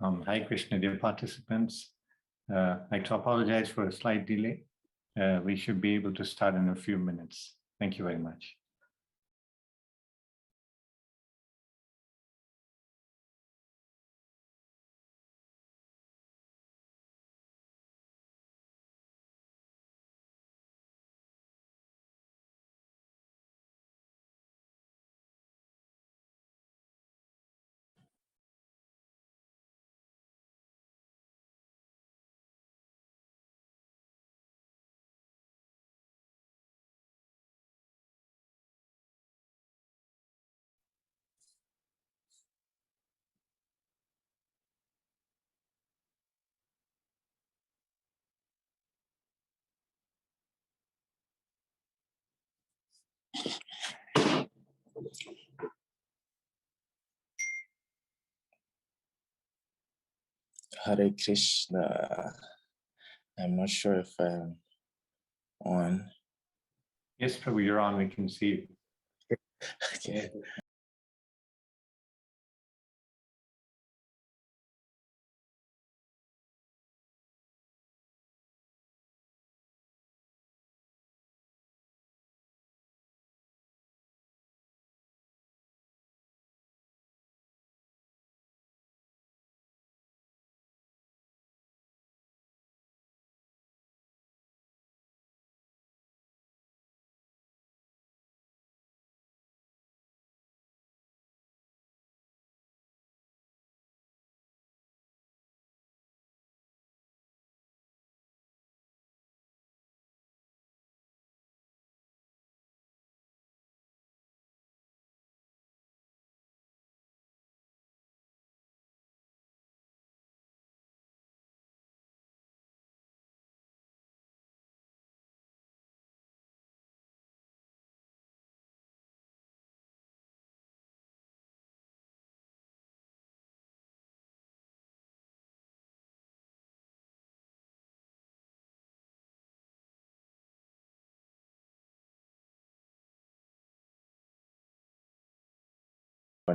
Hare Krishna, dear participants. I'd like to apologize for a slight delay. We should be able to start in a few minutes. Thank you very much. Hare Krishna. I'm not sure if I'm on. Yes, Prabhu, you're on. We can see you. Okay.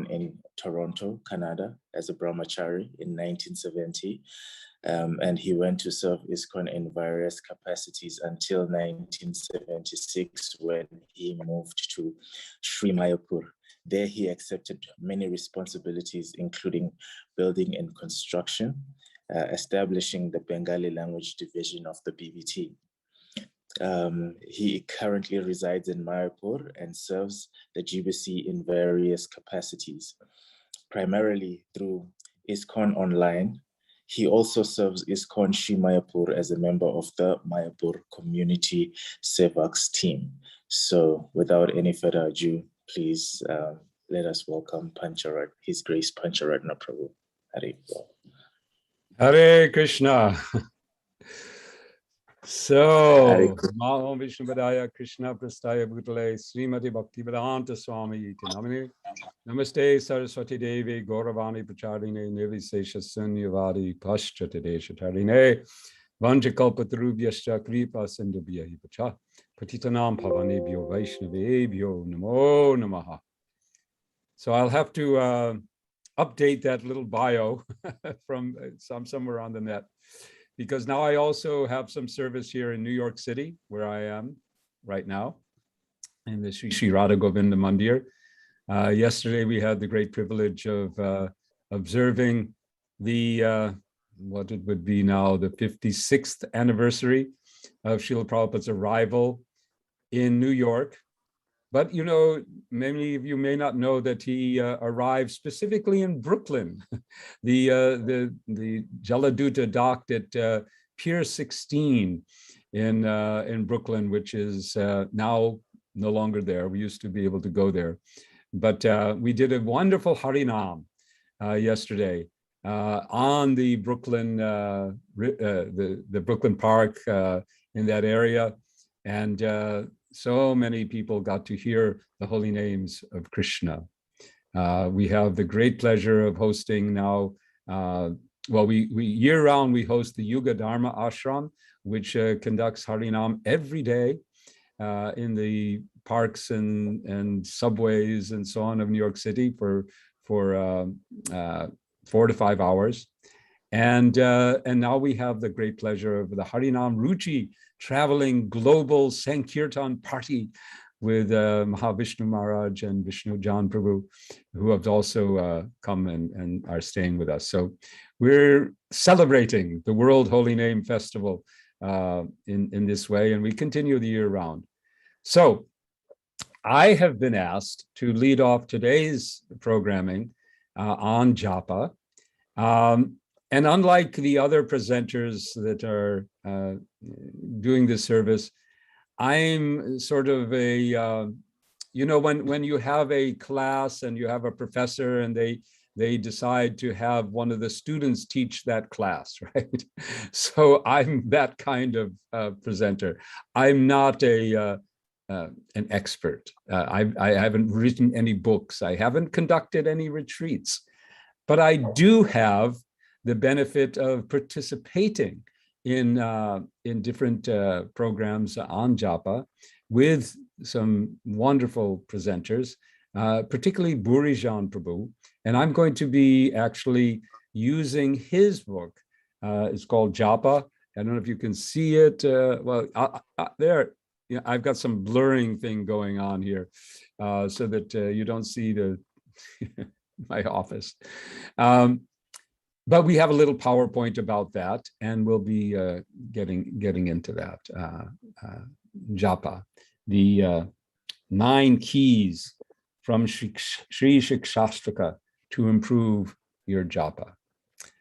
In Toronto, Canada, as a brahmachari in 1970. And he went to serve ISKCON in various capacities until 1976 when he moved to Sri Mayapur. There he accepted many responsibilities, including building and construction, establishing the Bengali language division of the BBT. He currently resides in Mayapur and serves the GBC in various capacities, primarily through ISKCON Online. He also serves ISKCON Sri Mayapur as a member of the Mayapur Community Sevaks team. So without any further ado, please let us welcome His Grace Pancaratna Prabhu. Hare Krishna. So, Mahom Vishnavadaya Krishna Prastaya Bhutale Srimati Bhaktivedanta Swami Iti Namine Namaste Saraswati Devi Gauravani Pracharine Nirvisesha Sunyavadi Paschatadesha Tarine Vanchakalpatarubhyascha Kripa Sindhubhya Pacha Patitanam Pavanebhyo Vaishnavebhyo Namo Namaha. So I'll have to update that little bio from somewhere on the net, because now I also have some service here in New York City, where I am right now, in the Sri Radha Govinda Mandir. Yesterday, we had the great privilege of observing the, what it would be now, the 56th anniversary of Srila Prabhupada's arrival in New York. But, you know, many of you may not know that he arrived specifically in Brooklyn. The Jaladuta docked at Pier 16 in Brooklyn, which is now no longer there. We used to be able to go there. But we did a wonderful Harinam yesterday on the Brooklyn, the Brooklyn Park in that area. And so many people got to hear the holy names of Krishna. We have the great pleasure of hosting now, well, we year-round we host the Yuga Dharma Ashram, which conducts Harinam every day in the parks and subways and so on of New York City for 4 to 5 hours. And now we have the great pleasure of the Harinam Ruchi traveling global Sankirtan party with Mahavishnu Maharaj and Vishnu Jan Prabhu, who have also come and are staying with us. So we're celebrating the World Holy Name Festival in this way, and we continue the year round. So I have been asked to lead off today's programming on japa. And unlike the other presenters that are doing this service, I'm sort of a, you know, when you have a class and you have a professor and they decide to have one of the students teach that class, right? So I'm that kind of presenter. I'm not an expert. I haven't written any books. I haven't conducted any retreats, but I do have the benefit of participating in different programs on japa with some wonderful presenters, particularly Burijan Prabhu. And I'm going to be actually using his book. It's called Japa. I don't know if you can see it. Well, there, yeah, I've got some blurring thing going on here so that you don't see the my office. But we have a little PowerPoint about that, and we'll be getting into that. Japa, the 9 keys from Sri Shikshashtaka to improve your japa.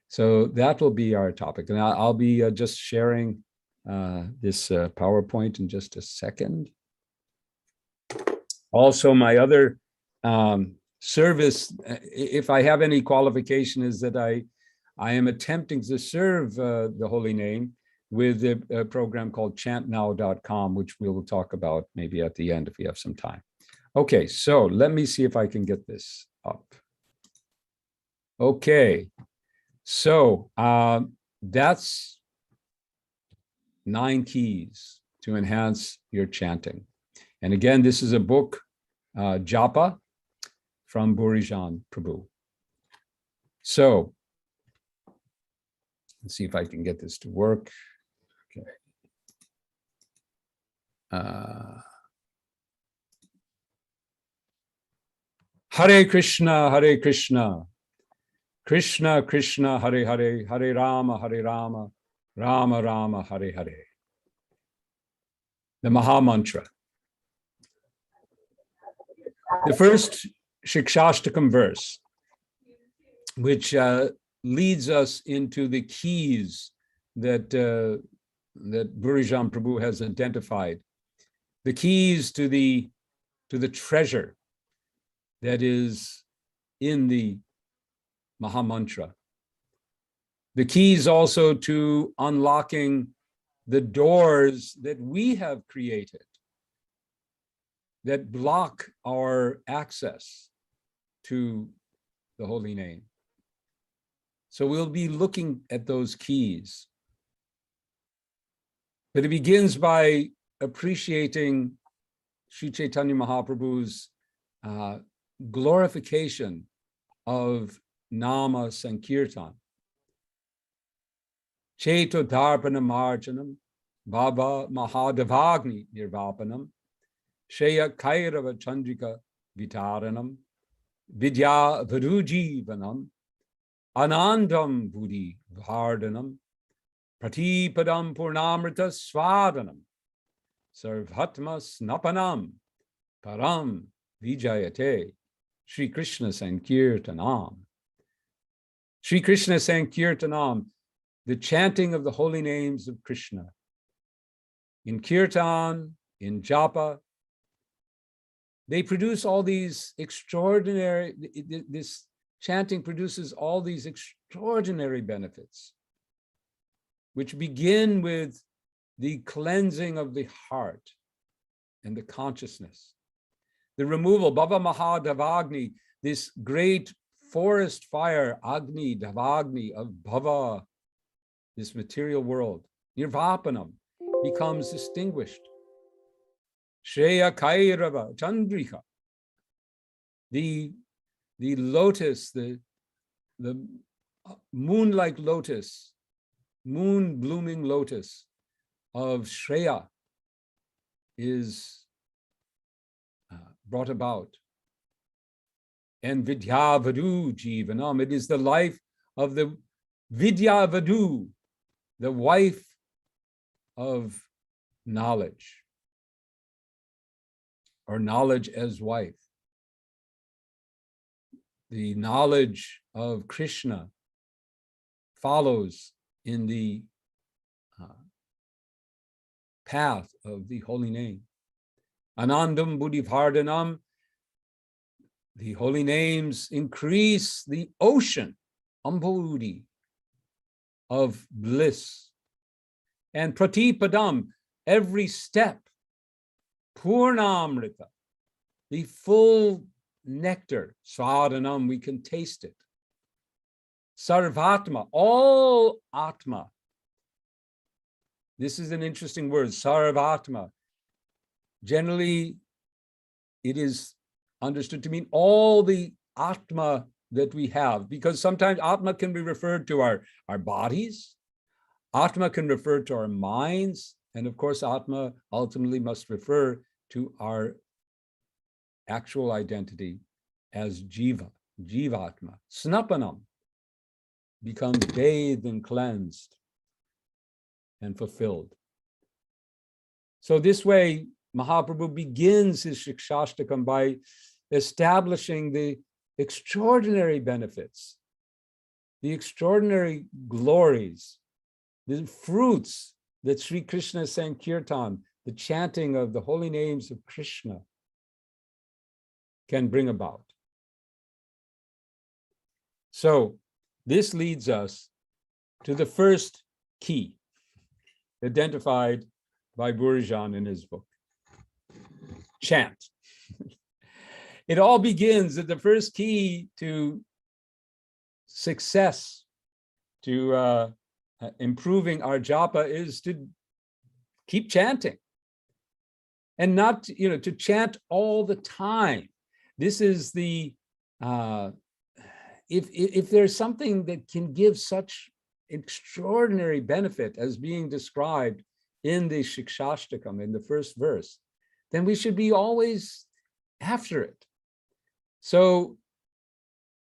So that will be our topic, and I'll be just sharing this PowerPoint in just a second. Also, my other service, if I have any qualification, is that I am attempting to serve the Holy Name with a program called chantnow.com, which we will talk about maybe at the end if we have some time. Okay, so let me see if I can get this up. Okay, so that's 9 keys to enhance your chanting. And again, this is a book, Japa, from Burijan Prabhu. So let's see if I can get this to work. Okay. Hare Krishna, Hare Krishna, Krishna Krishna, Hare Hare, Hare Rama, Rama Rama, Hare Hare. The Maha Mantra. The first Shikshashtakam verse, which leads us into the keys that Burijan Prabhu has identified, the keys to the treasure that is in the Maha Mantra, the keys also to unlocking the doors that we have created that block our access to the holy name. So we'll be looking at those keys. But it begins by appreciating Sri Chaitanya Mahaprabhu's glorification of Nama Sankirtan. Cheto Dharpana Marjanam, Baba Mahadavagni Nirvapanam, Shaya Kairava Chandrika Vitaranam, Vidya Varujivanam, Anandam Buddhi Vardhanam, Pratipadam Purnamrita Swadanam, Sarvatma Snapanam, Param Vijayate, Sri Krishna Sankirtanam. Sri Krishna Sankirtanam, the chanting of the holy names of Krishna. In Kirtan, in Japa, they produce all these extraordinary, this chanting produces all these extraordinary benefits, which begin with the cleansing of the heart and the consciousness. The removal, Baba Mahadavagni, this great forest fire, Agni, Davagni of Bhava, this material world, Nirvapanam, becomes extinguished. Shreya Kairava Chandrika, the lotus, the moon-like lotus, moon-blooming lotus of Shreya is brought about. And Vidyavadu Jivanam, it is the life of the Vidyavadu, the wife of knowledge, or knowledge as wife. The knowledge of Krishna follows in the path of the holy name. Anandam Buddhivardhanam, the holy names increase the ocean, Ambudi, of bliss. And Pratipadam, every step, Purnamrita, the full nectar, Swadanam, we can taste it. Sarvatma, all Atma. This is an interesting word, Sarvatma. Generally, it is understood to mean all the Atma that we have, because sometimes Atma can be referred to our bodies, Atma can refer to our minds, and of course, Atma ultimately must refer to our actual identity as Jiva, Jivatma. Snapanam becomes bathed and cleansed and fulfilled. So this way, Mahaprabhu begins his Shikshashtakam by establishing the extraordinary benefits, the extraordinary glories, the fruits that Sri Krishna Sankirtan, the chanting of the holy names of Krishna, can bring about. So this leads us to the first key identified by Burjan in his book. Chant. It all begins at the first key to success, to improving our japa, is to keep chanting, and not, to chant all the time. This is the if there's something that can give such extraordinary benefit as being described in the Shikshashtakam in the first verse, then we should be always after it. So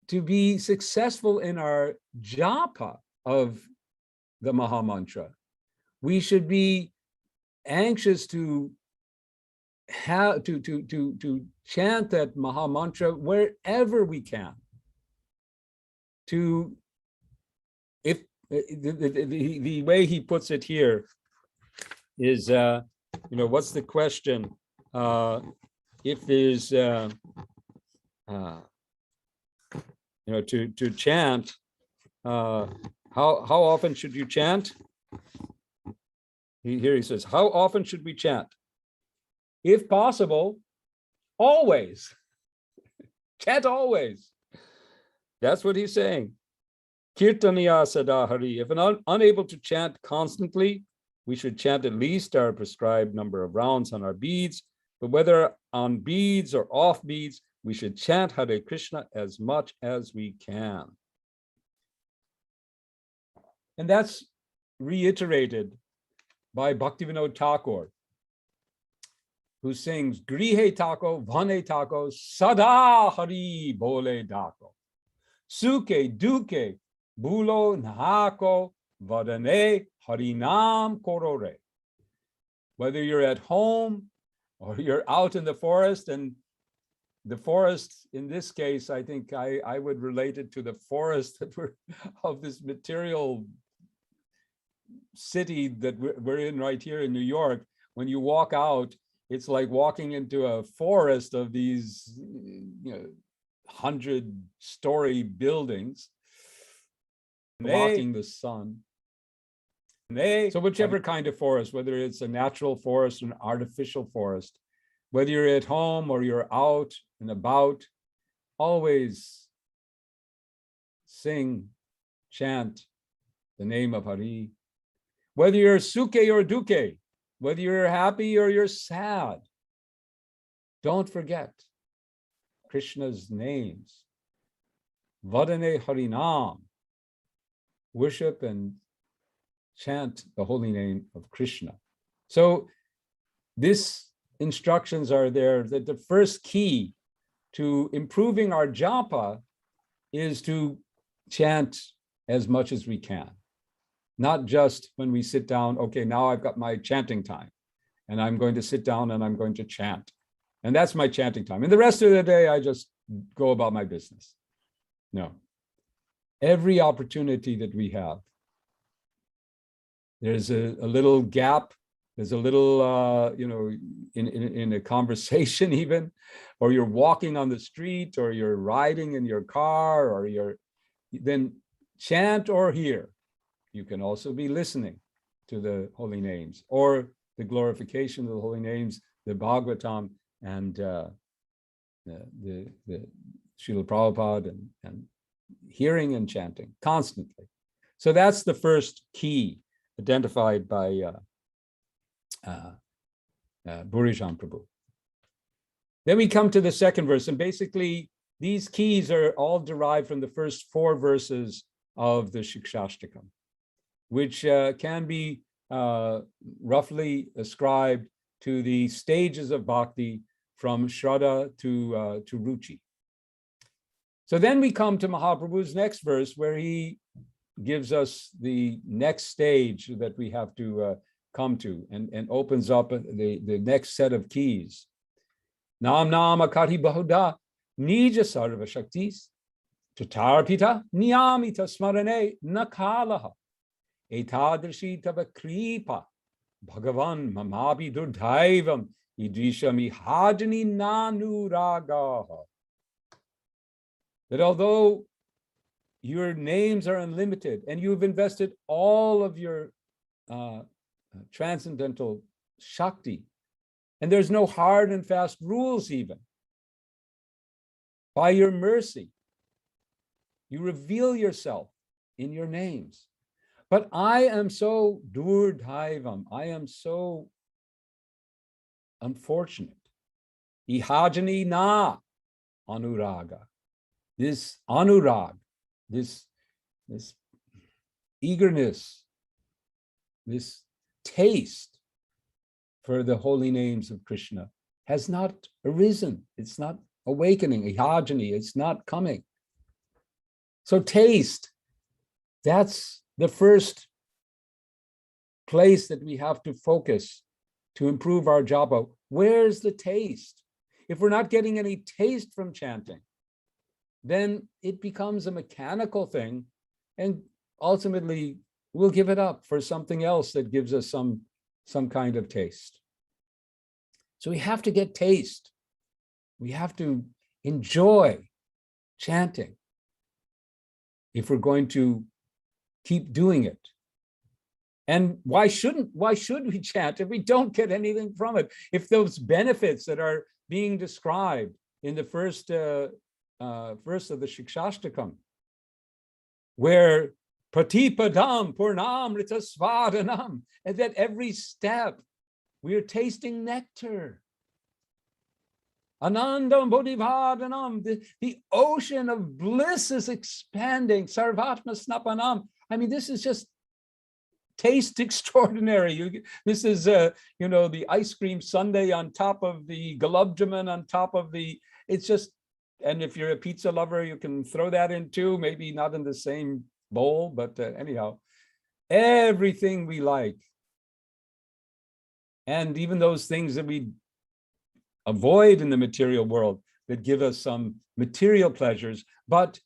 to be successful in our japa of the Maha Mantra, we should be anxious to have to chant that Maha Mantra wherever we can. To, if the way he puts it here is, what's the question? If there's, to chant, how often should you chant? Here he says, how often should we chant? If possible, always. Chant always. That's what he's saying. Kirtaniya sada hari. If unable to chant constantly, we should chant at least our prescribed number of rounds on our beads. But whether on beads or off beads, we should chant Hare Krishna as much as we can. And that's reiterated by Bhaktivinoda Thakur, who sings, Grihe tako, vane tako, sada hari bole dako. Suke duke, bulo nahako, vadane harinam korore. Whether you're at home or you're out in the forest, and the forest, in this case, I think I would relate it to the forest that we're of this material city that we're in right here in New York. When you walk out, it's like walking into a forest of these 100-story buildings, blocking the sun. So whichever kind of forest, whether it's a natural forest or an artificial forest, whether you're at home or you're out and about, always sing, chant the name of Hari. Whether you're suke or duke, whether you're happy or you're sad, don't forget Krishna's names. Vadane Harinam. worship and chant the holy name of Krishna. So these instructions are there that the first key to improving our japa is to chant as much as we can. Not just when we sit down, okay, now I've got my chanting time and I'm going to sit down and I'm going to chant. And that's my chanting time. And the rest of the day, I just go about my business. No. Every opportunity that we have, there's a little gap, there's a little, in a conversation even, or you're walking on the street, or you're riding in your car, or then chant or hear. You can also be listening to the holy names, or the glorification of the holy names, the Bhagavatam, and the Srila Prabhupada, and hearing and chanting constantly. So that's the first key identified by Burijan Prabhu. Then we come to the second verse, and basically these keys are all derived from the first 4 verses of the Shikshashtakam, which can be roughly ascribed to the stages of bhakti from Shraddha to Ruchi. So then we come to Mahaprabhu's next verse, where he gives us the next stage that we have to come to, and opens up the next set of keys. Nam nama kari bahuda nija sarva shaktis tatarpita niyamita smarane nakalaha etadrishi tava kripa bhagavan mamabi durdhaivam idrishami hajani nanuragaha. That although your names are unlimited and you've invested all of your transcendental Shakti, and there's no hard and fast rules even, by your mercy, you reveal yourself in your names. But I am so durdhaivam, I am so unfortunate. Ihajani na anuraga. This anurag, this eagerness, this taste for the holy names of Krishna has not arisen. It's not awakening. Ihajani, it's not coming. So taste, that's the first place that we have to focus to improve our japa. Where's the taste? If we're not getting any taste from chanting, then it becomes a mechanical thing, and ultimately we'll give it up for something else that gives us some kind of taste. So we have to get taste. We have to enjoy chanting if we're going to keep doing it. And why should we chant if we don't get anything from it? If those benefits that are being described in the first verse of the Shikshashtakam, where pratipadam purnamrita svadanam, and that every step we are tasting nectar. Anandam bodhivadhanam, the ocean of bliss is expanding. Sarvatma snapanam. I mean, this is just taste extraordinary. This is, the ice cream sundae on top of the gulab on top of the, it's just, and if you're a pizza lover, you can throw that in too, maybe not in the same bowl, but anyhow, everything we like. And even those things that we avoid in the material world that give us some material pleasures, but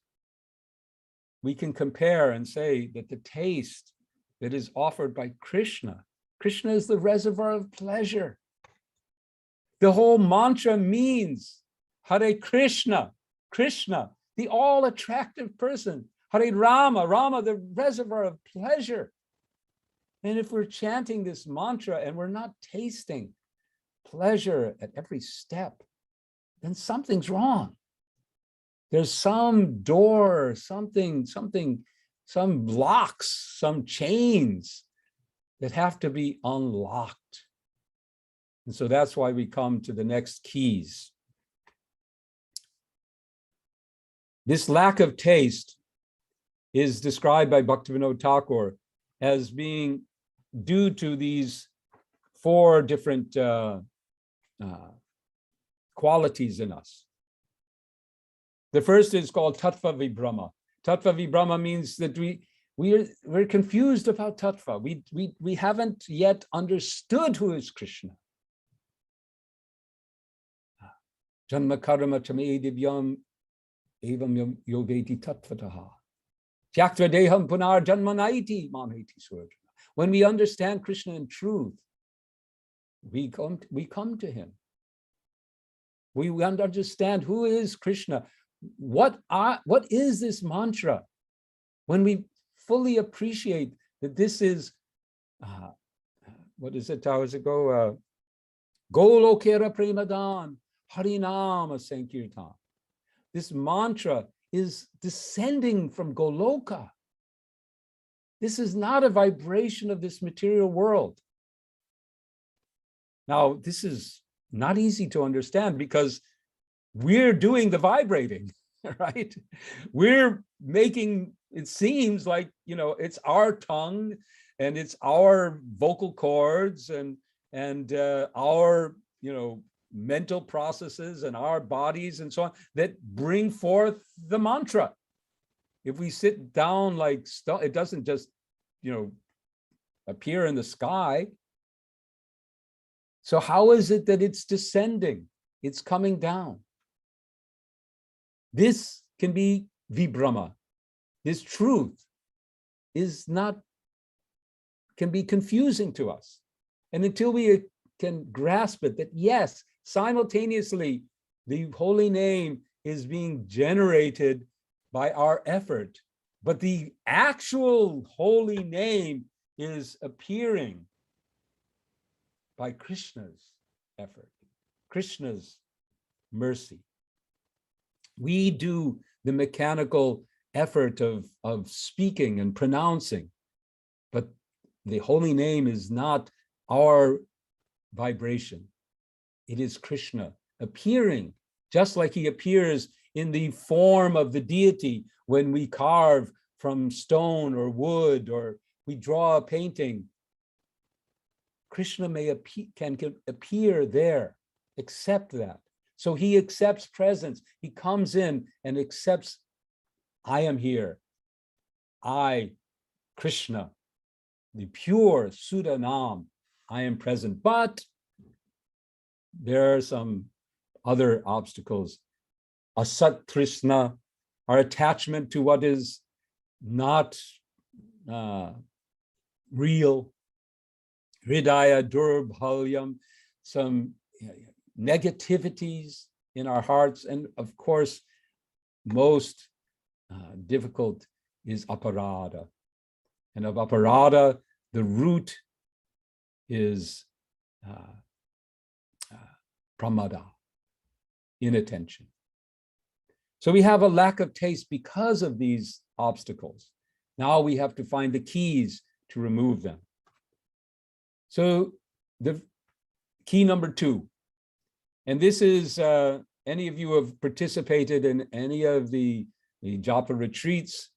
we can compare and say that the taste that is offered by Krishna is the reservoir of pleasure. The whole mantra means Hare Krishna, the all-attractive person. Hare Rama, the reservoir of pleasure. And if we're chanting this mantra and we're not tasting pleasure at every step, then something's wrong. There's some door, some blocks, some chains that have to be unlocked. And so that's why we come to the next keys. This lack of taste is described by Bhaktivinoda Thakur as being due to these four different qualities in us. The first is called Tattva Vibhrama. Tattva Vibhrama means that we're confused about Tattva. We haven't yet understood who is Krishna. Janma karma chame divyam evam yoveti tattvataha. Tyaktva deham punar janmanaiti mameti surjana. When we understand Krishna in truth, we come to him. We understand who is Krishna. What is this mantra? When we fully appreciate that this is, what is it, hours ago? Golokera premadan, harinama sankirtan. This mantra is descending from Goloka. This is not a vibration of this material world. Now, this is not easy to understand because we're doing the vibrating, right? We're making, it seems like, it's our tongue and it's our vocal cords and our, mental processes and our bodies and so on that bring forth the mantra. If we sit down like stone, it doesn't just, appear in the sky. So how is it that it's descending? It's coming down. This can be vibhrama. This truth can be confusing to us. And until we can grasp it, that yes, simultaneously, the holy name is being generated by our effort, but the actual holy name is appearing by Krishna's effort, Krishna's mercy. We do the mechanical effort of speaking and pronouncing, but the holy name is not our vibration. It is Krishna appearing, just like he appears in the form of the deity when we carve from stone or wood or we draw a painting. Krishna can appear there, accept that. So he accepts presence. He comes in and accepts, I am here. I, Krishna, the pure Sudanam, I am present. But there are some other obstacles. Asat Trishna, our attachment to what is not real. Hridaya Durbhalyam, some negativities in our hearts. And of course, most difficult is aparada. And of aparada, the root is pramada, inattention. So we have a lack of taste because of these obstacles. Now we have to find the keys to remove them. So the key number 2, and this is, any of you who have participated in any of the japa retreats,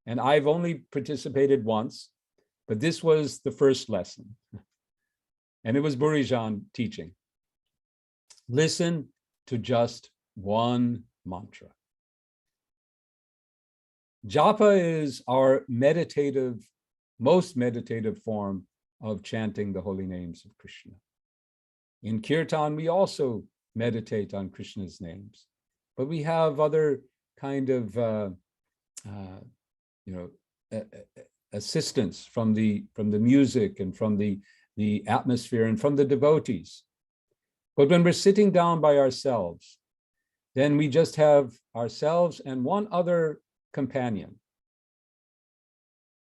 and I've only participated once, but this was the first lesson. And it was Burijan teaching. Listen to just one mantra. Japa is our most meditative form of chanting the holy names of Krishna. In Kirtan, we also meditate on Krishna's names, but we have other kind of assistance from the music and from the atmosphere and from the devotees. But when we're sitting down by ourselves, then we just have ourselves and one other companion,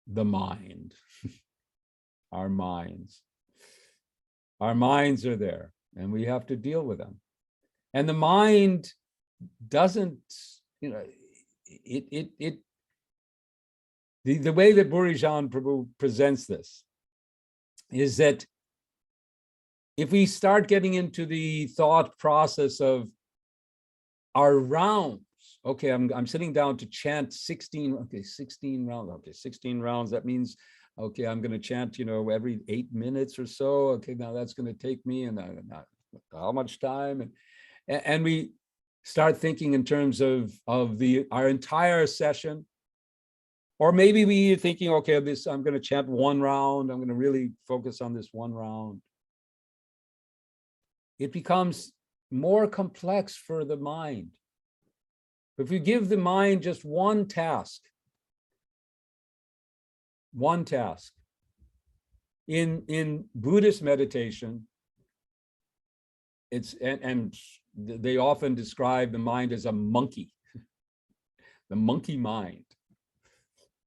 the mind. Our minds. Our minds are there and we have to deal with them. And the mind doesn't, the way that Burijan Prabhu presents this is that if we start getting into the thought process of our rounds okay, I'm sitting down to chant 16, okay, 16 rounds, okay, 16 rounds. That means, okay, I'm going to chant, every 8 minutes or so. Okay, now that's going to take me and how much time? And we start thinking in terms of our entire session. Or maybe we're thinking, okay, I'm going to chant one round. I'm going to really focus on this one round. It becomes more complex for the mind. If you give the mind just one task, in Buddhist meditation, and they often describe the mind as a monkey, the monkey mind.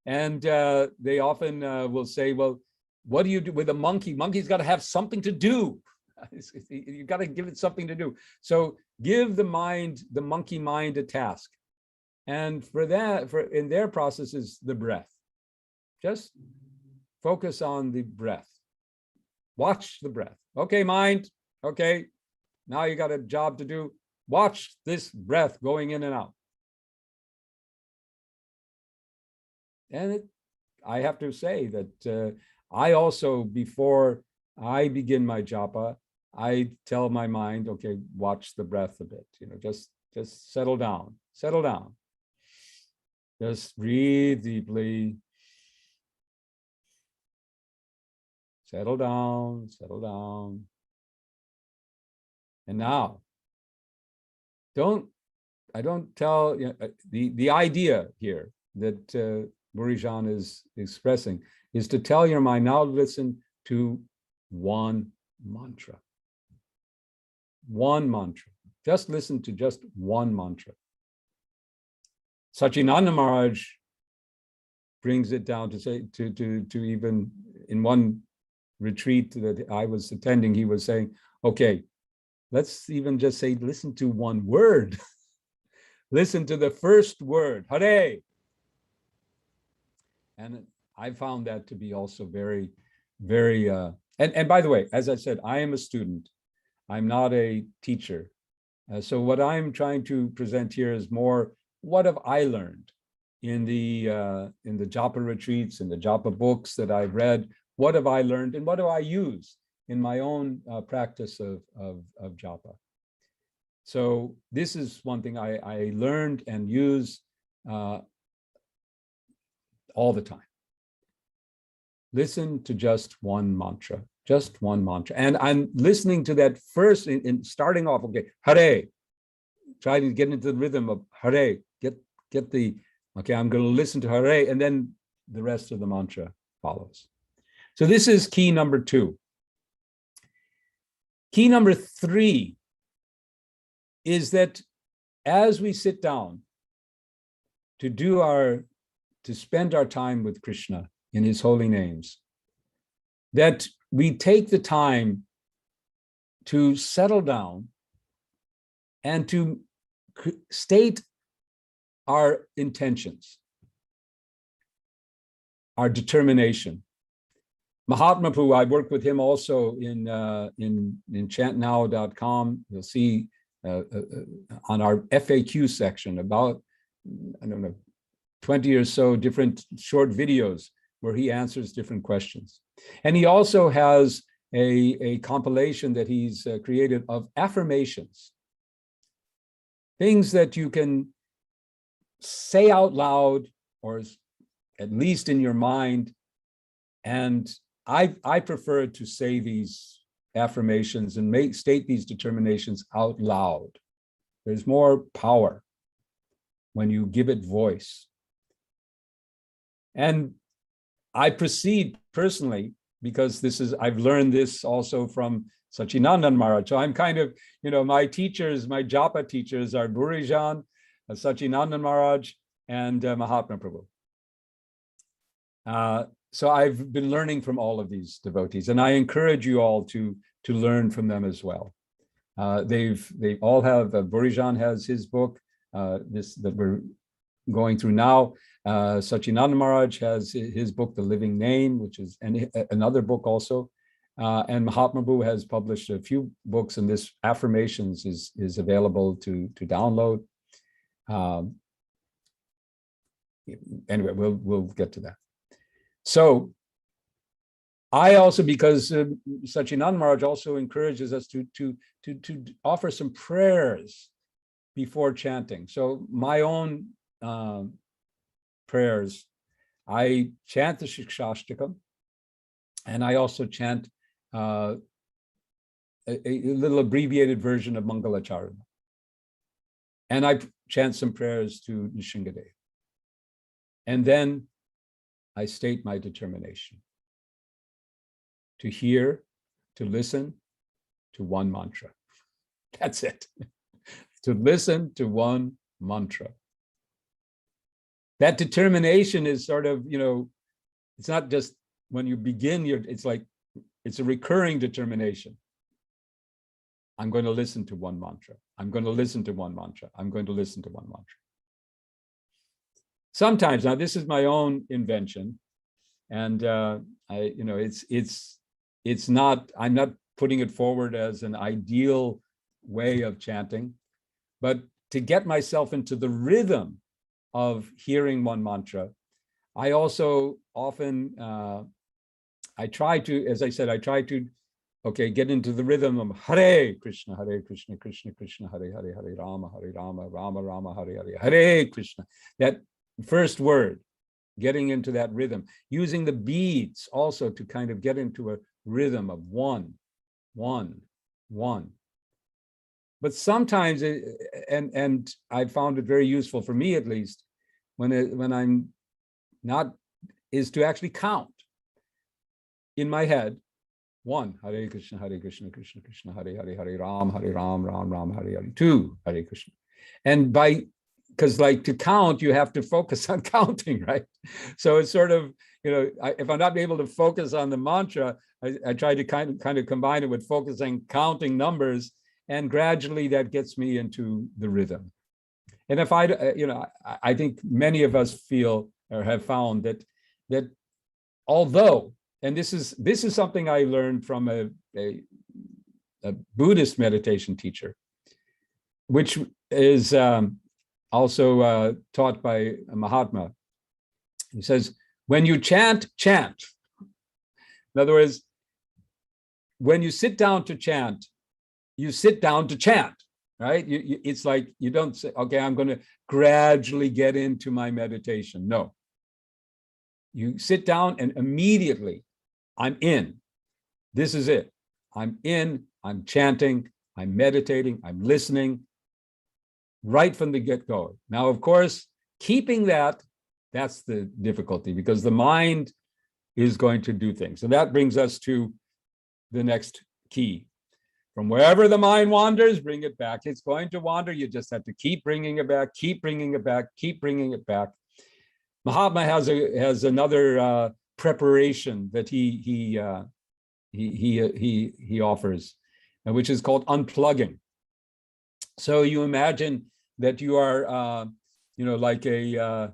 And they often will say, well, what do you do with a monkey? Monkey's got to have something to do. You've got to give it something to do. So give the mind, the monkey mind, a task. And for that, in their process is the breath. Just focus on the breath. Watch the breath. Okay, mind. Okay, now you got a job to do. Watch this breath going in and out. And I have to say that I also, before I begin my japa, I tell my mind, okay, watch the breath a bit, just settle down, settle down. Just breathe deeply. Settle down, settle down. And now, I don't tell, the idea here that Burijan is expressing is to tell your mind, now listen to one mantra. One mantra. Just listen to just one mantra. Sachinanda Maharaj brings it down to say, to even in one retreat that I was attending, he was saying, okay, let's even just say, listen to one word. Listen to the first word, Hare. And I found that to be also very, very, and by the way, as I said, I am a student. I'm not a teacher. So what I'm trying to present here is more, what have I learned in the japa retreats, in the japa books that I've read? What have I learned and what do I use in my own practice of japa? So this is one thing I learned and use all the time. Listen to just one mantra, just one mantra. And I'm listening to that first in starting off, okay, Hare. Try to get into the rhythm of Hare, get the, okay, I'm going to listen to Hare, and then the rest of the mantra follows. So this is key number 2. Key number 3 is that as we sit down to spend our time with Krishna in his holy names, that we take the time to settle down and to state our intentions, our determination. Mahatma Prabhu, I worked with him also in chantnow.com. You'll see on our FAQ section about, I don't know, 20 or so different short videos where he answers different questions. And he also has a compilation that he's created of affirmations, things that you can say out loud, or at least in your mind. And I prefer to say these affirmations and state these determinations out loud. There's more power when you give it voice. And I proceed personally, because I've learned this also from Sachinanda Maharaj. So I'm kind of, my teachers, my japa teachers are Burijan, Sachinanda Maharaj, and Mahatma Prabhu. So I've been learning from all of these devotees, and I encourage you all to learn from them as well. They all have, Burijan has his book, this that we're going through now. Sachinanda Maharaj has his book, The Living Name, which is another book also. And Mahatma Prabhu has published a few books, and this affirmations is available to download. anyway, we'll get to that. So I also, because Satchidananda Maharaj also encourages us to offer some prayers before chanting. So my own prayers, I chant the Shikshashtakam, and I also chant a little abbreviated version of Mangalacharana. And I chant some prayers to Nrsimhadev. And then I state my determination to hear, to listen to one mantra. That's it. To listen to one mantra. That determination is sort of, it's not just when you begin, it's like, it's a recurring determination. I'm going to listen to one mantra. I'm going to listen to one mantra. I'm going to listen to one mantra. Sometimes, now this is my own invention, and it's not, I'm not putting it forward as an ideal way of chanting, but to get myself into the rhythm of hearing one mantra, I also often, I try to, as I said, get into the rhythm of Hare Krishna, Krishna Krishna, Hare Hare, Hare Rama, Rama Rama, Hare Hare, Hare Krishna. That first word, getting into that rhythm, using the beads also to kind of get into a rhythm of one. But sometimes, and I found it very useful for me at least, when I'm not, is to actually count in my head. One, Hare Krishna, Krishna Krishna, Hare Hare, Hare Ram, Ram Ram, Hare Hare. Two, Hare Krishna. And because like to count, you have to focus on counting, right? So it's sort of, if I'm not able to focus on the mantra, I try to kind of combine it with focusing, counting numbers, and gradually that gets me into the rhythm. And if I think many of us feel or have found that although, and this is something I learned from a Buddhist meditation teacher, which is also taught by a Mahatma. He says, when you chant, chant. In other words, when you sit down to chant, you sit down to chant, right? It's like you don't say, okay, I'm going to gradually get into my meditation. No. You sit down and immediately, I'm in. This is it. I'm in, I'm chanting, I'm meditating, I'm listening right from the get-go. Now, of course, keeping that's the difficulty, because the mind is going to do things. And that brings us to the next key. From wherever the mind wanders, bring it back. It's going to wander. You just have to keep bringing it back, keep bringing it back, keep bringing it back. Mahatma has another preparation that he offers, which is called unplugging. So you imagine that you are, like a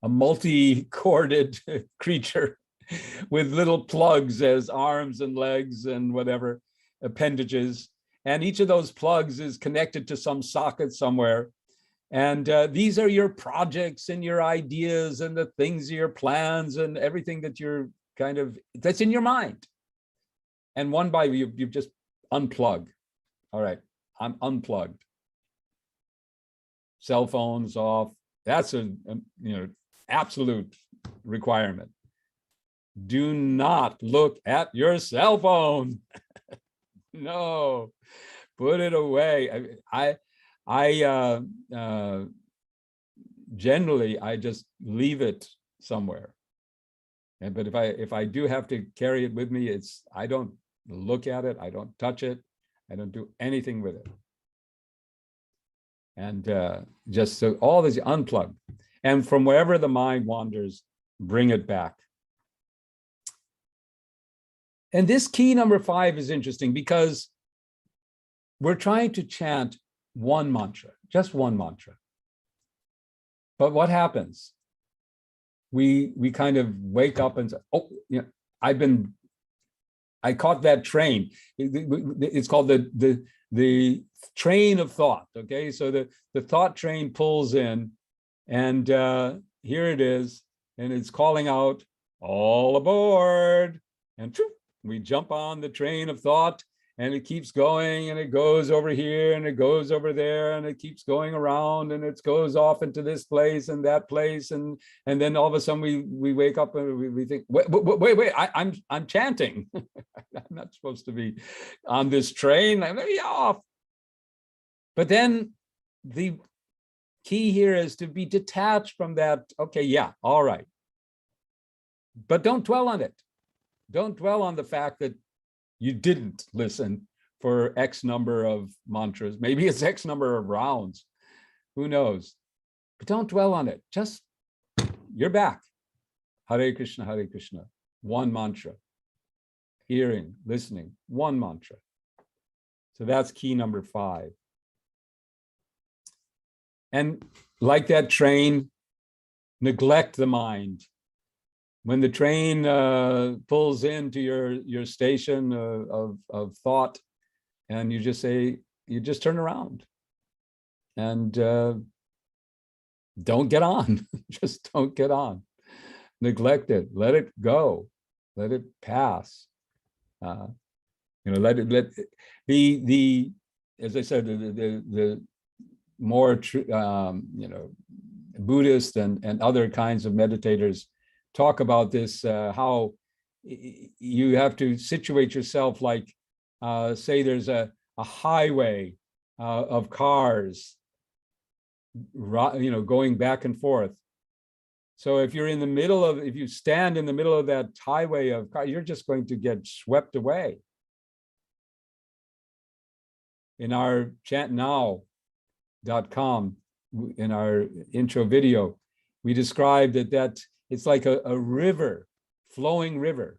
multi-corded creature with little plugs as arms and legs and whatever appendages. And each of those plugs is connected to some socket somewhere. And these are your projects and your ideas and the things, your plans and everything that you're that's in your mind. And one by you just unplug. All right, I'm unplugged. Cell phones off. That's a absolute requirement. Do not look at your cell phone. No, put it away. I generally I just leave it somewhere. But if I do have to carry it with me, I don't look at it, I don't touch it, I don't do anything with it. And just so all this unplugged. And from wherever the mind wanders, bring it back. And this key number 5 is interesting because we're trying to chant one mantra, just one mantra. But what happens? We kind of wake up and say, oh, I've been I caught that train. It's called the train of thought. Okay, so the thought train pulls in, and here it is, and it's calling out, all aboard, and we jump on the train of thought, and it keeps going, and it goes over here, and it goes over there, and it keeps going around, and it goes off into this place and that place, and then all of a sudden we wake up and we think, wait, I'm chanting. I'm not supposed to be on this train. I'm maybe off. But then the key here is to be detached from that. Okay, yeah, all right. But don't dwell on it. Don't dwell on the fact that you didn't listen for X number of mantras. Maybe it's X number of rounds. Who knows? But don't dwell on it. Just, you're back. Hare Krishna, Hare Krishna. One mantra. Hearing, listening, one mantra. So that's key number 5. And like that train, neglect the mind. When the train pulls into your station of thought, and you just say, you just turn around and don't get on. Just don't get on. Neglect it. Let it go. Let it pass. Let the as I said, the more Buddhist and other kinds of meditators talk about this, how you have to situate yourself like, say there's a highway of cars, going back and forth. So if you're in the middle of, if you stand in the middle of that highway of cars, you're just going to get swept away. In our chantnow.com, in our intro video, we described that it's like a river, flowing river.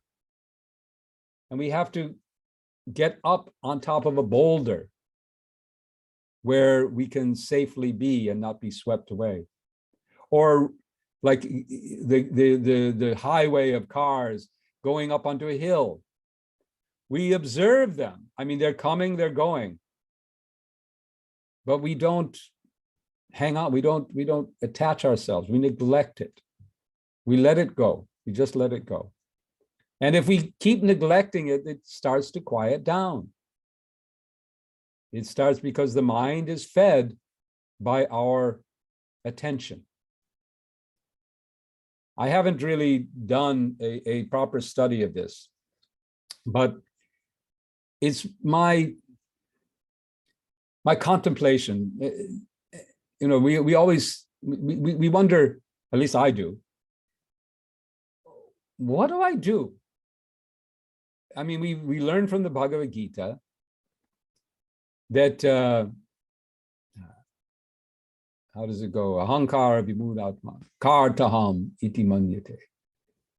And we have to get up on top of a boulder where we can safely be and not be swept away. Or like the highway of cars going up onto a hill. We observe them. I mean, they're coming, they're going. But we don't hang on, we don't attach ourselves, we neglect it. We let it go. We just let it go. And if we keep neglecting it, it starts to quiet down. It starts because the mind is fed by our attention. I haven't really done a proper study of this, but it's my contemplation. We always wonder, at least I do, what do I do? I mean, we learn from the Bhagavad Gita that, how does it go? Ahankara vimudatma, kartaham iti manyate.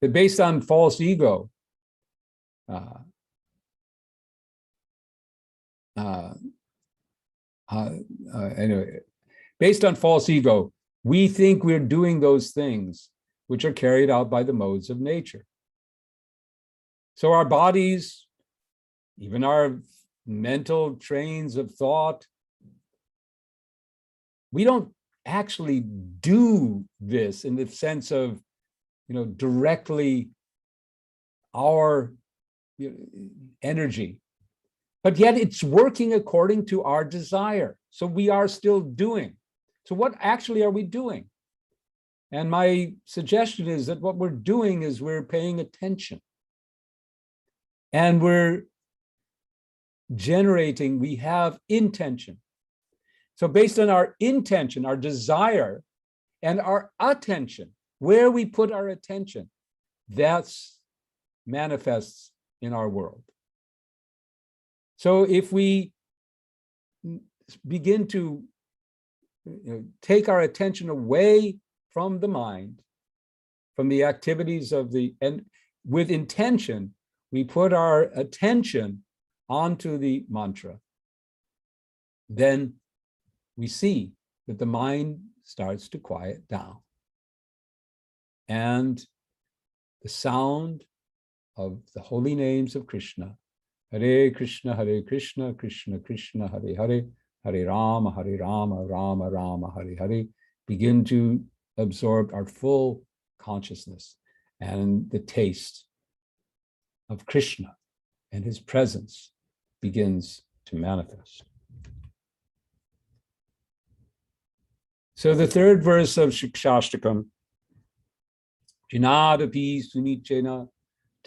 That based on false ego, anyway, based on false ego, we think we're doing those things which are carried out by the modes of nature. So our bodies, even our mental trains of thought, we don't actually do this in the sense of, directly our energy, but yet it's working according to our desire. So we are still doing. So what actually are we doing? And my suggestion is that what we're doing is we're paying attention. And we're generating, we have intention. So based on our intention, our desire, and our attention, where we put our attention, that's manifests in our world. So if we begin to take our attention away from the mind, from the activities of and with intention, we put our attention onto the mantra, then we see that the mind starts to quiet down. And the sound of the holy names of Krishna. Hare Krishna, Krishna Krishna, Hare Hare, Hare Rama, Rama Rama, Hare Hare. Begin to absorb our full consciousness and the taste of Krishna and his presence begins to manifest. So the third verse of Shikshashtakam, Jinadapi Sunichena,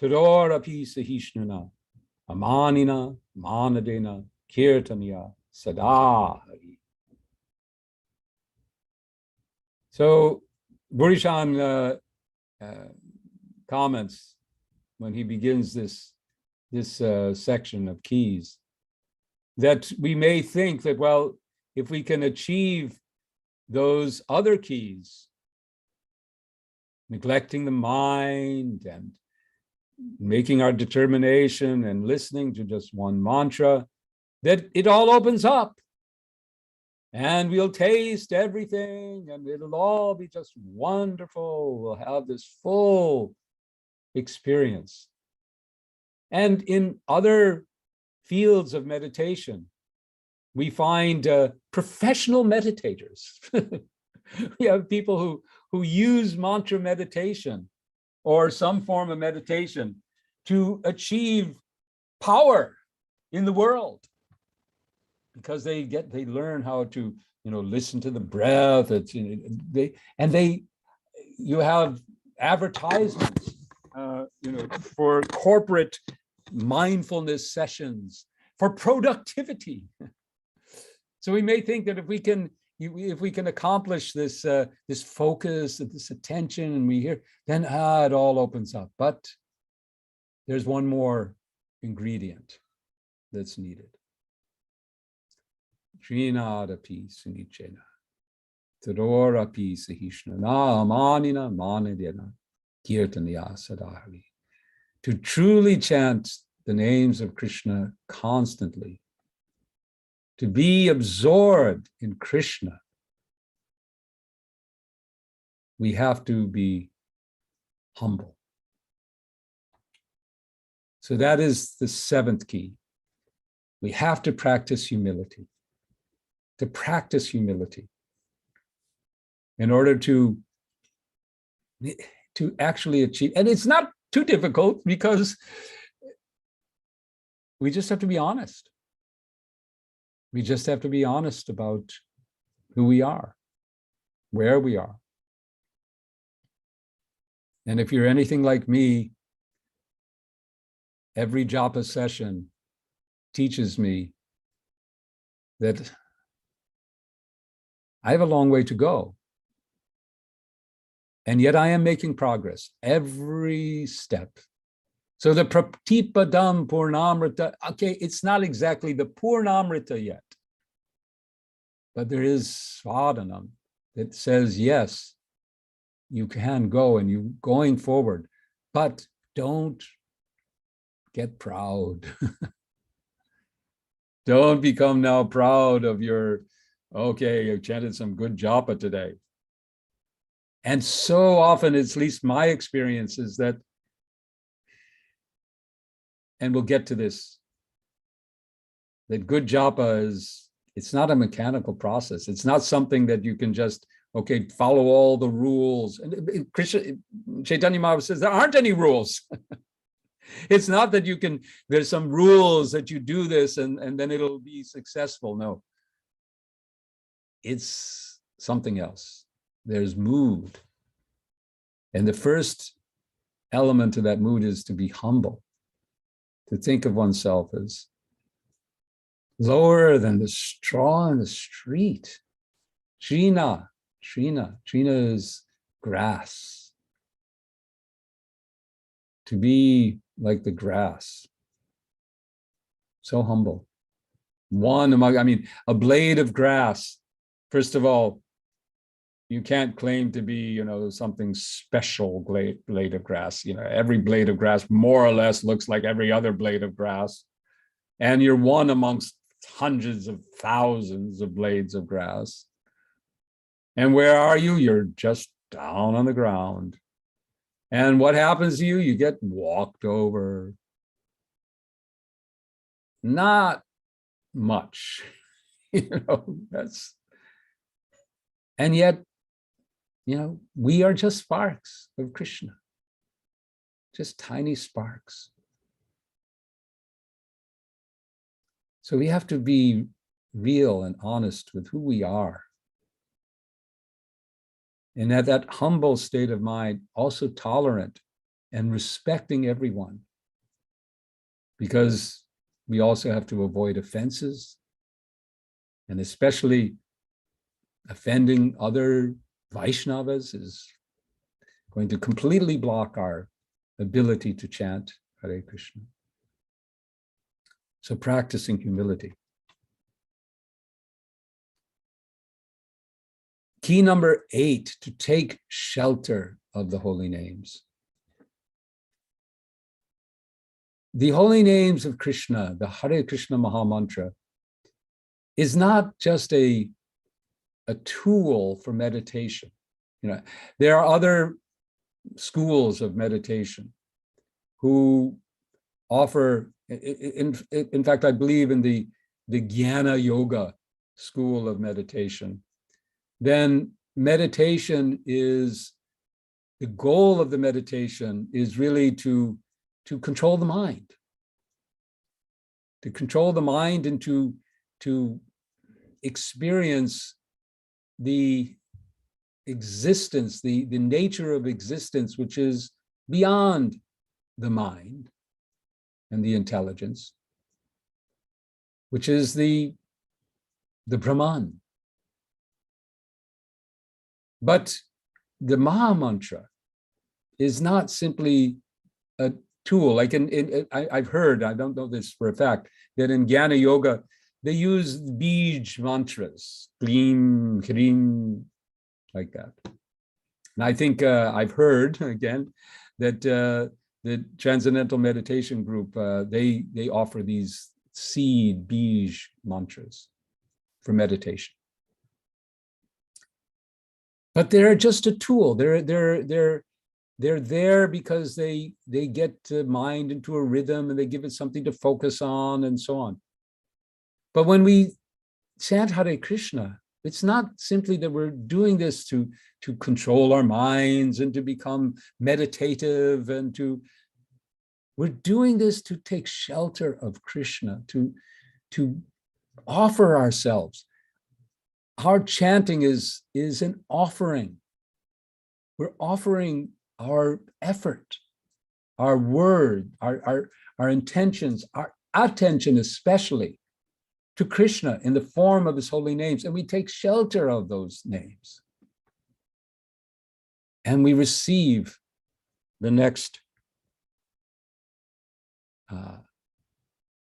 Tadorapi Sahishnana, Amanina, Manadena, Kirtanya, Sadahari. So Burishan comments when he begins this section of keys that we may think that, well, if we can achieve those other keys, neglecting the mind and making our determination and listening to just one mantra, that it all opens up and we'll taste everything and it'll all be just wonderful. We'll have this full experience. And in other fields of meditation, we find professional meditators. We have people who use mantra meditation or some form of meditation to achieve power in the world, because they learn how to listen to the breath. You have advertisements for corporate mindfulness sessions for productivity. So we may think that if we can accomplish this this focus, this attention, and we hear, then it all opens up. But there's one more ingredient that's needed. Srinadapi sunichena, tadorapi sahishnana, amanina manadena, kirtanya sadahari. To truly chant the names of Krishna constantly, to be absorbed in Krishna, we have to be humble. So that is the seventh key. We have to practice humility. To practice humility in order to actually achieve. And it's not too difficult, because we just have to be honest. We just have to be honest about who we are, where we are. And if you're anything like me, every japa session teaches me that I have a long way to go. And yet I am making progress every step. So the Pratipadam Purnamrita, okay, it's not exactly the Purnamrita yet, but there is Svadanam that says, yes, you can go and you're going forward, but don't get proud. Don't become now proud of your, okay, you chanted some good japa today. And so often, it's at least my experience, is that, and we'll get to this, that good japa it's not a mechanical process. It's not something that you can just, okay, follow all the rules. And Chaitanya Mahaprabhu says there aren't any rules. It's not that there's some rules that you do this and then it'll be successful. No, it's something else. There's mood. And the first element of that mood is to be humble, to think of oneself as lower than the straw in the street. Trina is grass. To be like the grass. So humble. One among, a blade of grass. First of all, you can't claim to be, something special blade of grass. Every blade of grass more or less looks like every other blade of grass. And you're one amongst hundreds of thousands of blades of grass. And where are you? You're just down on the ground. And what happens to you? You get walked over. Not much, that's, and yet, we are just sparks of Krishna, just tiny sparks. So we have to be real and honest with who we are. And at that humble state of mind, also tolerant and respecting everyone, because we also have to avoid offenses, and especially offending other Vaishnavas is going to completely block our ability to chant Hare Krishna. So practicing humility. Key number 8, to take shelter of the holy names. The holy names of Krishna, the Hare Krishna Maha Mantra, is not just a tool for meditation. There are other schools of meditation who offer, in fact, I believe in the Jnana Yoga school of meditation. Then meditation is, the goal of the meditation is really to control the mind. To control the mind and to experience the existence, the nature of existence, which is beyond the mind and the intelligence, which is the Brahman. But the Maha Mantra is not simply a tool. Like I've heard, I don't know this for a fact, that in Jnana Yoga, they use Bij mantras, Klim, Krim, like that. And I think I've heard, again, that the Transcendental Meditation Group, they offer these seed, Bij mantras for meditation. But they're just a tool. They're there because they get the mind into a rhythm and they give it something to focus on and so on. But when we chant Hare Krishna, it's not simply that we're doing this to control our minds and to become meditative and we're doing this to take shelter of Krishna, to offer ourselves. Our chanting is an offering. We're offering our effort, our word, our intentions, our attention especially to Krishna in the form of his holy names, and we take shelter of those names. And we receive the next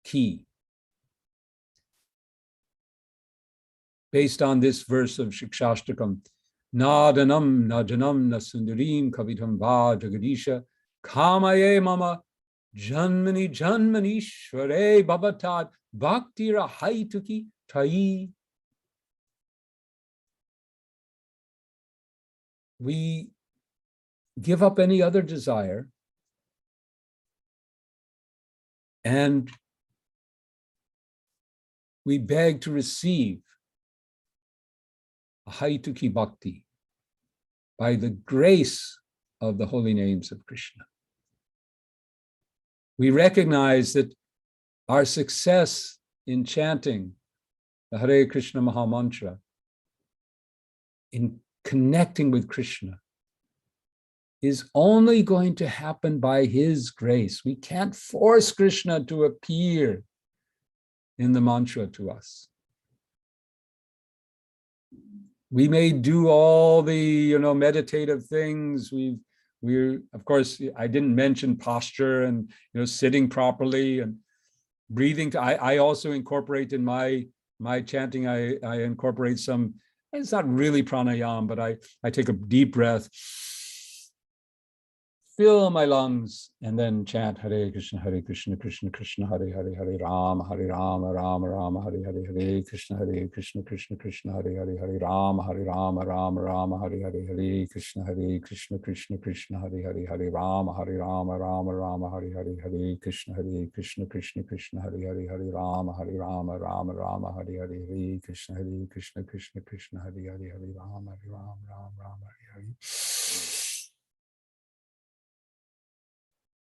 key. Based on this verse of Shikshashtakam, Nadanam najanam nasundarim kavitam va jagadisha kamaye mama janmani janmani shvare babatat bhaktira ɪṛᴏᴜ. We give up any other desire and we beg to receive ɪṛᴏᴜ bhakti by the grace of the holy names of Krishna. We recognize that our success in chanting the Hare Krishna Maha Mantra, in connecting with Krishna, is only going to happen by his grace. We can't force Krishna to appear in the mantra to us. We may do all the meditative things. We're of course, I didn't mention posture and sitting properly and breathing. I also incorporate in my chanting, I incorporate some, it's not really pranayama, but I take a deep breath fill my lungs, and then chant Hare Krishna, Krishna Krishna, Hare Hare, Hare Rama, Rama Rama, Hare Hare, Hare Krishna, Krishna Krishna, Hare Hare, Hare Rama, Rama Rama, Hare Hare, Hare Krishna, Krishna Krishna, Hare Hare, Hare Rama, Rama Rama, Hare Hare, Hare Krishna, Krishna Krishna, Hare Hare, Hare Rama, Rama Rama, Hare Hare, Hare Krishna, Krishna Krishna, Hare Hare, Hare Rama, Rama, Hare Hare.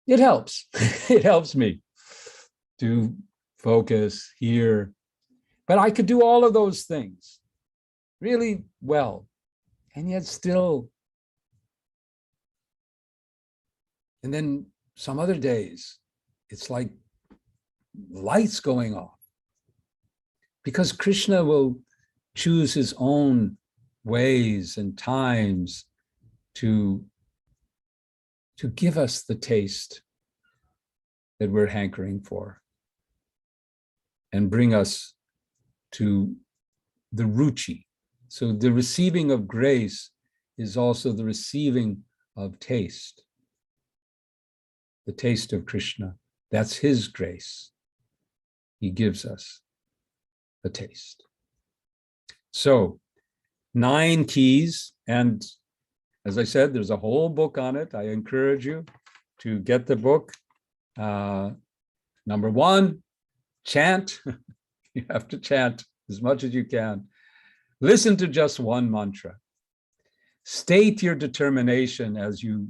It helps. It helps me to focus here. But I could do all of those things really well, and yet still. And then some other days, it's like lights going off, because Krishna will choose his own ways and times to give us the taste that we're hankering for and bring us to the ruchi. So the receiving of grace is also the receiving of taste. The taste of Krishna, that's his grace. He gives us the taste. So 9 keys, and as I said, there's a whole book on it. I encourage you to get the book. Number 1, chant. You have to chant as much as you can. Listen to just one mantra. State your determination as you,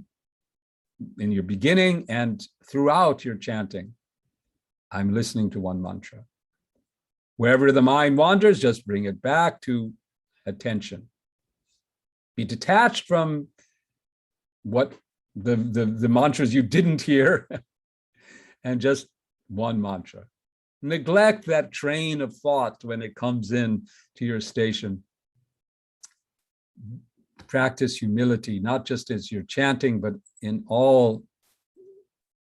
in your beginning and throughout your chanting. I'm listening to one mantra. Wherever the mind wanders, just bring it back to attention. Be detached from what the mantras you didn't hear and just one mantra. Neglect that train of thought when it comes in to your station. Practice humility, not just as you're chanting, but in all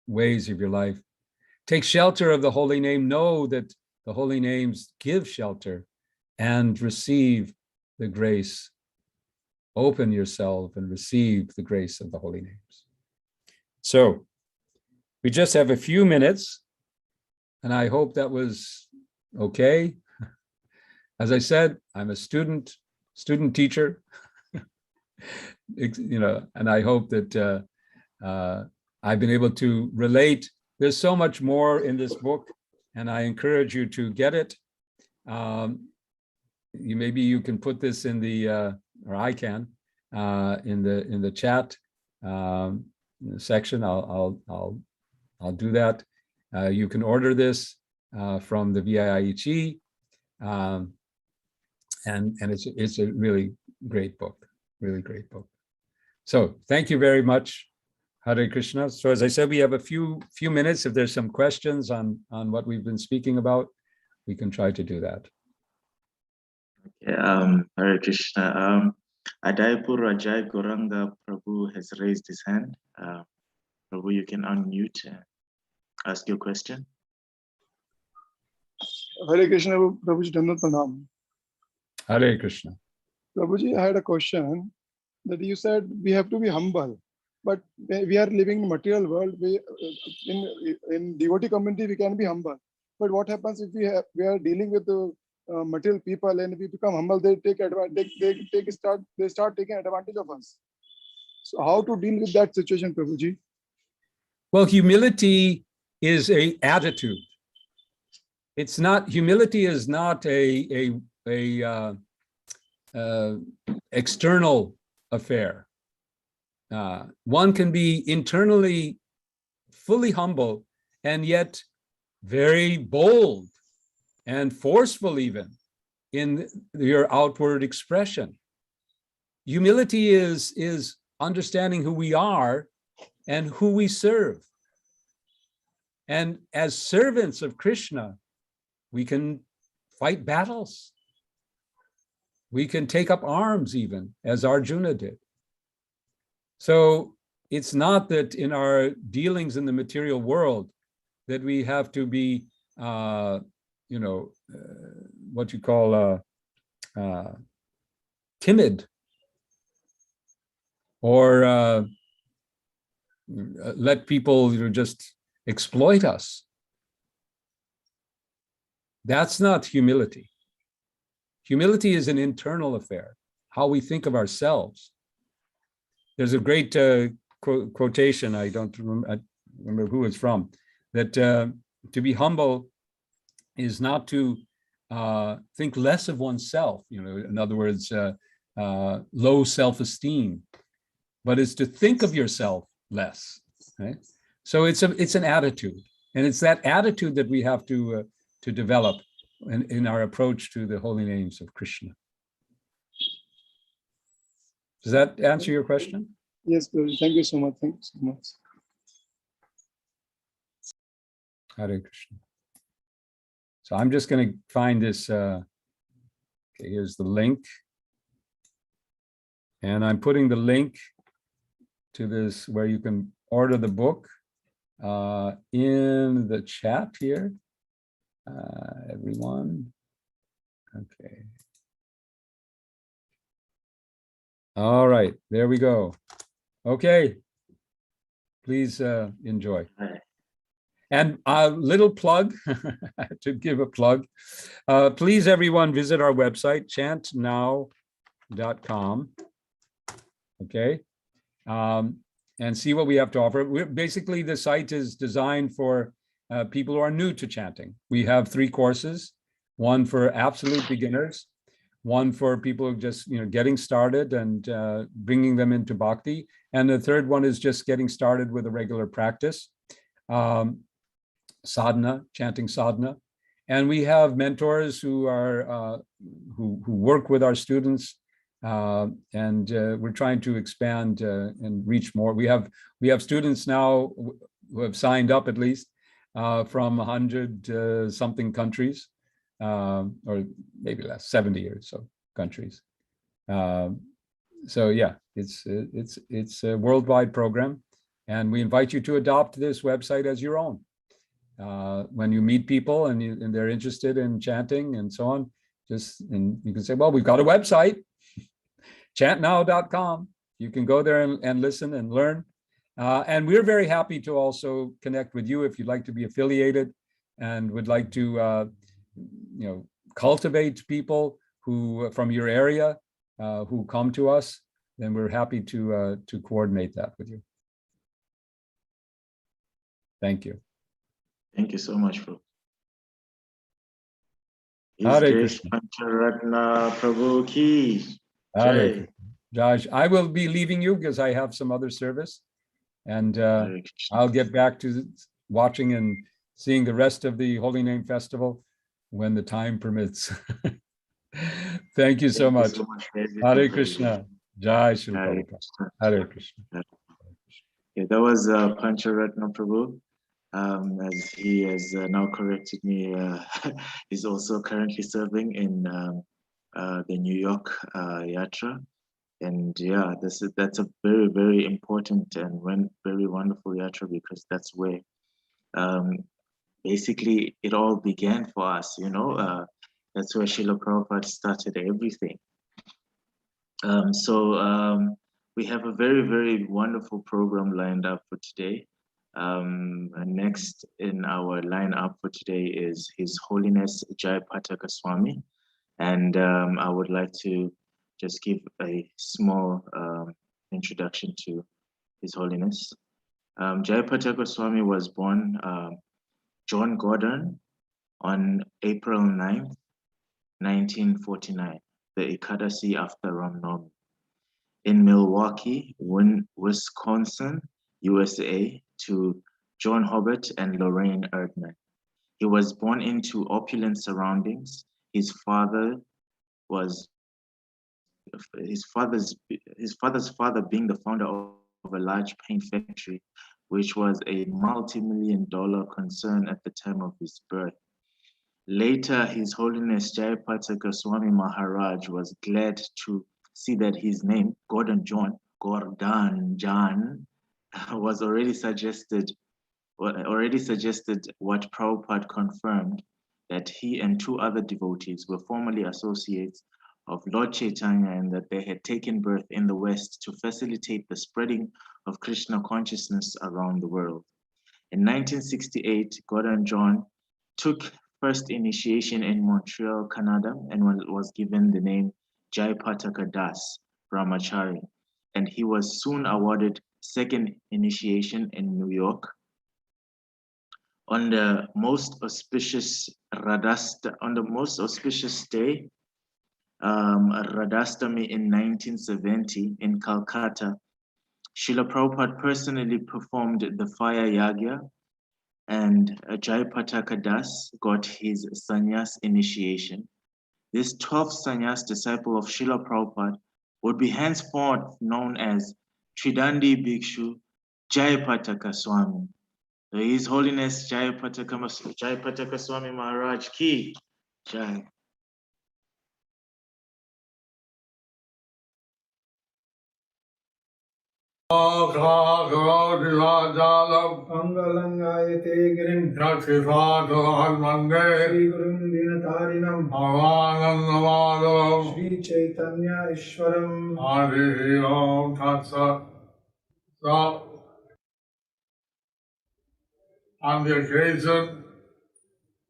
ways of your life. Take shelter of the holy name. Know that the holy names give shelter, and receive the grace. Open yourself and receive the grace of the holy names. So we just have a few minutes, and I hope that was okay. As I said, I'm a student teacher, and I hope that I've been able to relate. There's so much more in this book, and I encourage you to get it. Maybe you can put this in the, or I can, in the chat section. I'll do that. You can order this from the VIIG, and it's a really great book, really great book. So thank you very much. Hare Krishna. So as I said, we have a few minutes. If there's some questions on what we've been speaking about, we can try to do that. Okay, Hare Krishna. Adaipur Rajai Goranga Prabhu has raised his hand. Prabhu, you can unmute and ask your question. Hare Krishna, Prabhuji, Dandavat Pranam. Hare Krishna. Prabhuji, I had a question that you said we have to be humble, but we are living in material world. In devotee community, we can be humble. But what happens if we are dealing with the material people, and if we become humble, they take advantage. They start taking advantage of us. So how to deal with that situation, Prabhuji? Well, humility is an attitude. It's not, humility is not a external affair. One can be internally fully humble and yet very bold and forceful even in your outward expression. Humility is understanding who we are and who we serve. And as servants of Krishna, we can fight battles. We can take up arms even, as Arjuna did. So it's not that in our dealings in the material world that we have to be, what you call timid or let people just exploit us. That's not humility. Humility is an internal affair, how we think of ourselves. There's a great quotation, I don't remember who it's from, that to be humble is not to think less of oneself, in other words, low self-esteem, but is to think of yourself less, right? So it's an attitude, and it's that attitude that we have to develop in our approach to the holy names of Krishna. Does that answer your question? Yes, Prabhuji. Thank you so much. Thank you so much. Hare Krishna. So I'm just going to find this. Okay, here's the link. And I'm putting the link to this where you can order the book in the chat here. Everyone. Okay. All right, there we go. Okay. Please enjoy. And a little plug, to give a plug. Please, everyone, visit our website, chantnow.com. Okay. And see what we have to offer. Basically, the site is designed for people who are new to chanting. We have 3 courses, one for absolute beginners, one for people who are just getting started and bringing them into bhakti, and the third one is just getting started with a regular practice, sadhana, chanting sadhana. And we have mentors who are who work with our students, and we're trying to expand and reach more. We have students now who have signed up at least from 100 something countries, or maybe less, 70 or so countries. So yeah, it's a worldwide program, and we invite you to adopt this website as your own. When you meet people and they're interested in chanting and so on, and you can say, well, we've got a website, chantnow.com. You can go there and listen and learn. And we're very happy to also connect with you if you'd like to be affiliated and would like to cultivate people who from your area who come to us. Then we're happy to coordinate that with you. Thank you. Thank you so much, Prabhu. Hare Krishna. Pancaratna Prabhu ki Jai. Josh, I will be leaving you because I have some other service, and I'll get back to watching and seeing the rest of the Holy Name Festival when the time permits. Thank you so much. Hare Krishna. Jai Shri Prabhupada. Hare Krishna. Yeah, that was Pancaratna Prabhu. As he has now corrected me, he's also currently serving in the New York Yatra. And yeah, that's a very, very important and very wonderful yatra, because that's where basically it all began for us, that's where Srila Prabhupada started everything. So we have a very, very wonderful program lined up for today. And next in our lineup for today is His Holiness Jayapataka Swami. And I would like to just give a small introduction to His Holiness. Jayapataka Swami was born John Gordon on April 9th, 1949, the Ekadasi after Ram Navami, in Milwaukee, Wisconsin, USA, to John Hobart and Lorraine Erdman. He was born into opulent surroundings. His father's father being the founder of a large paint factory, which was a multi-million-dollar concern at the time of his birth. Later, His Holiness Jayapataka Swami Maharaj was glad to see that his name, Gordon John, was already suggested what Prabhupada confirmed, that he and 2 other devotees were formerly associates of Lord Chaitanya and that they had taken birth in the West to facilitate the spreading of Krishna consciousness around the world. In 1968, Gordon John took first initiation in Montreal, Canada, and was given the name Jayapataka Dasa Brahmachari, and he was soon awarded second initiation in New York. On the most auspicious day, Radhastami in 1970 in Calcutta, Srila Prabhupada personally performed the fire yagya, and Jayapataka Das got his sannyas initiation. This 12th sannyas disciple of Srila Prabhupada would be henceforth known as Tridandi Bhikshu Jayapataka Swami. His Holiness Jayapataka Swami Maharaj Ki Jai. Angalangayate Girim Shri Gurun Dinatarinam Shri Chaitanya Ishwaram. Hare Krsna. So, on the occasion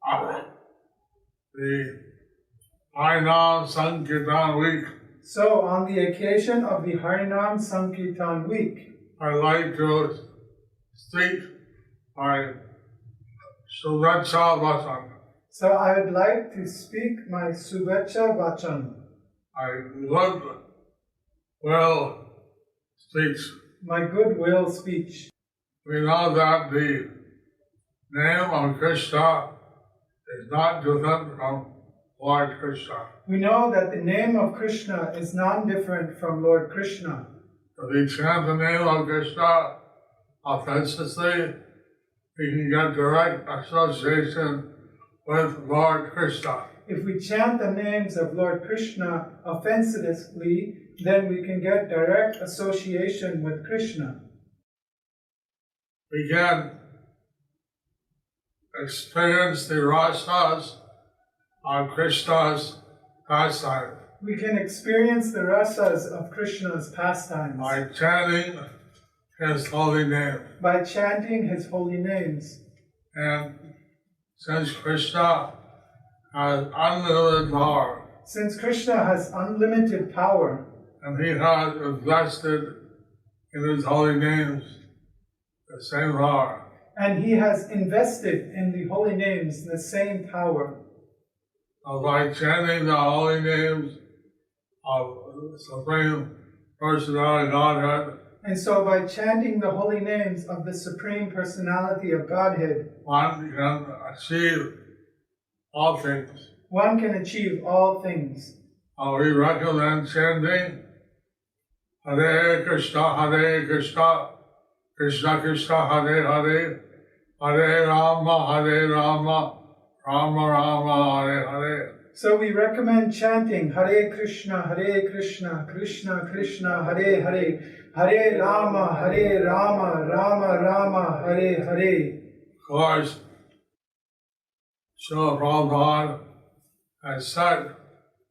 of the Harinam Sankirtan week, So, on the occasion of the Harinam Sankirtan week, I'd like to speak my Shubhacha Vachan. so I would like to speak my Shubhacha Vachan, Well, speech. my goodwill speech. We know that the name of Krishna is not different from Lord Krishna. We know that the name of Krishna is non-different from Lord Krishna. If we chant the name of Krishna authentically, we can get direct association with Lord Krishna. If we chant the names of Lord Krishna offensively, then we can get direct association with Krishna. We can experience the rasas of Krishna's pastime We can experience the rasas of Krishna's pastimes by chanting his holy name. by chanting his holy names. And since Krishna has unlimited power, Since Krishna has unlimited power, and he has invested in his holy names the same power, and he has invested in the holy names the same power. by chanting the holy names of the Supreme Personality of Godhead, And so by chanting the holy names of the Supreme Personality of Godhead, one can achieve all things. one can achieve all things. We recommend chanting Hare Krishna, Krishna Krishna, Hare Hare, Hare Rama, Rama Rama, Hare Hare. So we recommend chanting Hare Krishna, Krishna Krishna, Hare Hare, Hare Rama, Rama Rama, Hare Hare. Of course, Srila Prabhupada has said,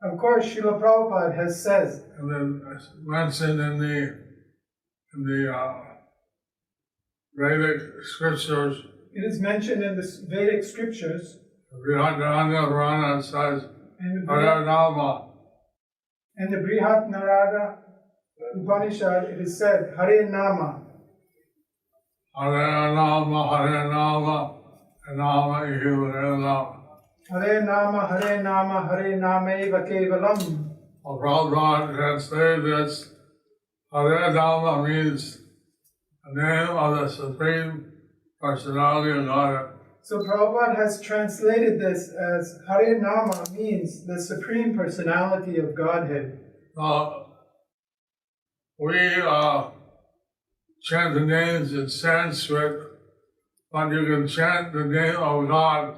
Of course, Srila Prabhupada has said, and then mentioned in the Vedic scriptures, it is mentioned in the Vedic scriptures, Nityananda Prabhu says, and Hare Rama, the Brihat Narada Upanishad, it is said, Hare Nama, Hare Rama, Nama ɪṛᴜᴜ. Hare Nama, Hare Namaiva Kevalam. Prabhupada translated this, Hare Rama means the name of the Supreme Personality of Godhead. So Prabhupada has translated this as Hare Nama means the Supreme Personality of Godhead. We chant the names in Sanskrit, but you can chant the name of God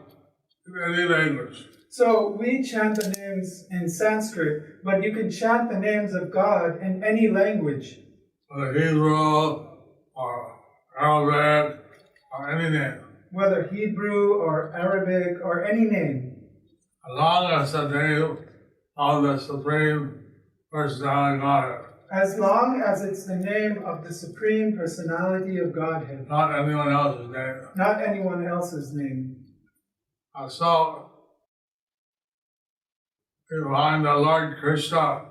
in any language. So we chant the names in Sanskrit, but you can chant the names of God in any language. Whether Hebrew or Arabic or any name. Whether Hebrew or Arabic or any name. As long as the name of the Supreme Personality of Godhead. As long as it's the name of the Supreme Personality of Godhead. Not anyone else's name. Not anyone else's name. So, we find that Lord Krishna,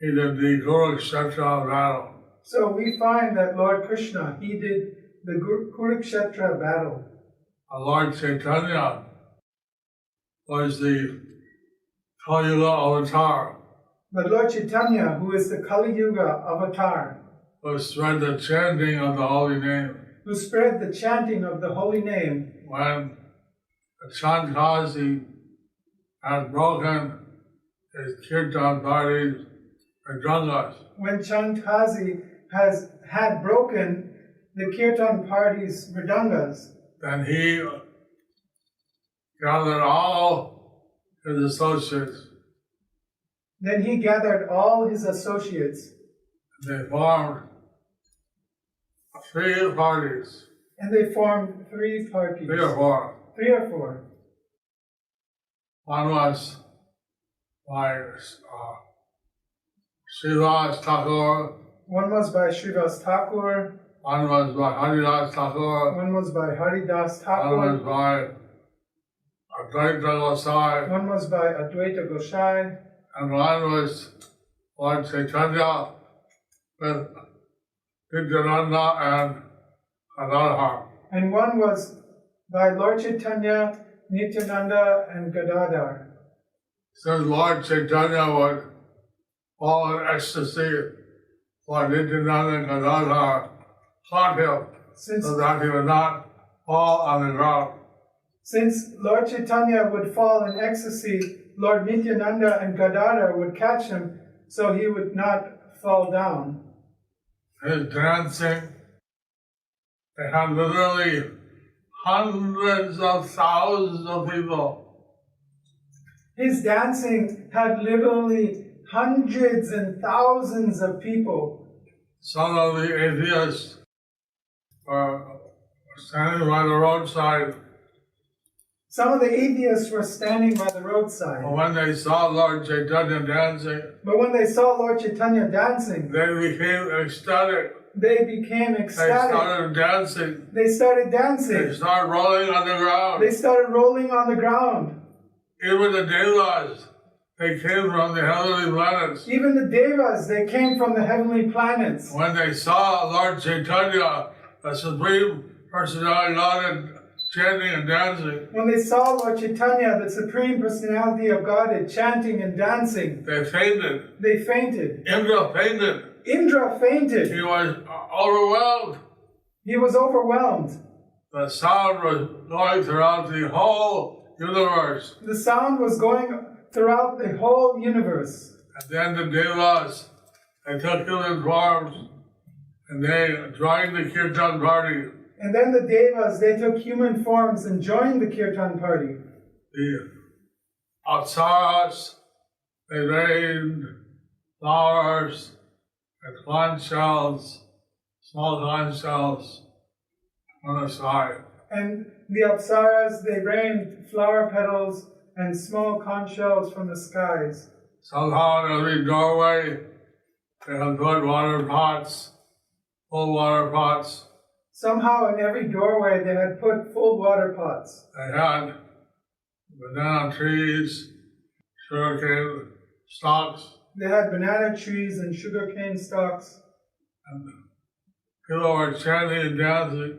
he did the Kurukshetra battle. So we find that Lord Krishna, he did the Kurukshetra battle. Lord Chaitanya was the Kali Yuga avatar. But Lord Chaitanya, who is the Kali Yuga avatar, who spread the chanting of the holy name. who spread the chanting of the holy name. When the Chantazi had broken his Kirtan parties and Gangas, When Chantazi had broken the Kirtan party's mridangas, then he gathered all his associates. then he gathered all his associates They formed 3 parties. and they formed 3 parties. 3 or 4. 3 or 4. One was by Srivas Thakur, One was by Srivas Thakur, one was by Haridas Thakur, one was by Haridas one was Thakur, by Advaita Gosai, one was by Advaita Gosai, and one was Lord Chaitanya with Nityananda and Gadadhar. and one was by Lord Chaitanya, Nityananda, and Gadadhar. Since Lord Chaitanya would fall in ecstasy, Lord Nityananda and Gadadhar caught him so that he would not fall on the ground. Since Lord Chaitanya would fall in ecstasy, Lord Nityananda and Gadadhar would catch him so he would not fall down. His dancing, they had literally hundreds of thousands of people. His dancing had literally hundreds and thousands of people. Some of the atheists were standing by the roadside. Some of the atheists were standing by the roadside. When they saw Lord Chaitanya dancing, But when they saw Lord Chaitanya dancing, they became ecstatic. they became They ecstatic. started dancing. They started They dancing. started rolling on the ground. They started rolling on the ground. Even the devas, they came from the heavenly planets. Even the devas, they came from the heavenly planets. When they saw Lord Chaitanya, the Supreme Personality, Lord, chanting and dancing, When they saw Lord Chaitanya, the Supreme Personality of Godhead, chanting and dancing, they fainted. they fainted. Indra fainted. Indra fainted. He was overwhelmed. He was overwhelmed. The sound was going throughout the whole universe. The sound was going throughout the whole universe. And then the devas, they took human forms and they joined the Kirtan party. And then the devas, they took human forms and joined the Kirtan party. The Apsaras, they rained flowers and conch shells, small conch shells on the sky. And the Apsaras, they rained flower petals and small conch shells from the skies. Somehow in every doorway, they had put water pots, full water pots. Somehow in every doorway they had put full water pots. They had banana trees, sugarcane stalks, They had banana trees and sugarcane stalks. and people were chanting and dancing,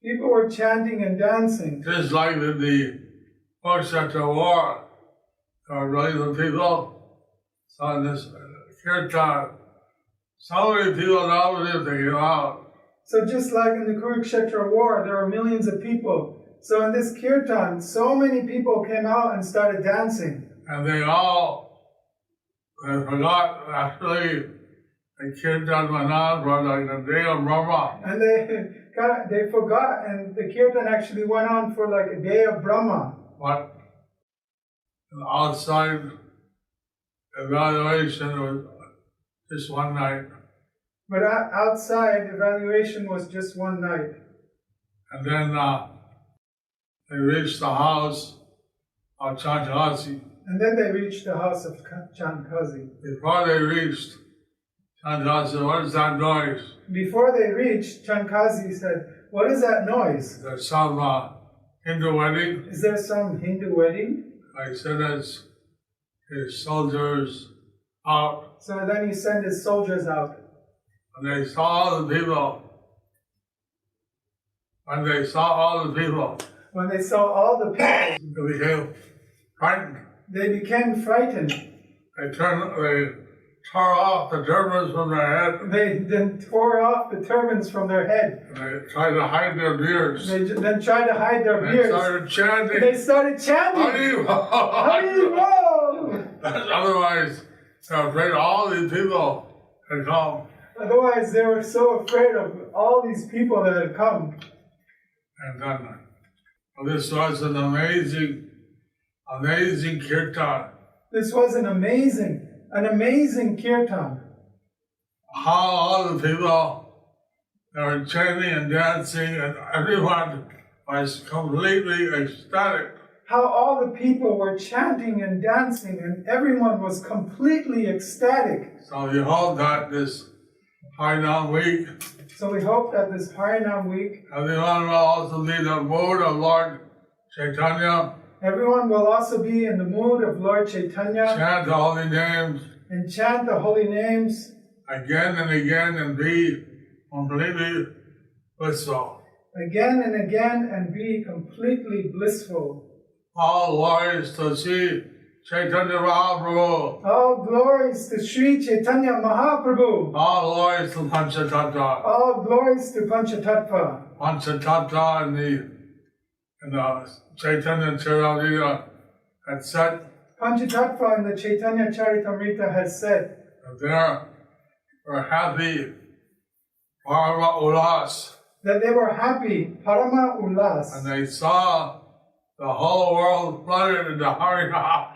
People were chanting and dancing. just like in the Kurukshetra war. There were millions of people saw this kirtan. So many people nowadays they came out. So just like in the Kurukshetra war, there were millions of people. So in this kirtan, so many people came out and started dancing. And they forgot actually the kirtan went on for like a day of Brahma. And they forgot, and the kirtan actually went on for like a day of Brahma. But outside evaluation was just one night. But outside, evaluation was just one night. And then they reached the house of Chantazi. And then they reached the house of Chankazi. Before they reached Chankazi, what is that noise? Before they reached, Chankazi said, "What is that noise? There's some Hindu wedding. Is there some Hindu wedding?" I sent his soldiers out, So then he sent his soldiers out. and they saw all the people. When they saw all the people, When they saw all the people, they became frightened. they became frightened. They tore off the turbans from their head, They then tore off the turbans from their head. and they tried to hide their beards. They then tried to hide their They beards. started chanting. They started chanting. Haribo! Haribo! Otherwise, they're afraid all these people had come. Otherwise, they were so afraid of all these people that had come. And then this was an amazing kirtan. This was an amazing kirtan. How all the people, they were chanting and dancing, and everyone was completely ecstatic. How all the people were chanting and dancing, and everyone was completely ecstatic. So we hope that this Harinam week, So we hope that this Harinam week, everyone will also be in the mood of Lord Chaitanya, everyone will also be in the mood of Lord Chaitanya chant the holy names and chant the holy names again and again and be completely blissful. again and again and be completely blissful. All glories to Sri Chaitanya Mahaprabhu. All glories to Sri Chaitanya Mahaprabhu. All glories to Panchatattva. All glories to Panchatattva. Panchatattva in the Chaitanya Charitamrita had said Panchatattva in the Chaitanya Charitamrita has said that they were happy, Parama Ulas, that they were happy, Parama Ulas, and they saw the whole world flooded into Harinam.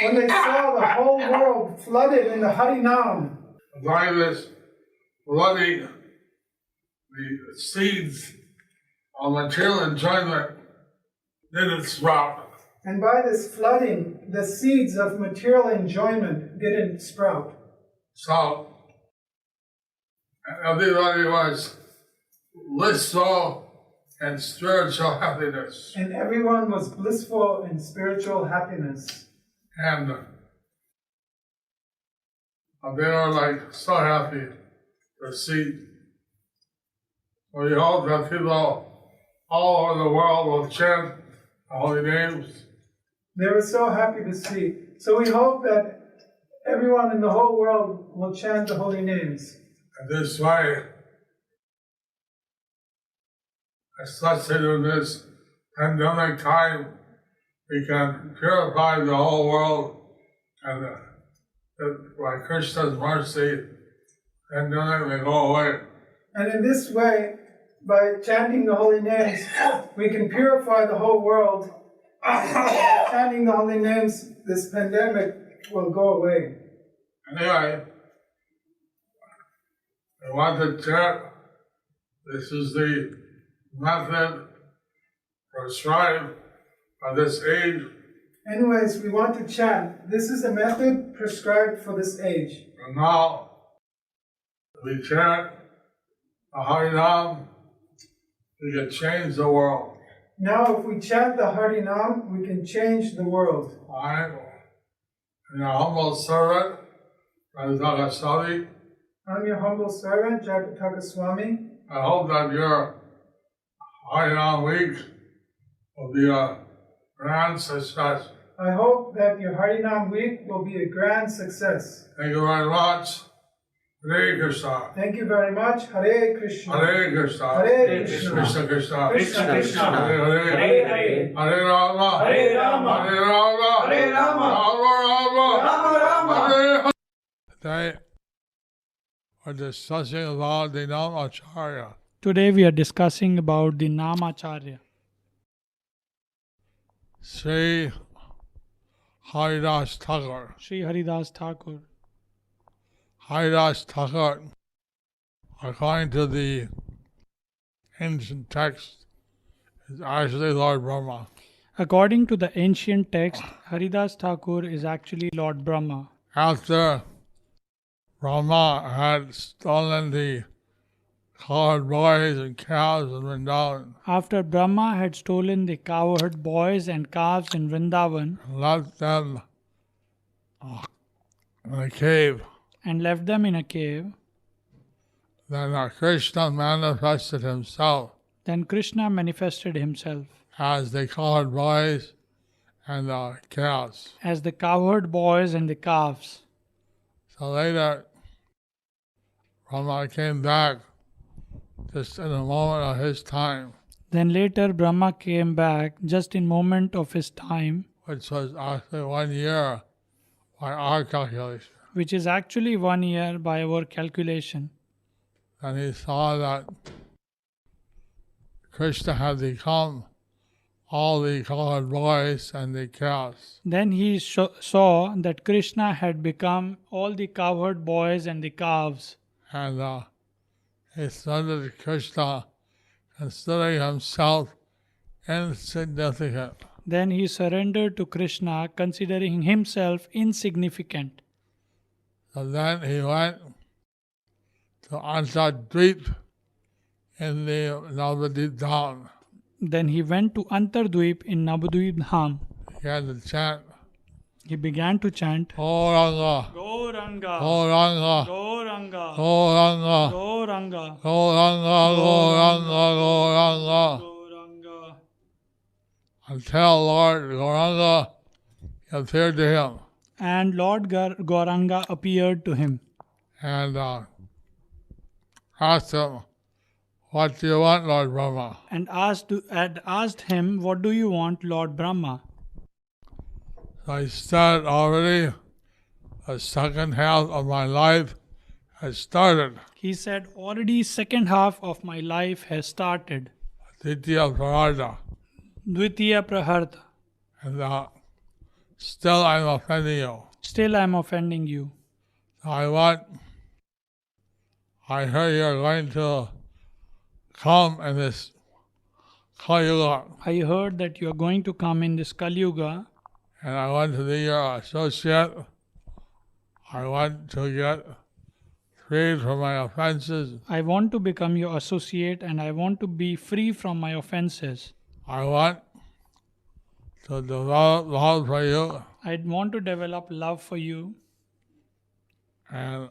when they saw the whole world flooded in the Harinam. By this flooding, the seeds of material enjoyment didn't sprout. And by this flooding, the seeds of material enjoyment didn't sprout. So everybody was blissful and spiritual happiness. And everyone was blissful in spiritual happiness. And they were like so happy to see. We hope that people all over the world will chant the holy names. They were so happy to see. So we hope that everyone in the whole world will chant the holy names. And this way, especially in this pandemic time, we can purify the whole world, and by Krishna's mercy, pandemic will go away. And in this way, by chanting the holy names, we can purify the whole world. By chanting the holy names, this pandemic will go away. Anyway, I want to chant. This is the method prescribed by this age. Anyways, we want to chant. This is a method prescribed for this age. And now we chant the Harinam, we can change the world. Now, if we chant the Harinam, we can change the world. I am your humble servant, Vaishnava Swami. I'm your humble servant, Jayapataka Swami. I hope that your Harinam week will be a grand success. I hope that your Harinam week will be a grand success. Thank you very much. Hare Krishna. Thank you very much. Hare Krishna. Hare Krishna. Hare Krishna. Krishna Krishna. Krishna Krishna. Hare Hare. Hare Hare. Hare Rama. Hare Rama. Hare Rama. Hare Rama. Rama Rama Rama. Hare. Today we're discussing about the Namacharya. Today we are discussing about the Namacharya. Sri Haridas Thakur. Sri Haridas Thakur. Haridas Thakur, according to the ancient text, is actually Lord Brahma. According to the ancient text, Haridas Thakur is actually Lord Brahma. After Brahma had stolen the colored boys and cows in Vrindavan, After Brahma had stolen the cowherd boys and calves in Vrindavan and left them in a cave, and left them in a cave, then Krishna manifested himself then Krishna manifested himself as the colored boys and the cows. as the cowherd boys and the calves. So later, Brahma came back just in a moment of his time, Then later Brahma came back just in moment of his time, which was actually 1 year by our calculation. which is actually 1 year by our calculation. And he saw that Krishna had become all the colored boys and the cows. Then he saw that Krishna had become all the cowherd boys and the calves. And he surrendered to Krishna, considering himself insignificant. Then he surrendered to Krishna, considering himself insignificant. So then he went to Antardweep in the Navadip town. Then he went to Antardweep in Navadvip Dham. He began to chant, He began to chant, Gauranga, Gauranga, Gauranga, Gauranga, Gauranga, Gauranga, Gauranga, Gauranga, Gauranga, Gauranga, until Lord Gauranga appeared to him and Lord Gauranga appeared to him and asked him, what do you want, Lord Brahma? and asked him, "What do you want, Lord Brahma?" So I said, already the second half of my life has started. He said, "Already second half of my life has started. Ditya Parada. Dvitiya Praharta. And still I'm offending you. Still I am offending you. I heard you're going to come in this Kali Yuga, I heard that you are going to come in this Kali Yuga, and I want to be your associate. I want to get freed from my offenses. I want to become your associate and I want to be free from my offenses. I want to develop love for you, I want to develop love for you, and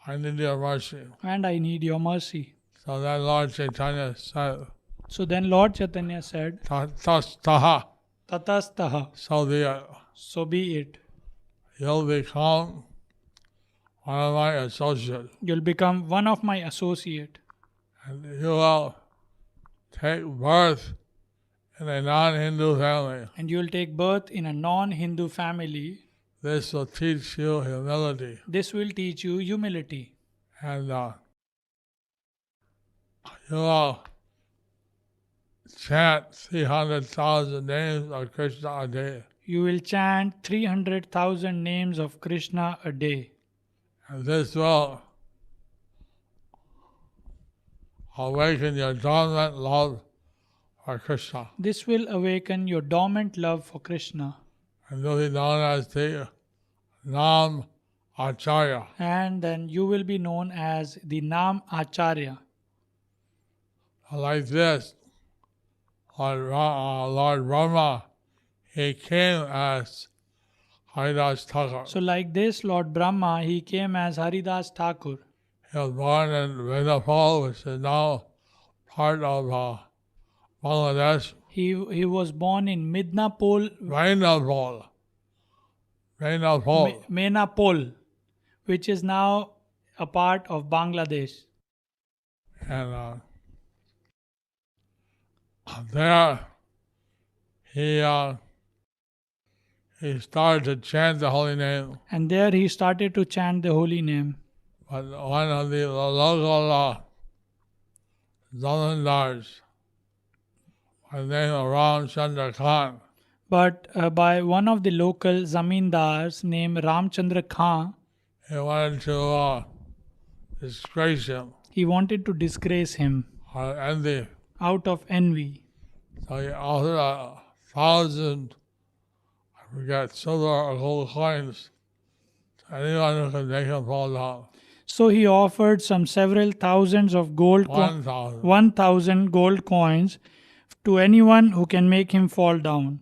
I need your mercy." and I need your mercy. So then Lord Chaitanya said, So then Lord Chaitanya said, Tatastaha, Tatastaha, so be it. so be it. You'll become one of my associates, You'll become one of my associate, and you will take birth in a non-Hindu family. and you'll take birth in a non-Hindu family. This will teach you humility, This will teach you humility. and you will chant 300,000 names of Krishna a day. You will chant 300,000 names of Krishna a day. And this will awaken your dormant love for Krishna, This will awaken your dormant love for Krishna, and you'll be known as the Nam Acharya. and then you will be known as the Nam Acharya. Like this, Lord Brahma, he came as Haridas Thakur. So like this, Lord Brahma, he came as Haridas Thakur. He was born in Vaishnavas, which is now part of Bangladesh. He was born in Midnapur, Vaishnavas. Menapol, which is now a part of Bangladesh. And there he started to chant the holy name. And there he started to chant the holy name. But one of the local zamindars, by the name of Ramchandra Khan, But by one of the local zamindars named Ramchandra Khan, he wanted to disgrace him he wanted to disgrace him or envy. out of envy. So he offered 1,000, I forget, silver or gold coins to anyone who could make him fall down. So he offered some several thousands of gold 1,000. 1,000 gold coins to anyone who can make him fall down.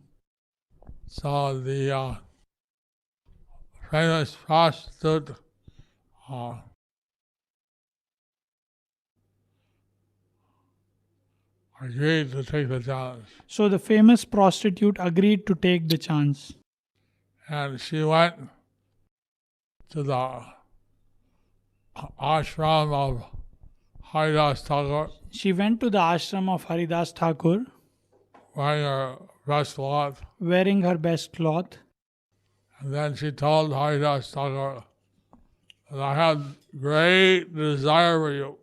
So the famous prostitute agreed to take the challenge. So the famous prostitute agreed to take the chance. And she went to the ashram of Hare Thakur, She went to the ashram of Haridas Thakur wearing her best cloth, wearing her best cloth. and then she told Hare Thakur that I had great desire for you.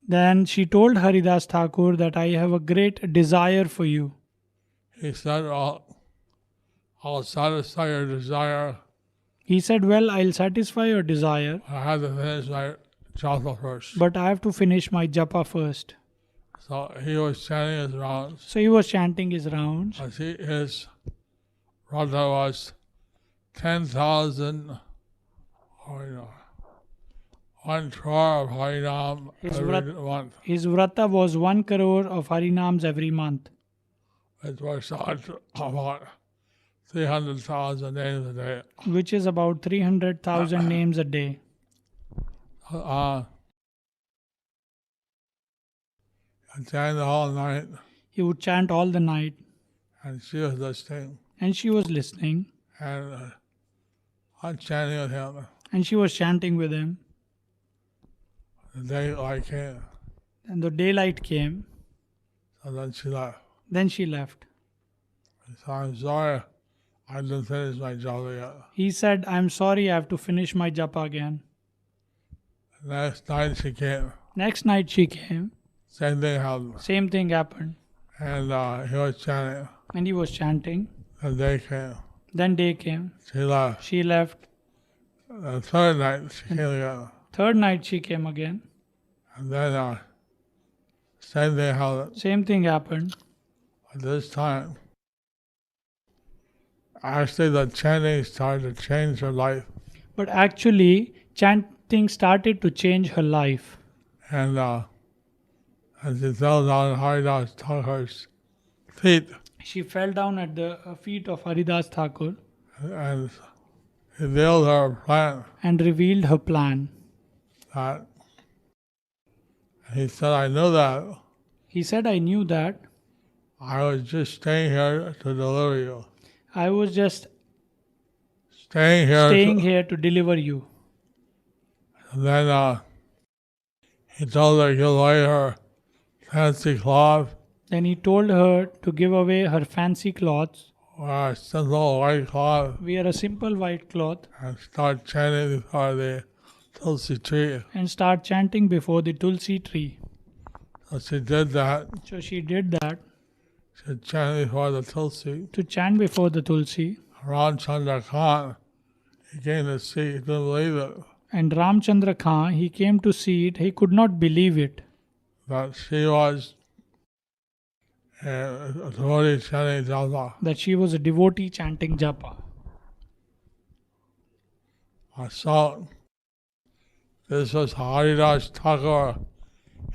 Then she told Haridas Thakur that I have a great desire for you. He said, well, I'll satisfy your desire. He said, well, I'll satisfy your desire, I had to finish my japa first. but I have to finish my japa first. So he was chanting his rounds. So he was chanting his rounds. His rata was 10,000, or 1 crore of Harinam His every month. His vrata was 1 crore of Harinams every month, It works out to about 300,000 names a day. which is about 300,000 names a day. I chanted the whole night, He would chant all the night, and she was listening, and she was listening, and I'm chanting with him. and she was chanting with him. The daylight came, And the daylight came. so then she left. Then she left. So I'm sorry, I didn't finish my job yet. He said, I'm sorry, I have to finish my japa again. The next night she came, Next night she came. same thing happened, Same thing happened. and he was chanting. And he was chanting. The day came, Then day came. she left. She left. The third night she came again, Third night she came again. and then same thing happened. Same thing happened. But this time, actually the chanting started to change her life, But actually, chanting started to change her life. and she fell down Haridas Thakur's feet, She fell down at the feet of Haridas Thakur and revealed her plan and revealed her plan. that he said, I know that He said, I knew that. I was just staying here to deliver you. I was just Staying here to deliver you. And then he told her to give away her fancy cloth, Then he told her to give away her fancy clothes, or a simple white cloth, wear a simple white cloth, and start chanting before the Tulsi tree. and start chanting before the Tulsi tree. So she did that. So she did that, She chanted before the Tulsi. to chant before the Tulsi. Ramchandra Khan, he came to see, he couldn't believe it, And Ramchandra Khan, he came to see it, he could not believe it, that she was a devotee chanting japa. that she was a devotee chanting japa. So this was Haridas Thakur.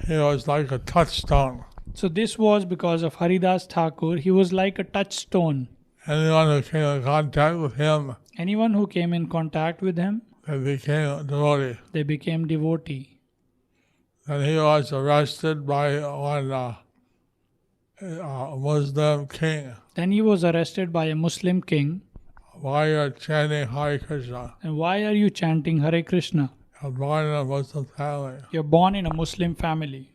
He was like a touchstone. So this was because of Haridas Thakur, he was like a touchstone. Anyone who came in contact with him, Anyone who came in contact with him, they became a devotee. they became devotee. And he was arrested by one Muslim king. Then he was arrested by a Muslim king. Why you're chanting Hare Krishna? And why are you chanting Hare Krishna? You're born in a Muslim family. You're born in a Muslim family.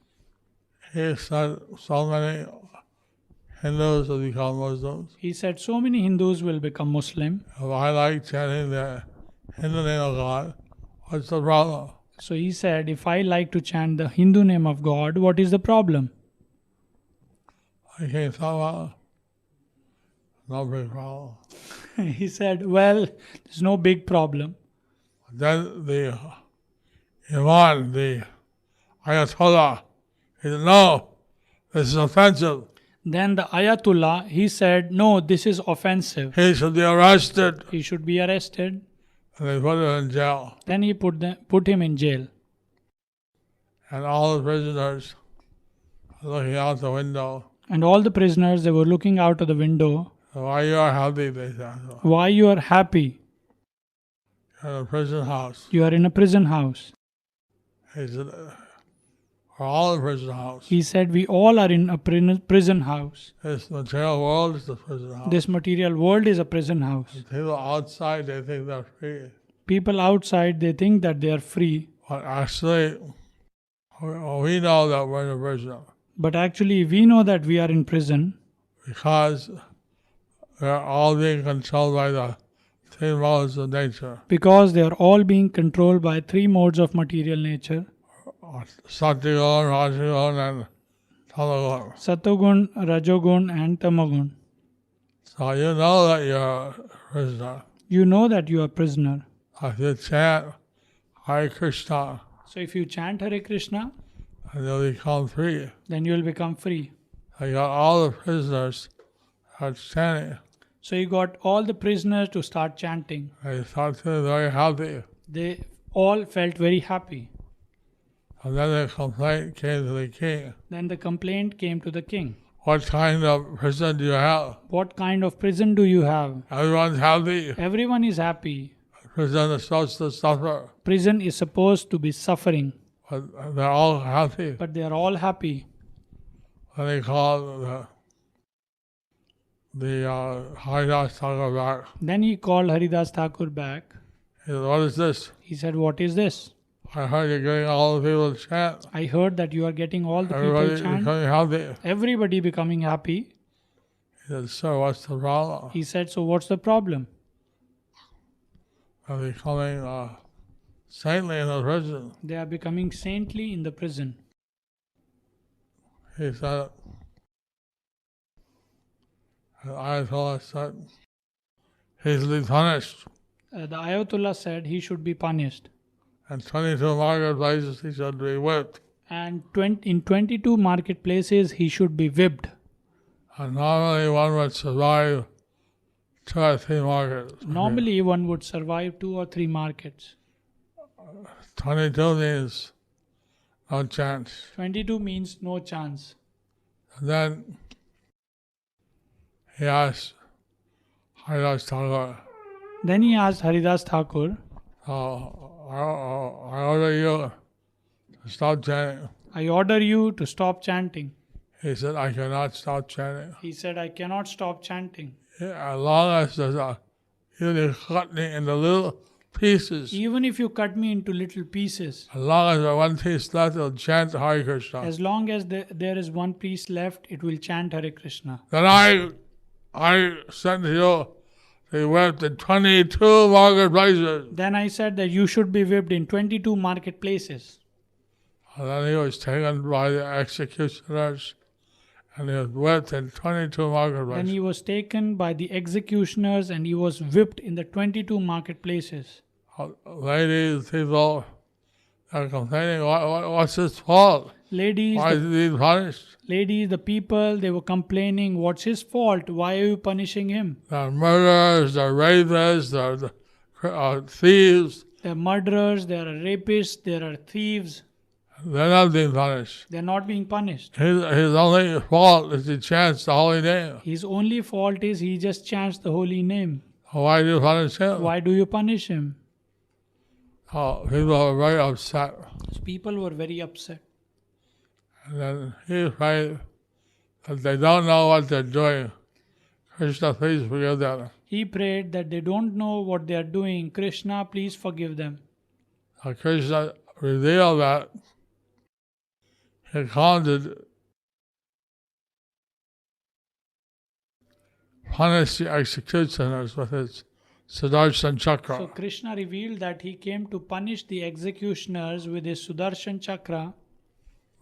He said so many Hindus will become Muslims. He said so many Hindus will become Muslim. If I like chanting the Hindu name of God, what's the problem? So he said, if I like to chant the Hindu name of God, what is the problem? I came somehow, no big problem. He said, well, there's no big problem. Then the Ayatollah, he said, no, this is offensive. Then the Ayatollah, he said, no, this is offensive. He should be arrested. He should be arrested. And they put him in jail. Then he put him in jail. And all the prisoners were looking out the window. And all the prisoners, they were looking out of the window. Why you are happy, they said. Why you are happy? You're in a prison house. You are in a prison house. He said, we're all in a prison house. He said, we all are in a prison house. This material world is the prison house. This material world is a prison house. People outside, they think they're free. People outside, they think that they are free. But actually, we know that we're in a prison. But actually, we know that we are in prison Because we're all being controlled by the three modes of nature. because they are all being controlled by three modes of material nature. Satyagun, Rajagun, and Tamagun. Satogun, Rajogun and Tamagun. So you know that you're a prisoner. You know that you are prisoner. If you chant Hare Krishna, So if you chant Hare Krishna, and you'll become free. then you will become free. I got all the prisoners are chanting. So you got all the prisoners to start chanting. They start feeling very happy. They all felt very happy. And then the complaint came to the king. Then the complaint came to the king. What kind of prison do you have? What kind of prison do you have? Everyone's happy. Everyone is happy. Prison is supposed to suffer, Prison is supposed to be suffering, but they're all happy. but they are all happy. And they called the Haridas Thakur back. Then he called Haridas Thakur back. He said, what is this? He said, what is this? I heard you're getting all the people to chant. I heard that you are getting all the Everybody people chant. becoming happy. Everybody becoming happy. He said, sir, what's the problem? He said, so what's the problem? They're becoming saintly in the prison. They are becoming saintly in the prison. He said, the Ayatollah said, he's to be punished. The Ayatollah said he should be punished. And 22 marketplaces he should be whipped. And in 22 marketplaces he should be whipped. And normally one would survive 2 or 3 markets. Normally one would survive 2 or 3 markets. 22 means no chance. 22 means no chance. And then he asked Haridas Thakur, Then he asked Haridas Thakur, I order you to stop chanting. I order you to stop chanting. He said, I cannot stop chanting. He said, I cannot stop chanting. As long as you cut me into little pieces, Even if you cut me into little pieces, as long as there's one piece left, it'll chant Hare Krishna. as long as there is one piece left, it will chant Hare Krishna. Then I sent you to be whipped in 22 marketplaces. Then I said that you should be whipped in 22 marketplaces. And then he was taken by the executioners and he was whipped in 22 Then marketplaces. he was taken by the executioners and he was whipped in the 22 marketplaces. Ladies, people are complaining, what's his fault? Ladies, Why is he punished? ladies, the people, they were complaining, what's his fault? Why are you punishing him? They're murderers, they're rapists, they're thieves. They're murderers, they are rapists, they are thieves. They're not being punished. They're not being punished. His only fault is he chants the holy name. His only fault is he just chants the holy name. Why do you punish him? Why do you punish him? People are very upset. So people were very upset. And then he prayed that they don't know what they're doing. Krishna, please forgive them. He prayed that they don't know what they are doing. Krishna, please forgive them. So Krishna revealed that he called to punish the executioners with his Sudarshan Chakra. So Krishna revealed that he came to punish the executioners with his Sudarshan Chakra.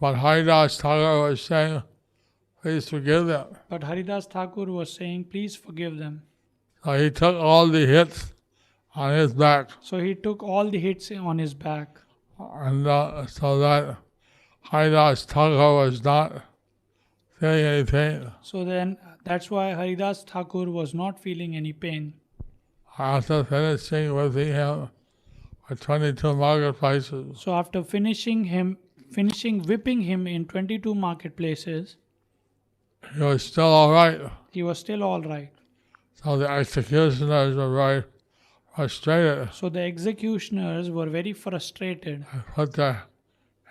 But Haridas Thakur was saying, please forgive them. But Haridas Thakur was saying, please forgive them. So he took all the hits on his back. So he took all the hits on his back. And so that Haridas Thakur was not feeling any pain. So then that's why Haridas Thakur was not feeling any pain. After finishing whipping him for 22 marketplaces, So after finishing whipping him in 22 marketplaces, he was still all right. he was still all right. So the executioners were very frustrated. So the executioners were very frustrated. They put their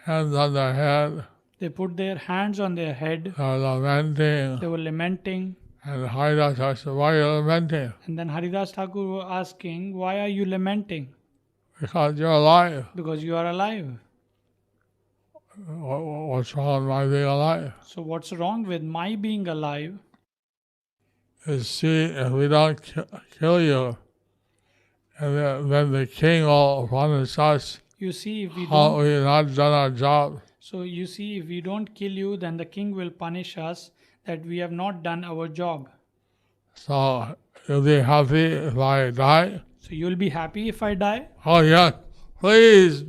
hands on their head. They put their hands on their head. They were lamenting. They were lamenting. And Haridas asked, why are you lamenting? And then Haridas Thakur was asking, why are you lamenting? Because you're alive. Because you are alive. What's wrong with my being alive? So what's wrong with my being alive? Is see, if we don't kill you, and then the king will punish us. You see, if we How don't, we have not done our job. so you see, if we don't kill you, then the king will punish us that we have not done our job. So you'll be happy if I die? So you'll be happy if I die? Oh yes,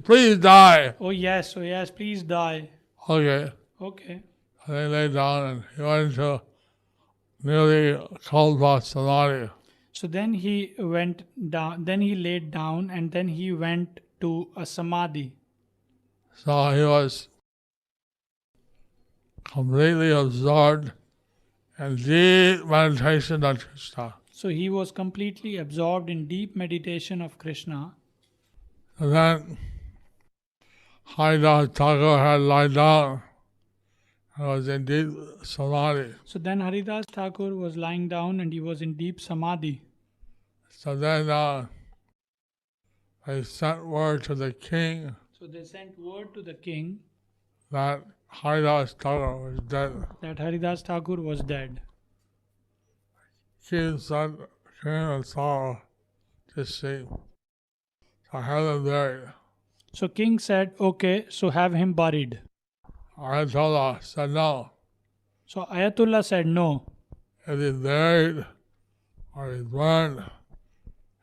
please die. Oh yes, please die. Okay. Okay. And they lay down and he went into nearly cold samadhi. So then he went down, then he laid down, and then he went to a samadhi. So he was completely absorbed in deep meditation on Krishna. So he was completely absorbed in deep meditation of Krishna. And then Haridas Thakur had lied down and was in deep samadhi. So then Haridas Thakur was lying down and he was in deep samadhi. So then they sent word to the king So they sent word to the king that Haridas Thakur was dead. that Haridas Thakur was dead. King said, came and saw to see. So have him buried. So king said, okay, so have him buried. Ayatollah said no. So Ayatollah said no. If he's buried or he's burned,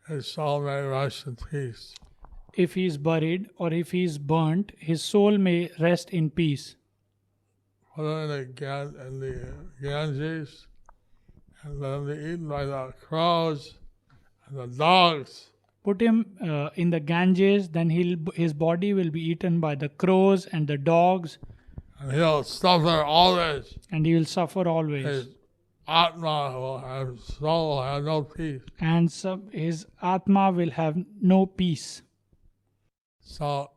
his soul may rest in peace. If he is buried or if he is burnt, his soul may rest in peace. Put him in the Ganges and let him be eaten by the crows and the dogs. Put him in the Ganges, then his body will be eaten by the crows and the dogs, And he'll suffer always. and he will suffer always. His Atma will have soul, will have no peace. And his Atma will have no peace. So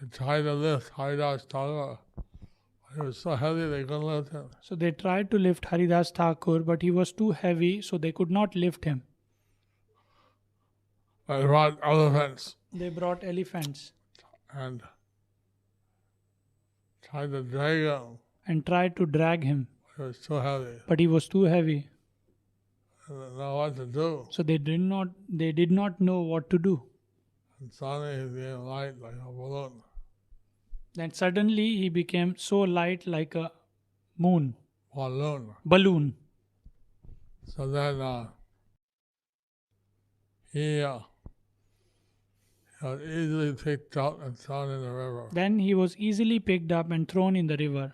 I tried to lift Haridas Thakur. He was so heavy they couldn't lift him. So they tried to lift Haridas Thakur, but he was too heavy, so they could not lift him. They brought elephants They brought elephants and tried to drag him. and tried to drag him, He was too heavy. but he was too heavy. They didn't know what to do. So they did not know what to do. And suddenly he became light like a balloon. Then suddenly he became so light like a balloon. So then he was easily picked up and thrown in the river. Then he was easily picked up and thrown in the river.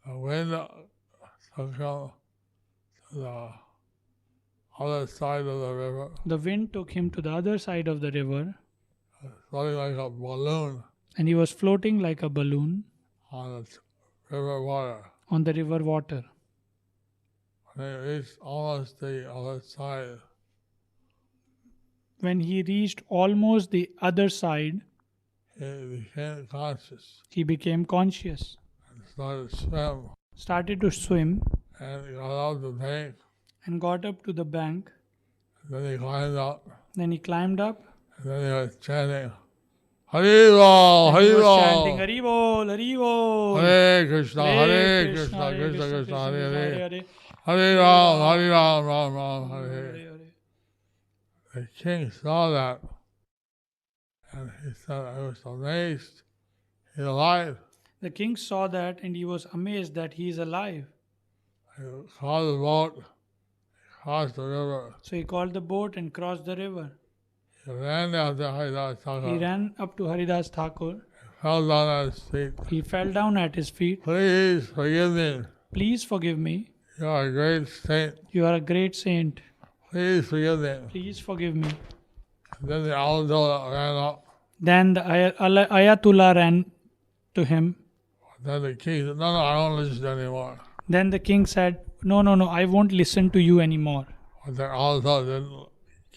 The wind took him to the other side of the river, The wind took him to the other side of the river, floating like a balloon and he was floating like a balloon on the river water. on the river water. When he reached almost the other side, When he reached almost the other side, he became conscious he became conscious, and started to swim. started to swim, And he got out the bank. and got up to the bank. And then he climbed up. Then he climbed up. And then he was chanting, Hare Bol, And he Hare was Bol, chanting, Hare Bol, Hare Bol. Hare Krishna, Hare Hare Krishna, Krishna, Hare Krishna Krishna, Hare Hare, Hare. Hare Ram, Hare Ram, Ram Ram, Hare Hare. Hare. The king saw that, and he said, I was amazed. He's alive. The king saw that and he was amazed that he is alive. He called the boat, he crossed the river. So he called the boat and crossed the river. He ran after Haridas He Thakur. ran up to Haridas Thakur. fell down at his feet. He fell down at his feet. Please forgive me. Please forgive me. You are a great saint. You are a great saint. Please forgive me. Please forgive me. Then the Ayatollah ran up. Then the Ayatollah ran to him. Then the king said, no, I don't listen anymore. Then the king said, no, I won't listen to you anymore. But the Ayatollah didn't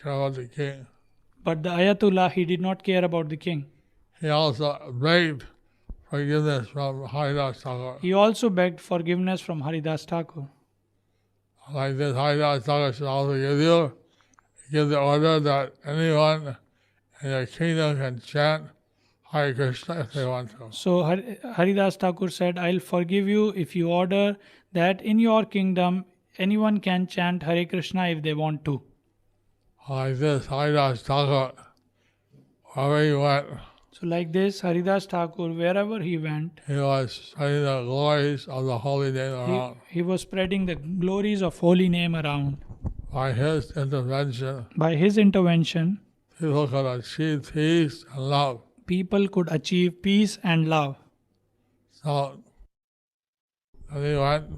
care about the king. But the Ayatollah, he did not care about the king. He also begged forgiveness from Haridas Thakur. He also begged forgiveness from Haridas Thakur. Like this, Haridas Thakur should also give the order that anyone in your kingdom can chant Hare Krishna if they want to. So Haridas Thakur said, I'll forgive you if you order that in your kingdom anyone can chant Hare Krishna if they want to. Like this, Haridas Thakur, wherever he went, So like this, Haridas Thakur, wherever he went, he was spreading the glories of the holy name around. he was spreading the glories of holy name around. By his intervention, By his intervention, people could achieve peace and love. people could achieve peace and love. So, then he went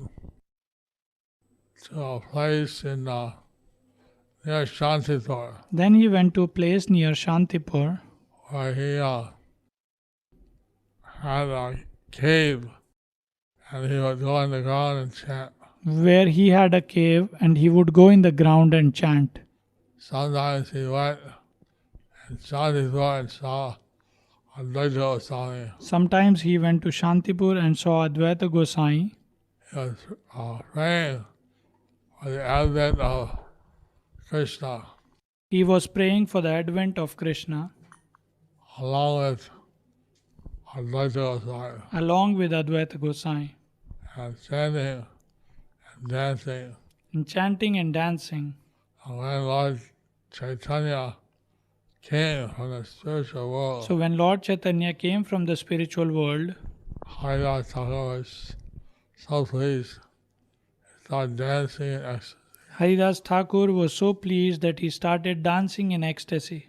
to a place in near Shantipur, Then he went to a place near Shantipur where he had a cave, and he would go on the ground and chant. where he had a cave and he would go in the ground and chant. Sometimes he went and Shantipur and saw Advaita Swami. Sometimes he went to Shantipur and saw Advaita Gosai. He was praying for the advent of Krishna, He was praying for the advent of Krishna along with Advaita Goswami, along with Advaita Gosai, and chanting and dancing. and chanting and dancing. And when Lord Chaitanya came from the spiritual world, So when Lord Chaitanya came from the spiritual world, Haridas Thakur was so pleased. He started dancing in ecstasy. Haridas Thakur was so pleased that he started dancing in ecstasy.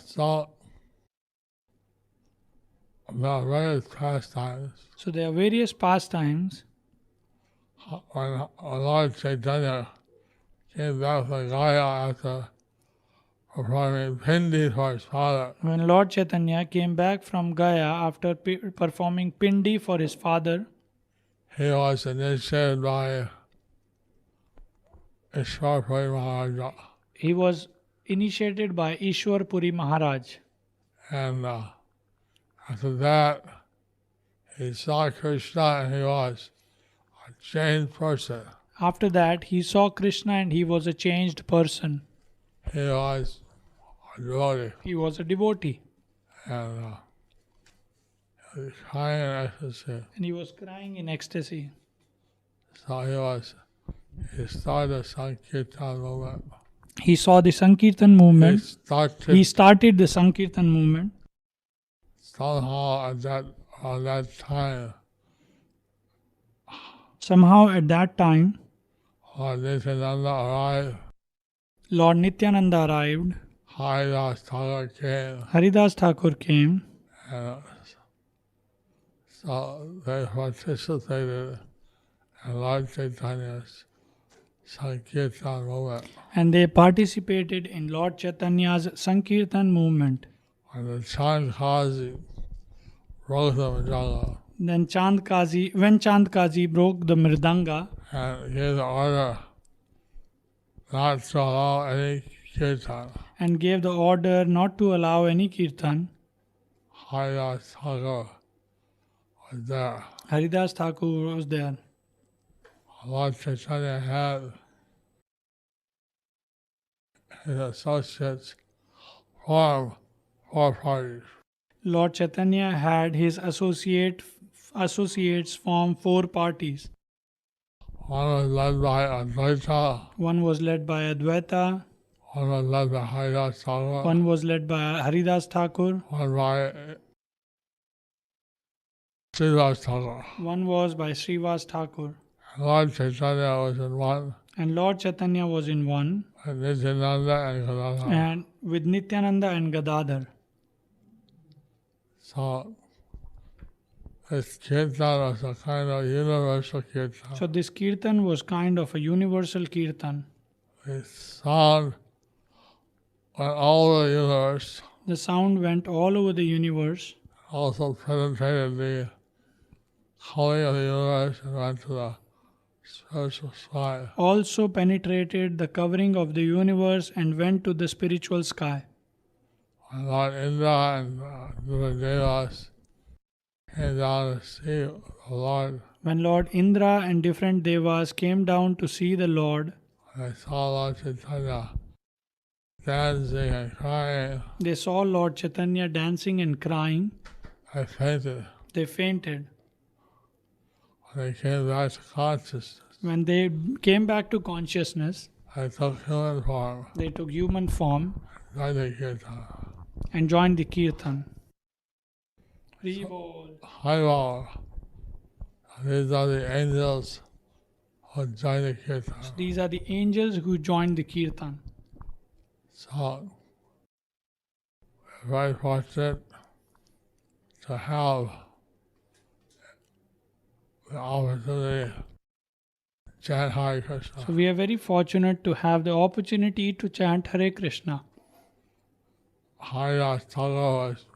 So, about various pastimes, So there are various pastimes. when Lord Chaitanya came back from Gaya after performing Pindi for his father, When Lord Chaitanya came back from Gaya after performing Pindi for his father, he was initiated by ଈશ્વરપુરી Maharaja. he was initiated by Ishwarpuri Maharaj. And after that, he saw Krishna and he was a changed person. After that, he saw Krishna and he was a changed person. He was a devotee. He was a devotee. And he was crying in ecstasy. And he was crying in ecstasy. So he started the Sankirtan movement. He saw the Sankirtan movement. He started the Sankirtan movement. Somehow at that time, Somehow at that time, Nityananda arrived. Lord Nityananda arrived. Haridas Thakur came. Haridas Thakur came. And so they participated in Lord Chaitanya's Sankirtan movement. And they participated in Lord Chaitanya's Sankirtan movement. When the Chand Kazi broke the Mridanga Then when Chand Kazi broke the Mridanga and gave the order not to allow any Kirtan, and gave the order not to allow any Kirtan, Haridas Thakur was there. Haridas Thakur was there. Lord Chaitanya had his associates form 4 parties. Lord Chaitanya had his associates form 4 parties. One was led by Advaita, One was led by Advaita, one was led by Haridas Thakur, one was led by Haridas Thakur, one by Srivas Thakur. one was by Srivas Thakur. Lord Chaitanya was in one, And Lord Chaitanya was in one, and Nityananda and Gadadhar. and with Nityananda and Gadadhar. So this Kirtan was a kind of universal Kirtan. So this Kirtan was kind of a universal Kirtan. The sound went all over the universe, The sound went all over the universe, also penetrated the whole of the universe and went to the spiritual sky. also penetrated the covering of the universe and went to the spiritual sky. When Lord Indra and the Devas came down to see the Lord, When Lord Indra and different devas came down to see the Lord, they saw Lord Chaitanya dancing and crying. they saw Lord Chaitanya dancing and crying. They fainted. They fainted. When they came back to consciousness, When they came back to consciousness, they took human form, they took human form joined the Kirtan. and joined the Kirtan. Hari Bol. Hare. These are the angels who joined the Kirtan. These are the angels who joined the Kirtan. So, we're very fortunate to have the opportunity to chant Hare Krishna. So we are very fortunate to have the opportunity to chant Hare Krishna. Haridas Thakur was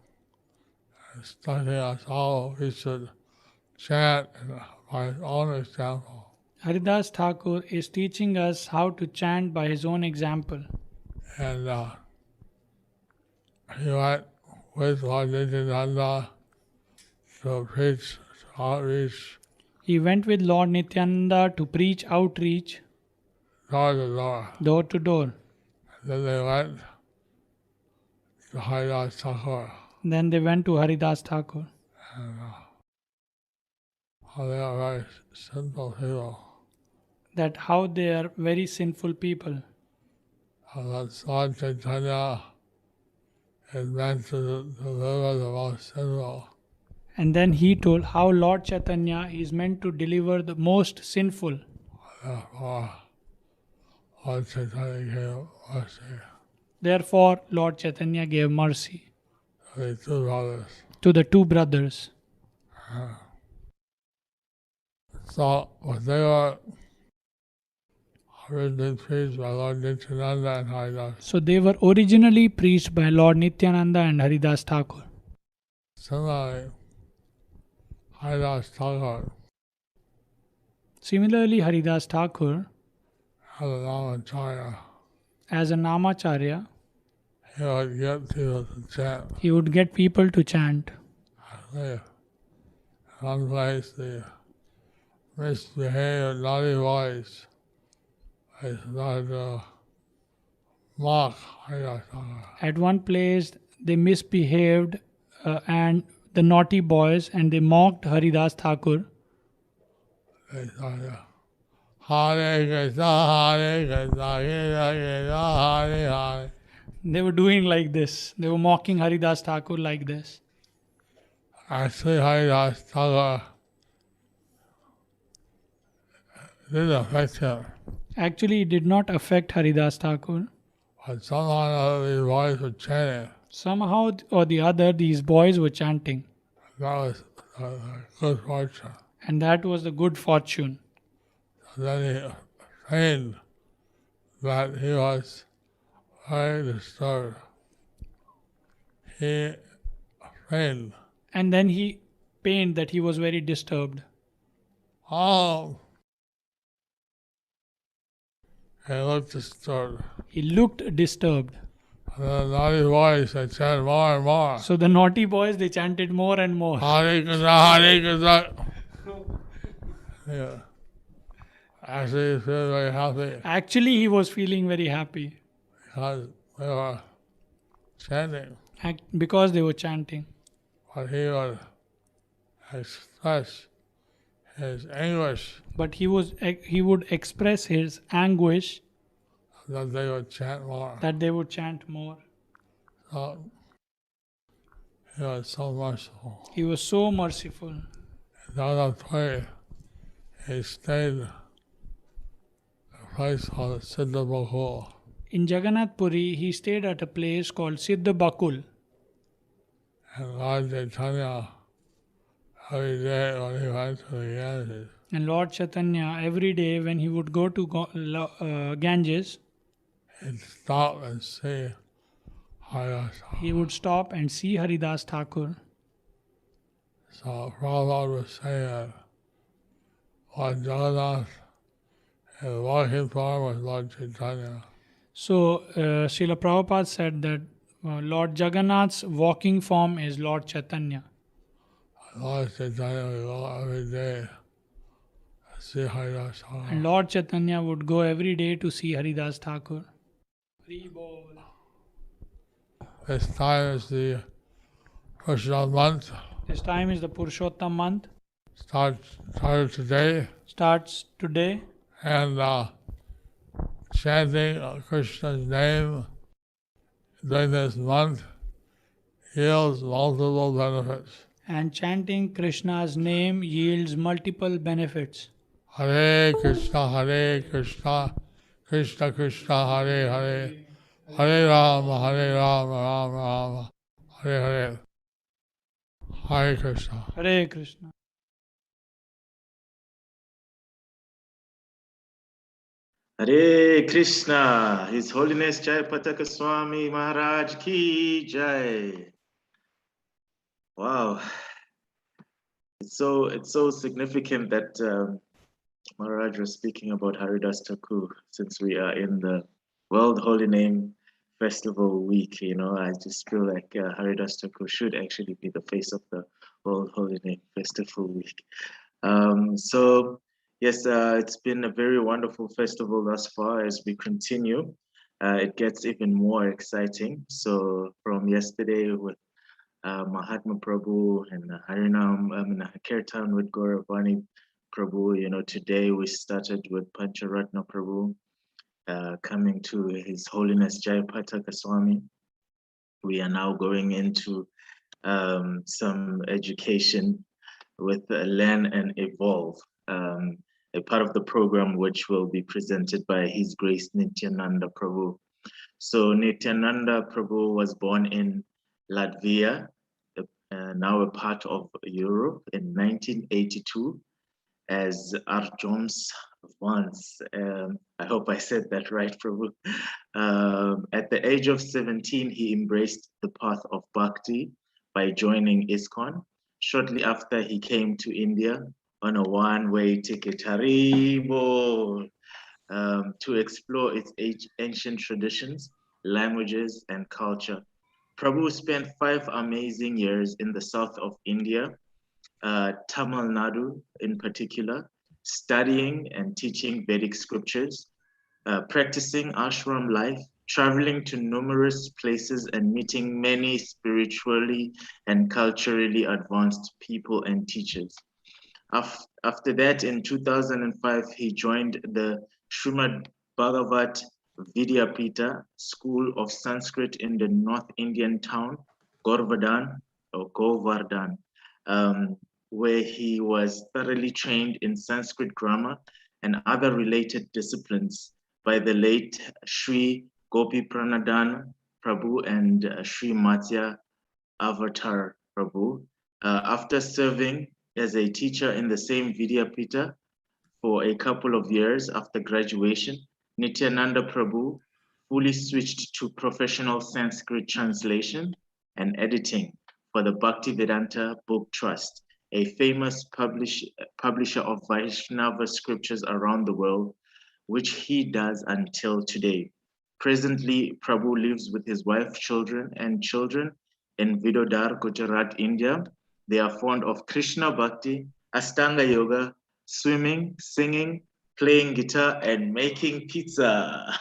instructing us all we should chant by his own example. Haridas Thakur is teaching us how to chant by his own example. And he went with Lord Nityananda to preach, to outreach, He went with Lord Nityananda to preach outreach, door to door. door to door. And then they went to Haridas Thakur. Then they went to Haridas Thakur. And they are very simple people. That how they are very sinful people. That Lord Chaitanya is meant to deliver the most sinful. And then he told how Lord Chaitanya is meant to deliver the most sinful. Therefore, Lord Chaitanya gave mercy Therefore, Lord Chaitanya gave mercy to the two brothers. to the two brothers. So, what they were originally preached by Lord Nityananda and Haridas. So they were originally preached by Lord Nityananda and Haridas Thakur. Similarly, Haridas Thakur Similarly, Haridas Thakur, as a Namacharya, as a Namacharya, he would get people to chant. he would get people to chant. In one place, the misbehaved naughty boys, they started to mock Haridas Thakur. At one place, they misbehaved and the naughty boys and they mocked Haridas Thakur. They started, Hare Krishna, Hare Krishna, Krishna Krishna, Hare Hare. They were doing like this. They were mocking Haridas Thakur like this. Actually, Haridas Thakur didn't affect him, Actually, it did not affect Haridas Thakur. but somehow these boys were chanting. Somehow or the other, these boys were chanting. That was good fortune. And that was the good fortune. Then he feigned that he was very disturbed. He feigned, And then he pained that he was very disturbed. oh, he looked disturbed. He looked disturbed. And then the naughty boys, they chanted more and more. So the naughty boys, they chanted more and more. Hare Krishna, Hare Krishna. Yeah. Actually, he feels very happy Actually, he was feeling very happy because they were chanting, because they were chanting. but he would express his anguish But he would express his anguish that they would chant more. that they would chant more. So, he was so merciful. He was so merciful. In that way, he stayed in a place called Siddha Bakul. In Jagannath Puri, he stayed at a place called Siddha Bakul. And Lord Chaitanya, every day when he went to the Ganges, And Lord Chaitanya, every day when he would go to Ganges, he'd stop and see Haridas Thakur. he would stop and see Haridas Thakur. So Prabhupada was saying that Lord Jagannath, his walking form was Lord Chaitanya. So Srila Prabhupada said that Lord Jagannath's walking form is Lord Chaitanya. Lord Chaitanya would go every day to see Haridas Thakur. And Lord Chaitanya would go every day to see Haridas Thakur. This time is the Krishna month. This time is the Purushottam month. Started today. Starts today. And chanting Krishna's name during this month yields multiple benefits. And chanting Krishna's name yields multiple benefits. Hare Krishna, Krishna Krishna, Hare Hare, Hare Rama, Rama Rama, Hare Hare. Hare Krishna. Hare Krishna. Hare Krishna, His Holiness Jayapataka Swami Maharaj Ki Jai. Wow, it's so significant that Maharaj was speaking about Haridas Thakur, since we are in the World Holy Name Festival Week. You know, I just feel like Haridas Thakur should actually be the face of the World Holy Name Festival Week. So yes, it's been a very wonderful festival thus far. As we continue, it gets even more exciting. So from yesterday with Mahatma Prabhu and Harinam, Kirtan with ğᴏʟy Prabhu, you know, today we started with Pancaratna Prabhu, coming to His Holiness Jayapataka Swami. We are now going into some education with Learn and Evolve, a part of the program which will be presented by His Grace Nityananda Prabhu. So Nityananda Prabhu was born in Latvia, now a part of Europe, in 1982 as Arjoms Vance. I hope I said that right, Prabhu. At the age of 17, he embraced the path of bhakti by joining ISKCON. Shortly after, he came to India on a one-way ticket, Haribo, to explore its ancient traditions, languages, and culture. Prabhu spent 5 amazing years in the south of India, Tamil Nadu in particular, studying and teaching Vedic scriptures, practicing ashram life, traveling to numerous places and meeting many spiritually and culturally advanced people and teachers. After that, in 2005, he joined the Srimad Bhagavat Vidyapita School of Sanskrit in the North Indian town, Govardhan, where he was thoroughly trained in Sanskrit grammar and other related disciplines by the late Sri Gopi Pranadhan Prabhu and Sri Matsya Avatar Prabhu. After serving as a teacher in the same Vidyapita for a couple of years after graduation, Nityananda Prabhu fully switched to professional Sanskrit translation and editing for the Bhaktivedanta Book Trust, a famous publisher of Vaishnava scriptures around the world, which he does until today. Presently, Prabhu lives with his wife, children in Vidodar, Gujarat, India. They are fond of Krishna Bhakti, Ashtanga Yoga, swimming, singing, playing guitar, and making pizza.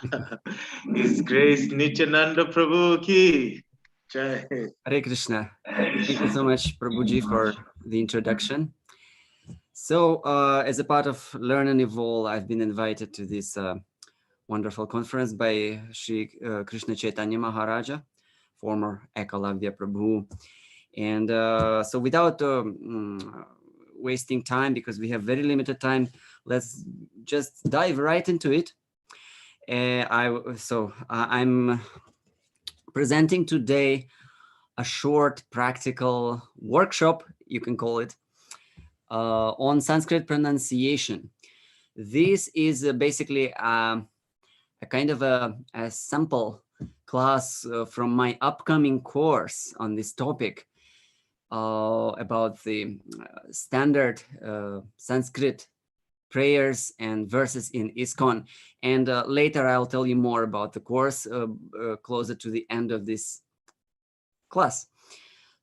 His Grace Nityananda Prabhu Ki Jai. Hare Krishna. Thank you so much, Prabhuji, for the introduction. So, as a part of Learn and Evolve, I've been invited to this wonderful conference by Sri Krishna Chaitanya Maharaja, former Ekalavya Prabhu. And so without wasting time, because we have very limited time, let's just dive right into it. I'm presenting today a short practical workshop, you can call it, on Sanskrit pronunciation. This is basically a kind of a sample class from my upcoming course on this topic about the standard Sanskrit prayers and verses in ISKCON. And later I'll tell you more about the course closer to the end of this class.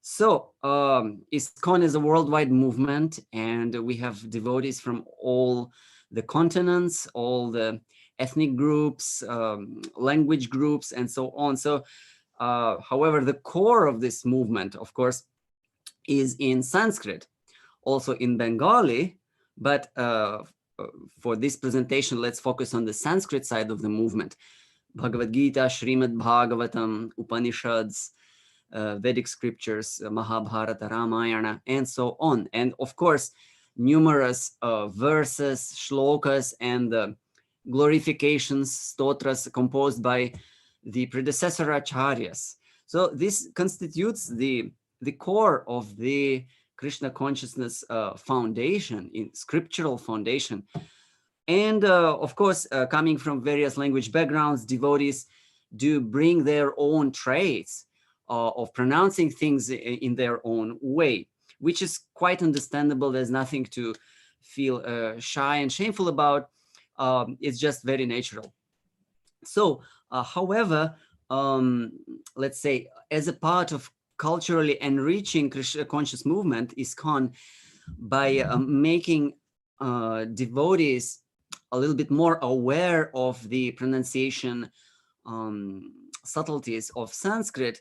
So ISKCON is a worldwide movement, and we have devotees from all the continents, all the ethnic groups, language groups, and so on. So, however, the core of this movement, of course, is in Sanskrit, also in Bengali, but for this presentation, let's focus on the Sanskrit side of the movement. Bhagavad Gita, Srimad Bhagavatam, Upanishads, Vedic scriptures, Mahabharata, Ramayana, and so on. And of course, numerous verses, shlokas, and glorifications, stotras composed by the predecessor acharyas. So this constitutes the core of the Krishna consciousness foundation, in scriptural foundation. And of course, coming from various language backgrounds, devotees do bring their own traits of pronouncing things in their own way, which is quite understandable. There's nothing to feel shy and shameful about. It's just very natural. So, however, let's say, as a part of culturally enriching Krishna conscious movement, ISKCON, by making devotees a little bit more aware of the pronunciation subtleties of Sanskrit.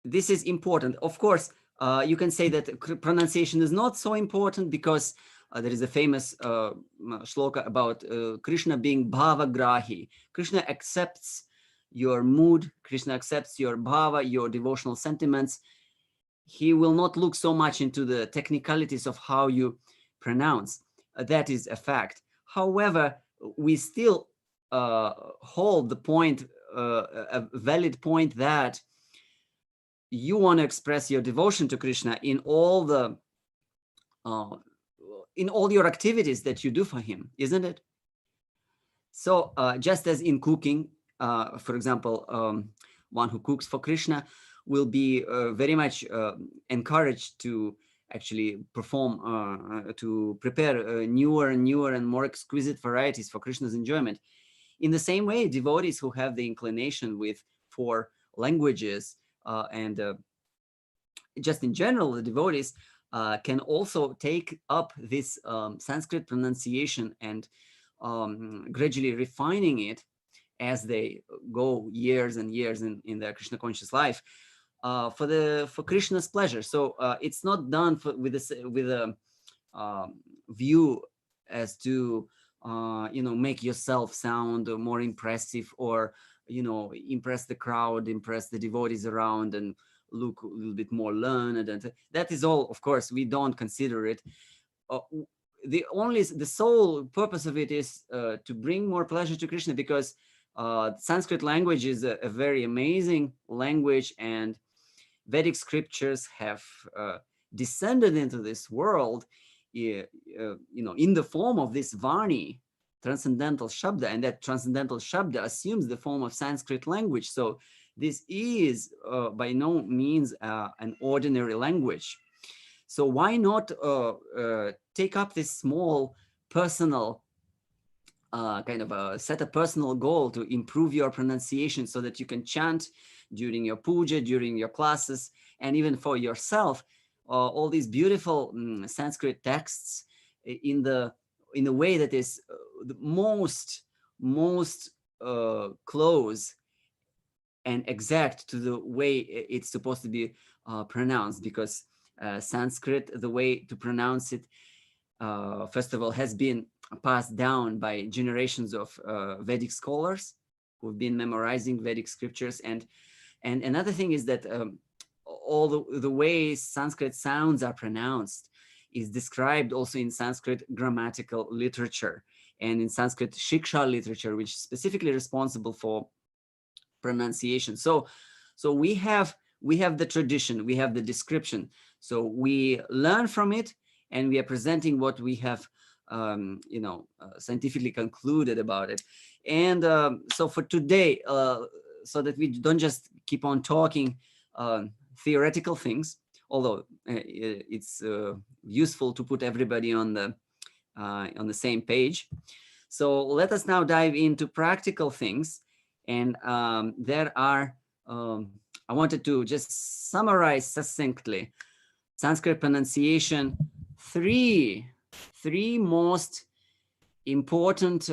This is important. Of course, you can say that pronunciation is not so important because there is a famous shloka about Krishna being bhavagrahi. Krishna accepts your mood, Krishna accepts your bhava, your devotional sentiments. He will not look so much into the technicalities of how you pronounce. That is a fact. However, we still hold the point, a valid point, that you want to express your devotion to Krishna in all the in all your activities that you do for him, isn't it? So just as in cooking, for example, one who cooks for Krishna will be very much encouraged to actually perform, to prepare newer and more exquisite varieties for Krishna's enjoyment. In the same way, devotees who have the inclination for languages and just in general, the devotees can also take up this Sanskrit pronunciation and gradually refining it as they go years and years in their Krishna conscious life for Krishna's pleasure. So it's not done with a view as to make yourself sound more impressive, or impress the crowd, impress the devotees around, and look a little bit more learned. And that is all, of course, we don't consider it. The sole purpose of it is to bring more pleasure to Krishna, because Sanskrit language is a very amazing language, and Vedic scriptures have descended into this world, in the form of this Vani, transcendental Shabda, and that transcendental Shabda assumes the form of Sanskrit language. So this is by no means an ordinary language. So why not take up this small personal set a personal goal to improve your pronunciation, so that you can chant during your puja, during your classes, and even for yourself, all these beautiful Sanskrit texts in a way that is the most close and exact to the way it's supposed to be pronounced, because Sanskrit, the way to pronounce it, first of all, has been passed down by generations of Vedic scholars who've been memorizing Vedic scriptures. And another thing is that all the way Sanskrit sounds are pronounced is described also in Sanskrit grammatical literature. and in Sanskrit Shiksha literature, which is specifically responsible for pronunciation. So we have the tradition, we have the description. So we learn from it, and we are presenting what we have scientifically concluded about it. And so for today, so that we don't just keep on talking theoretical things, although it's useful to put everybody on the same page. So let us now dive into practical things. And there are, I wanted to just summarize succinctly Sanskrit pronunciation, three most important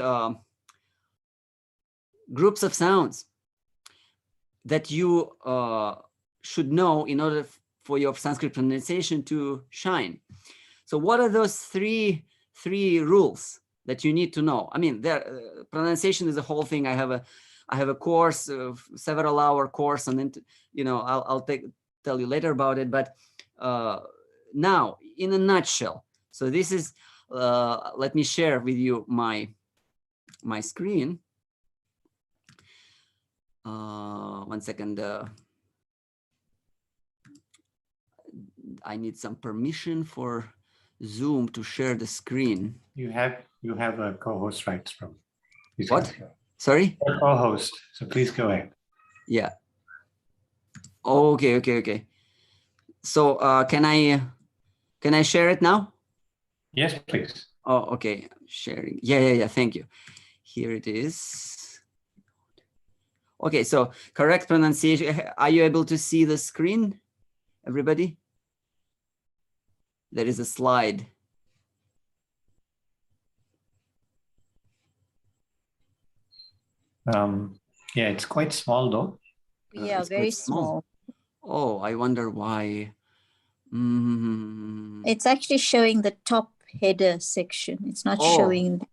groups of sounds that you should know in order for your Sanskrit pronunciation to shine. So what are those three rules that you need to know? I mean, pronunciation is a whole thing. I have a course, several hour course, and then I'll tell you later about it. But now, in a nutshell, so this is. Let me share with you my screen. One second. I need some permission for Zoom to share the screen. You have a co-host rights, Prabhu. What? Sorry? A co-host. So please go ahead. Yeah. Okay. So can I share it now? Yes, please. Oh, okay. Sharing. Yeah. Thank you. Here it is. Okay, so correct pronunciation. Are you able to see the screen, everybody? There is a slide. Yeah, it's quite small though. Yeah, very small. Oh, I wonder why. It's actually showing the top header section. It's not showing.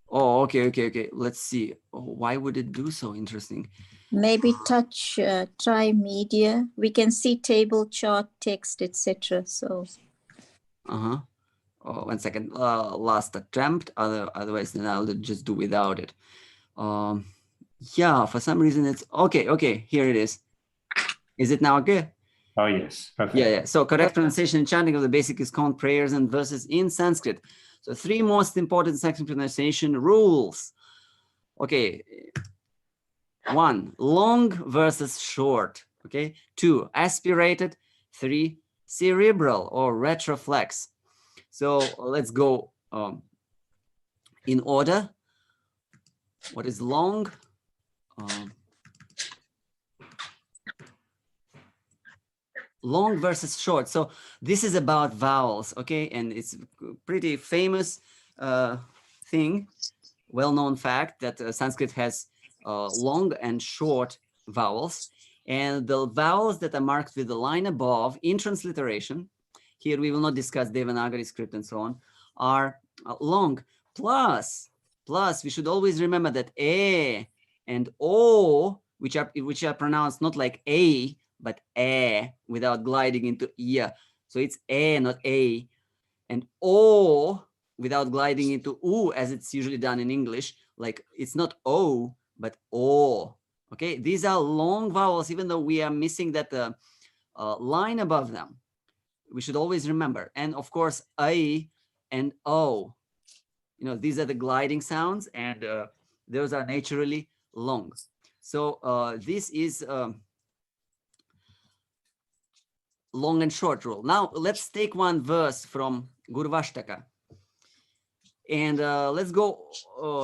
Oh, okay. Let's see. Oh, why would it do so? Interesting. Maybe try media. We can see table, chart, text, etc. So. Oh, 1 second. Last attempt. Otherwise, then I'll just do without it. Yeah, for some reason it's okay. Here it is. Is it now okay? Oh yes, perfect. Yeah. So correct pronunciation and chanting of the basic ISKCON prayers and verses in Sanskrit. So 3 most important Sanskrit pronunciation rules. Okay. 1, long versus short. Okay. 2, aspirated. 3, cerebral or retroflex. So let's go in order. What is long? Long versus short. So this is about vowels, okay? And it's a pretty famous thing, well-known fact that Sanskrit has long and short vowels. And the vowels that are marked with the line above in transliteration, here we will not discuss Devanagari script and so on, are long. Plus, we should always remember that A and O, which are pronounced not like A, but A without gliding into I. So it's A, not A. And O without gliding into U, as it's usually done in English. Like it's not O, but O. Okay, these are long vowels, even though we are missing that line above them. We should always remember. And of course, I and O. These are the gliding sounds, and those are naturally long. So this is long and short rule. Now let's take one verse from Gurvashtaka, and let's go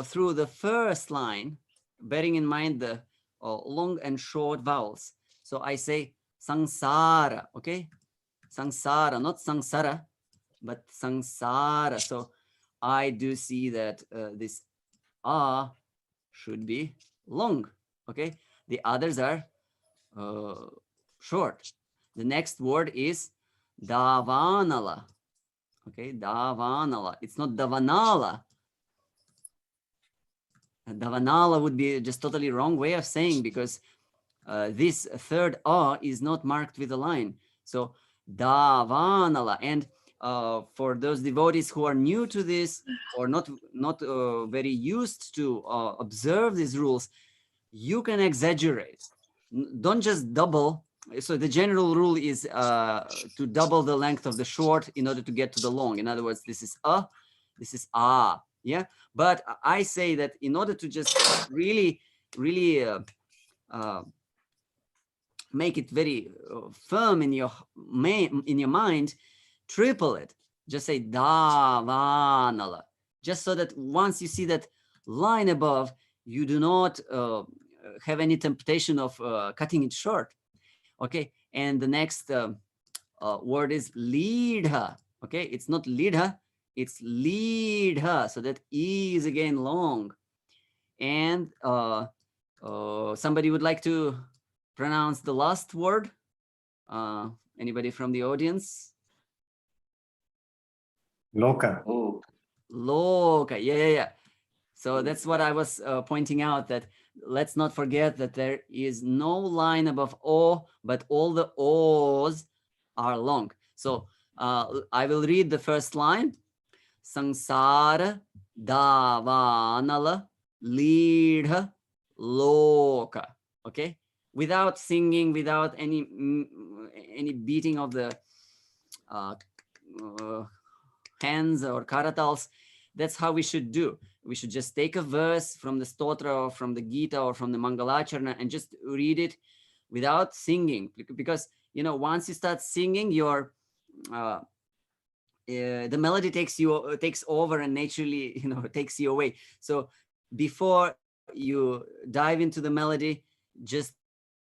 through the first line, bearing in mind the long and short vowels. So I say sangsara, okay? Sangsara, not sangsara, but sangsara. So I do see that this A should be long, okay? The others are short. The next word is davanala, okay? Davanala. It's not davanala. Davanala would be just totally wrong way of saying, because this third A is not marked with a line. So davanala. And for those devotees who are new to this or not very used to observe these rules, you can exaggerate. Don't just double. So the general rule is to double the length of the short in order to get to the long. In other words, this is a, this is ah, yeah. But I say that in order to just really make it very firm in your mind, triple it. Just say davanala. Just so that once you see that line above, you do not have any temptation of cutting it short. Okay, and the next word is leadha. Okay, it's not leadha, it's leadha. So that E is again long. And somebody would like to pronounce the last word? Anybody from the audience? Loka. Oh, loka. Yeah. So that's what I was pointing out, that let's not forget that there is no line above O, but all the O's are long. So I will read the first line. Sansara davanala leadha loka. Okay, without singing, without any beating of the hands or karatals. That's how we should do. We should just take a verse from the stotra or from the Gita or from the Mangalacharna and just read it without singing. Because, you know, once you start singing, your the melody takes over and naturally, you know, takes you away. So before you dive into the melody, just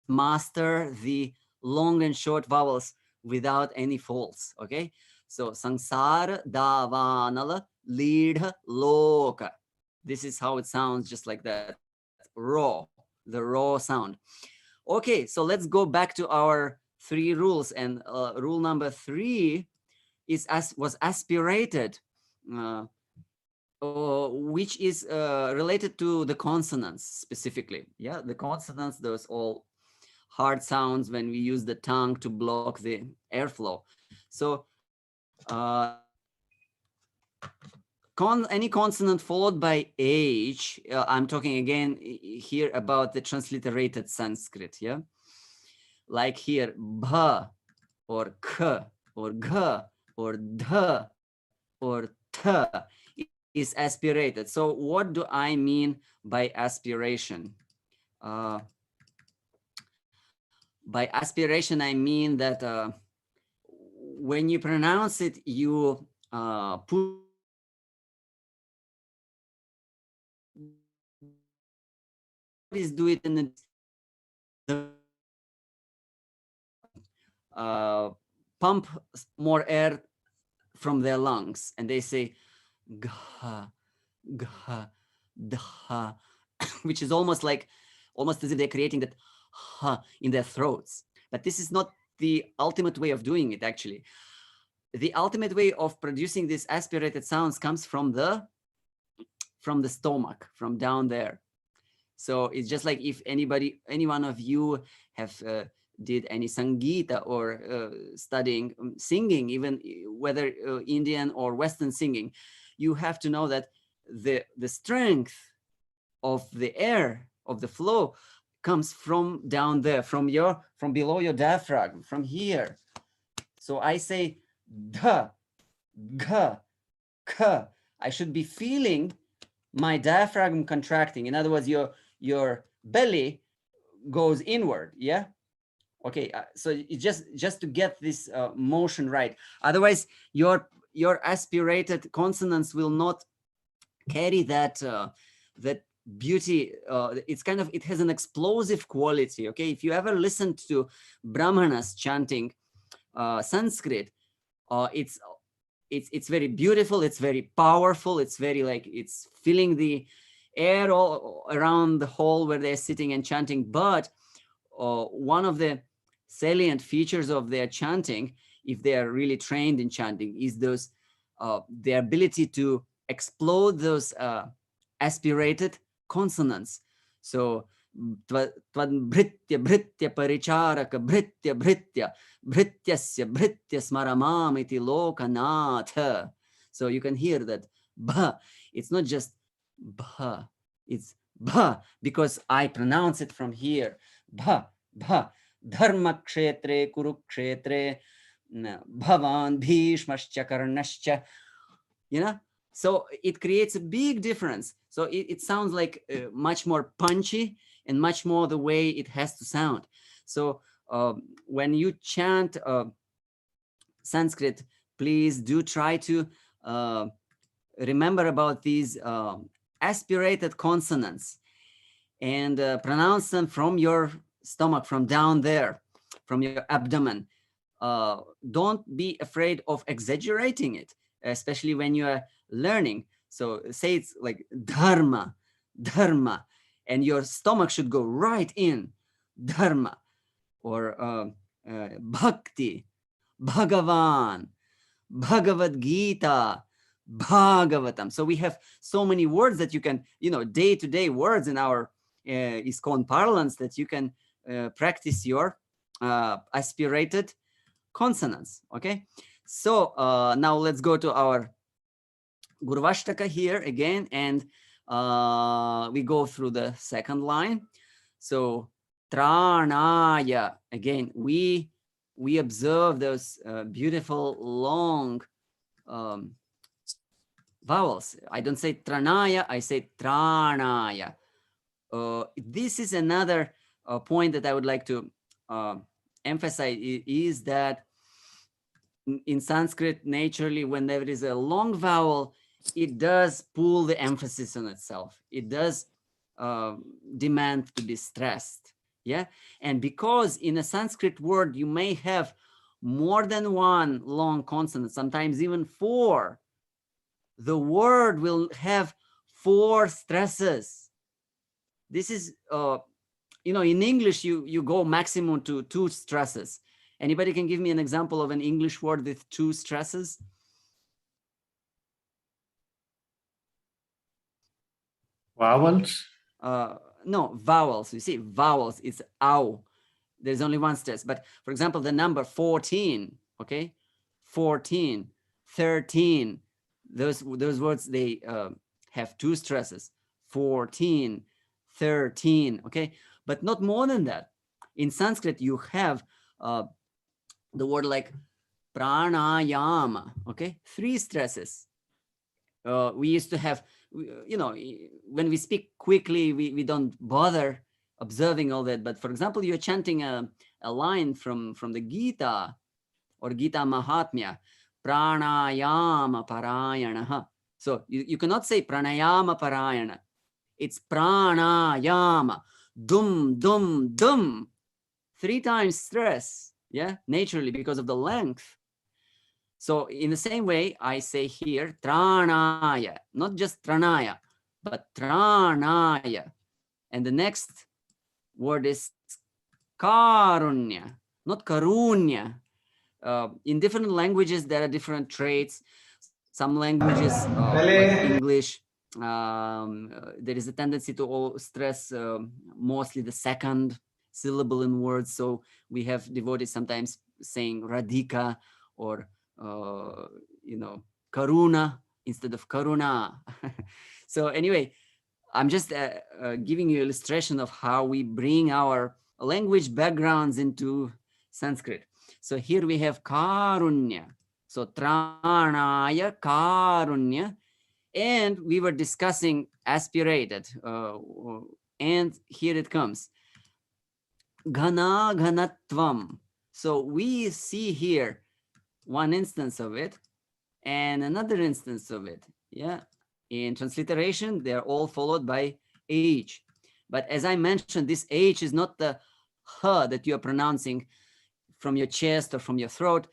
master the long and short vowels without any faults. Okay, so sansara davanala leadha loka. This is how it sounds, just like that, raw, the raw sound. Okay, so let's go back to our 3 rules, and rule number 3 was aspirated, which is related to the consonants specifically. Yeah, the consonants, those all hard sounds when we use the tongue to block the airflow. So any consonant followed by H, I'm talking again here about the transliterated Sanskrit, yeah? Like here, bha, or k, or g, or dh, or t is aspirated. So what do I mean by aspiration? By aspiration, I mean that when you pronounce it, you do it in the pump more air from their lungs, and they say gha, gha, dha, which is almost as if they're creating that ha in their throats. But this is not the ultimate way of doing it, actually. The ultimate way of producing these aspirated sounds comes from the stomach, from down there. So it's just like if any one of you have did any Sangita or studying singing, even whether Indian or Western singing, you have to know that the strength of the air, of the flow, comes from down there, from below your diaphragm, from here. So I say dha, gha, ka. I should be feeling my diaphragm contracting. In other words, your belly goes inward. Yeah. Okay. So it's just to get this motion right. Otherwise, your aspirated consonants will not carry that beauty. It has an explosive quality. Okay. If you ever listened to Brahmanas chanting Sanskrit, it's very beautiful, it's very powerful, it's very it's filling the air all around the hall where they're sitting and chanting. But one of the salient features of their chanting, if they are really trained in chanting, is their ability to explode those aspirated consonants. So Tvadbhritya bhritya paricharaka bhritya bhritya bhrityasya bhritya smaramam iti lokanath. So you can hear that bha, it's not just bha, it's bha, because I pronounce it from here. Bha, bha, dharma kshetre kurukshetre bhavan bhishmascha karnascha, you know? So it creates a big difference. So it sounds like much more punchy and much more the way it has to sound. So when you chant Sanskrit, please do try to remember about these aspirated consonants and pronounce them from your stomach, from down there, from your abdomen. Don't be afraid of exaggerating it, especially when you are learning. So say it's like dharma, dharma, and your stomach should go right in, dharma, or bhakti, bhagavan, Bhagavad Gita, Bhagavatam. So we have so many words that you can, day-to-day words in our ISKCON parlance that you can practice your aspirated consonants. Okay, so now let's go to our Gurvashtaka here again, and we go through the second line. So Tranaya, again, we observe those beautiful long vowels. I don't say Tranaya, I say Tranaya. This is another point that I would like to emphasize, is that in Sanskrit, naturally, when there is a long vowel, it does pull the emphasis on itself. It does demand to be stressed. Yeah. And because in a Sanskrit word, you may have more than one long consonant, sometimes even 4, the word will have 4 stresses. This is, in English, you go maximum to 2 stresses. Anybody can give me an example of an English word with 2 stresses? Vowels? No, vowels. You see, vowels, it's ow. There's only 1 stress. But for example, the number 14, okay? 14, 13, those words, they have 2 stresses. 14, 13, okay? But not more than that. In Sanskrit, you have the word like pranayama, okay? 3 stresses. We used to have, when we speak quickly, we don't bother observing all that. But for example, you're chanting a line from the Gita or Gita Mahatmya, pranayama parayana. So you cannot say pranayama parayana. It's pranayama, dum, dum, dum. 3 times stress, yeah, naturally, because of the length. So in the same way, I say here, tranaya, not just tranaya, but tranaya. And the next word is karunya, not karunya. In different languages, there are different traits. Some languages, like English, there is a tendency to stress mostly the second syllable in words. So we have devotees sometimes saying radhika or karuna instead of karuna. So anyway, I'm just giving you an illustration of how we bring our language backgrounds into Sanskrit. So here we have karunya. So tranaya, karunya. And we were discussing aspirated. And here it comes. Ghana ghanatvam. So we see here one instance of it and another instance of it. Yeah. In transliteration, they're all followed by H. But as I mentioned, this H is not the H that you are pronouncing from your chest or from your throat.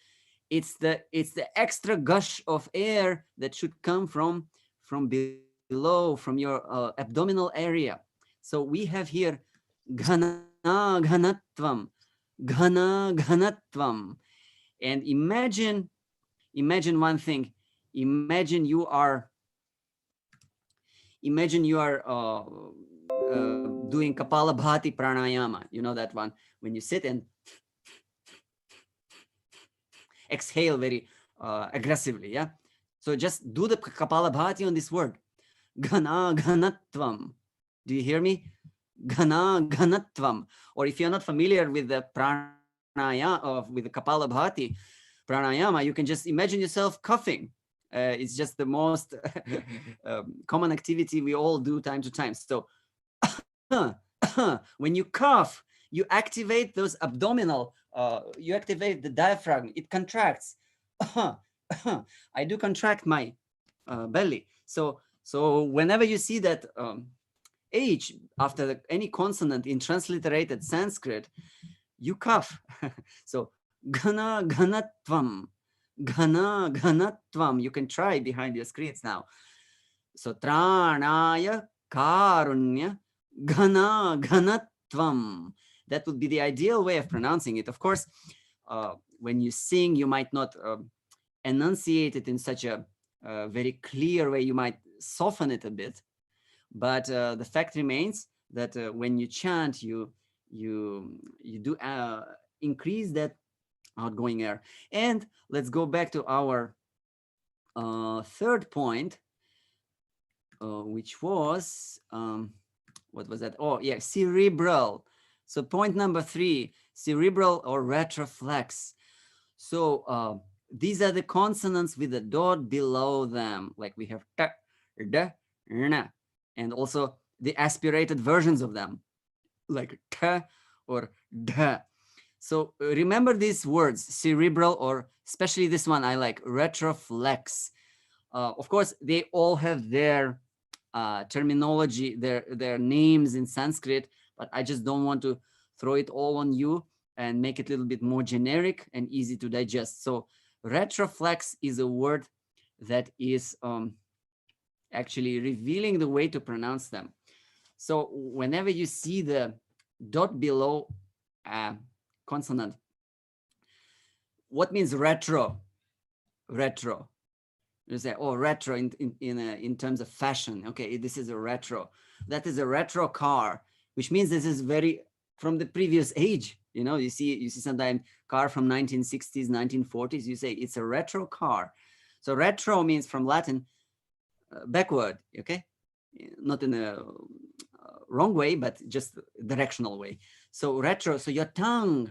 It's the extra gush of air that should come from below, from your abdominal area. So we have here ghana ghanatvam, ghana ghanatvam. And imagine one thing. Imagine you are doing Kapalabhati Pranayama. You know that one, when you sit and exhale very aggressively. Yeah. So just do the Kapalabhati on this word. Ghana Ghanatvam. Do you hear me? Ghana Ghanatvam. Or if you're not familiar with the pranayama or with the Kapalabhati Pranayama, you can just imagine yourself coughing. It's just the most common activity we all do time to time. So when you cough, you activate those abdominal, you activate the diaphragm, it contracts. I do contract my belly. So whenever you see that H after any consonant in transliterated Sanskrit, you cough. So Ghana Ghanatvam. Ghana Ghanatvam. You can try behind your screens now. So Tranaya Karunya Ghana Ghanatvam. That would be the ideal way of pronouncing it. Of course, when you sing, you might not enunciate it in such a very clear way. You might soften it a bit. But the fact remains that when you chant, you do increase that outgoing air. And let's go back to our third point, which was, what was that? Oh, yeah, cerebral. So point number 3, cerebral or retroflex. So these are the consonants with a dot below them, like we have t, d, n, and also the aspirated versions of them, like t or d. So remember these words, cerebral, or especially this one I like, retroflex. Of course, they all have their terminology, their names in Sanskrit, but I just don't want to throw it all on you and make it a little bit more generic and easy to digest. So retroflex is a word that is actually revealing the way to pronounce them. So whenever you see the dot below consonant, what means retro? Retro. You say, oh, retro in terms of fashion. Okay, this is a retro. That is a retro car, which means this is very from the previous age. You know, you see sometimes car from 1960s, 1940s. You say it's a retro car. So retro means from Latin backward. Okay, not in a wrong way, but just directional way. So retro. So your tongue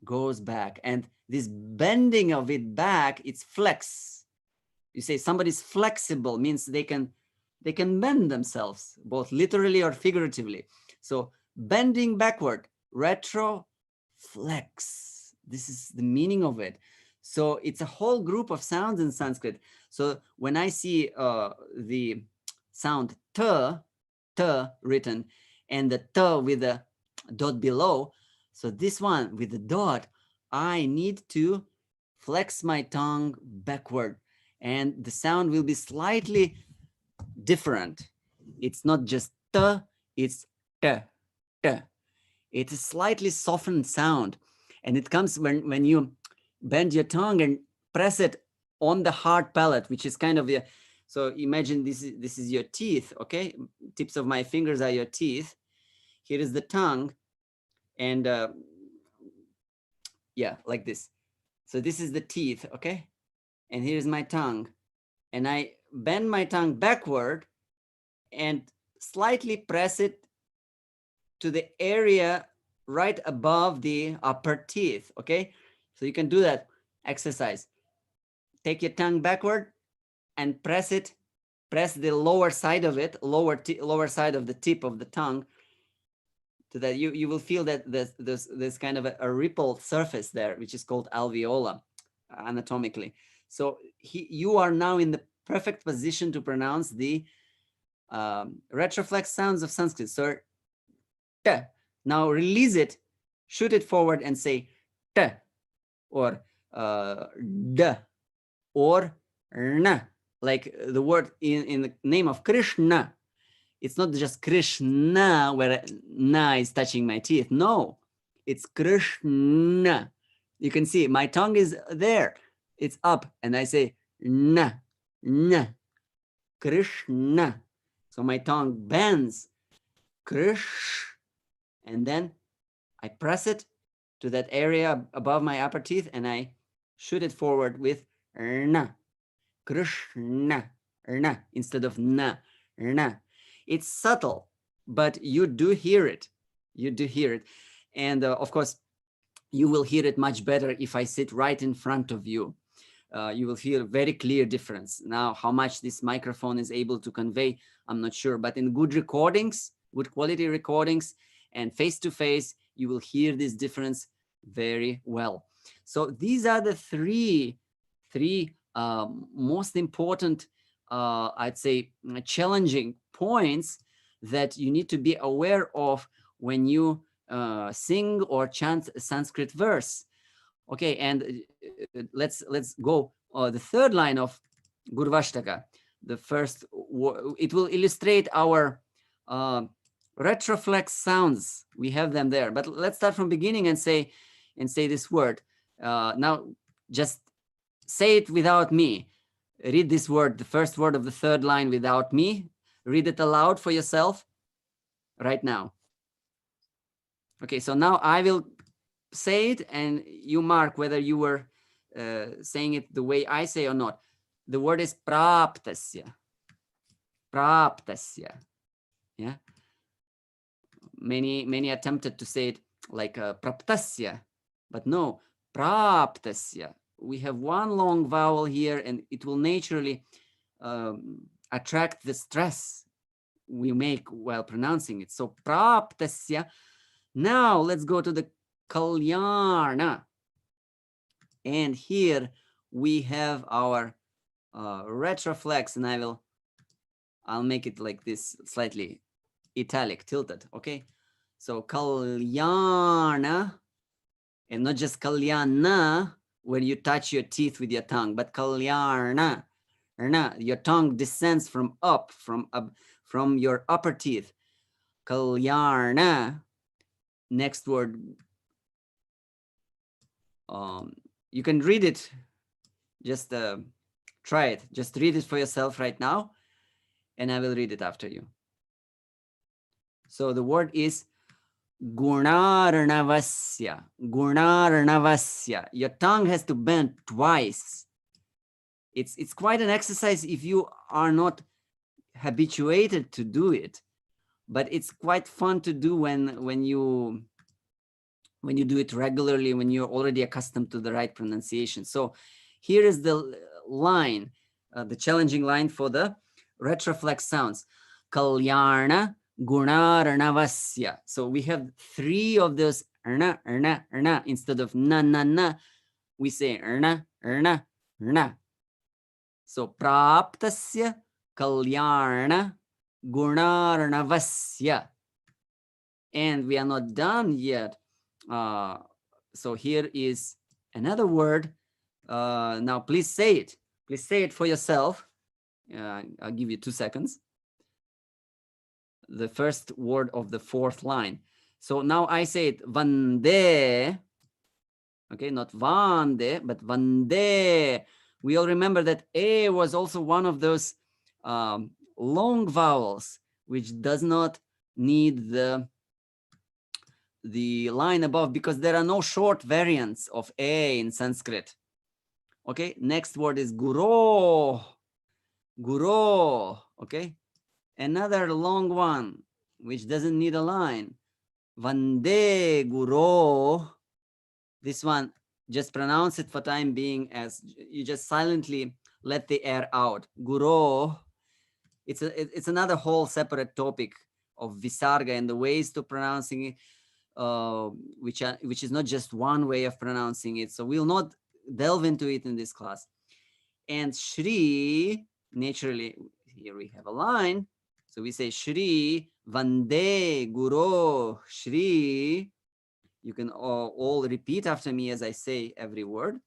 goes back, and this bending of it back, it's flex. You say somebody's flexible means they can bend themselves, both literally or figuratively. So bending backward, retroflex. This is the meaning of it. So it's a whole group of sounds in Sanskrit. So when I see the sound t written and the t with the dot below, so this one with the dot, I need to flex my tongue backward, and the sound will be slightly different. It's not just t, it's t, t. It's a slightly softened sound, and it comes when you bend your tongue and press it on the hard palate, which is kind of the, so imagine this is your teeth, okay? Tips of my fingers are your teeth. Here is the tongue, and yeah, like this. So this is the teeth, okay? And here's my tongue. And I bend my tongue backward and slightly press it to the area right above the upper teeth, okay? So you can do that exercise. Take your tongue backward and press it, press the lower side of it, lower side of the tip of the tongue, so that you will feel that there's kind of a rippled surface there, which is called alveola anatomically. So you are now in the perfect position to pronounce the retroflex sounds of Sanskrit. So t. Now release it, shoot it forward and say t, or d, or n, like the word in the name of Krishna. It's not just Krishna where na is touching my teeth. No, it's Krishna. You can see my tongue is there. It's up, and I say na, na, Krishna. So my tongue bends krish, and then I press it to that area above my upper teeth and I shoot it forward with na, Krishna, na, instead of na, na. It's subtle, but you do hear it. You do hear it. And of course, you will hear it much better if I sit right in front of you. You will hear a very clear difference. Now, how much this microphone is able to convey, I'm not sure, but in good recordings, good quality recordings, and face-to-face, you will hear this difference very well. So these are the three most important, I'd say, challenging points that you need to be aware of when you sing or chant a Sanskrit verse. Okay, and let's go. The third line of Gurvashtaka, the first, it will illustrate our retroflex sounds. We have them there, but let's start from beginning and say this word. Now, just say it without me. Read this word, the first word of the third line without me. Read it aloud for yourself right now. Okay, so now I will say it and you mark whether you were saying it the way I say or not. The word is praptasya. Praptasya. Yeah. Many attempted to say it like praptasya, but no, praptasya. We have one long vowel here and it will naturally attract the stress we make while pronouncing it. So praptasya. Now let's go to the kalyana. And here we have our retroflex, and I'll make it like this, slightly italic, tilted, okay? So kalyana, and not just kalyana, where you touch your teeth with your tongue, but kalyana. Your tongue descends from your upper teeth. Kalyana. Next word. You can read it. Just try it. Just read it for yourself right now, and I will read it after you. So the word is gunarnavasya. Gunarnavasya. Your tongue has to bend twice. It's quite an exercise if you are not habituated to do it, but it's quite fun to do when you do it regularly, when you're already accustomed to the right pronunciation. So here is the line, the challenging line for the retroflex sounds. Kalyana gunarnavasya. So we have three of those erna, erna, erna. Instead of na, na, na, we say erna, erna, erna. So praptasya kalyana gunarnavasya. And we are not done yet. So here is another word. Now please say it. Please say it for yourself. I'll give you 2 seconds. The first word of the fourth line. So now I say it, vande. Okay, not vande, but vande. We all remember that A was also one of those long vowels, which does not need the line above because there are no short variants of A in Sanskrit. Okay, next word is guro. Guro. Okay, another long one which doesn't need a line. Vande guro. This one, just pronounce it for time being as you just silently let the air out. Guro. It's another whole separate topic of visarga and the ways to pronouncing it, which is not just one way of pronouncing it. So we'll not delve into it in this class. And Shri, naturally, here we have a line. So we say Shri, Vande, Guru, Shri. You can all repeat after me as I say every word.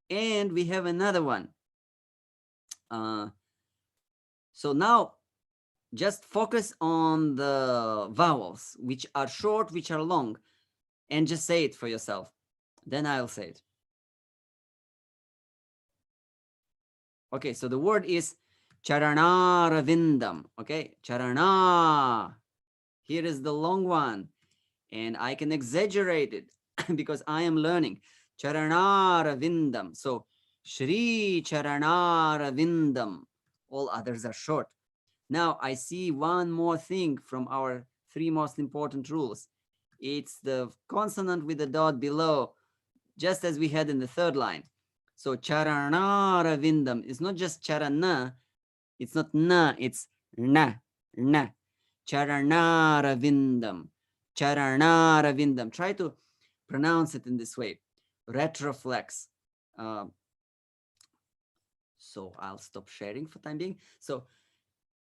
And we have another one. So now just focus on the vowels, which are short, which are long, and just say it for yourself. Then I'll say it. Okay, so the word is Charana Ravindam. Okay, Charana. Here is the long one. And I can exaggerate it because I am learning. Charanaravindam. So Shri Charanaravindam. All others are short. Now I see one more thing from our 3 most important rules. It's the consonant with the dot below, just as we had in the 3rd line. So Charanaravindam is not just Charana. It's not na, it's na, na. Charanaravindam. Charanaravindam. Try to pronounce it in this way. Retroflex. So I'll stop sharing for time being. So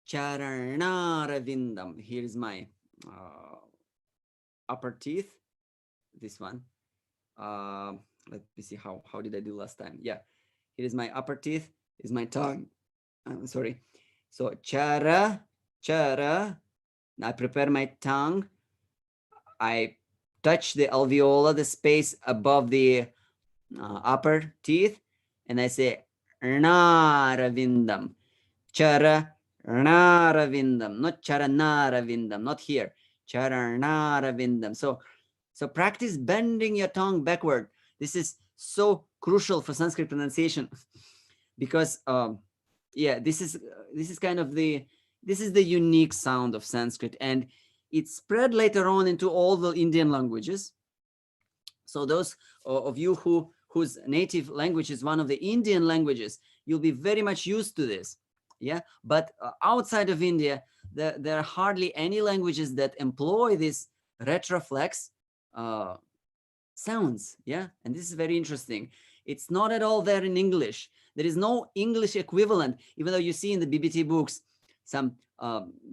Charanaravindam. Here is my upper teeth. This one. Let me see how did I do last time. Yeah. Here is my upper teeth. Is my tongue. Sorry. So chara. I prepare my tongue. I touch the alveolar, the space above the upper teeth, and I say Naravindam. Chara Naravindam, not Chara Naravindam, not here. Chara Naravindam. So practice bending your tongue backward. This is so crucial for Sanskrit pronunciation because yeah, this is kind of the unique sound of Sanskrit, and it spread later on into all the Indian languages. So those of you whose native language is one of the Indian languages, you'll be very much used to this. Yeah, but outside of India, there are hardly any languages that employ this retroflex sounds. Yeah, and this is very interesting. It's not at all there in English. There is no English equivalent, even though you see in the BBT books some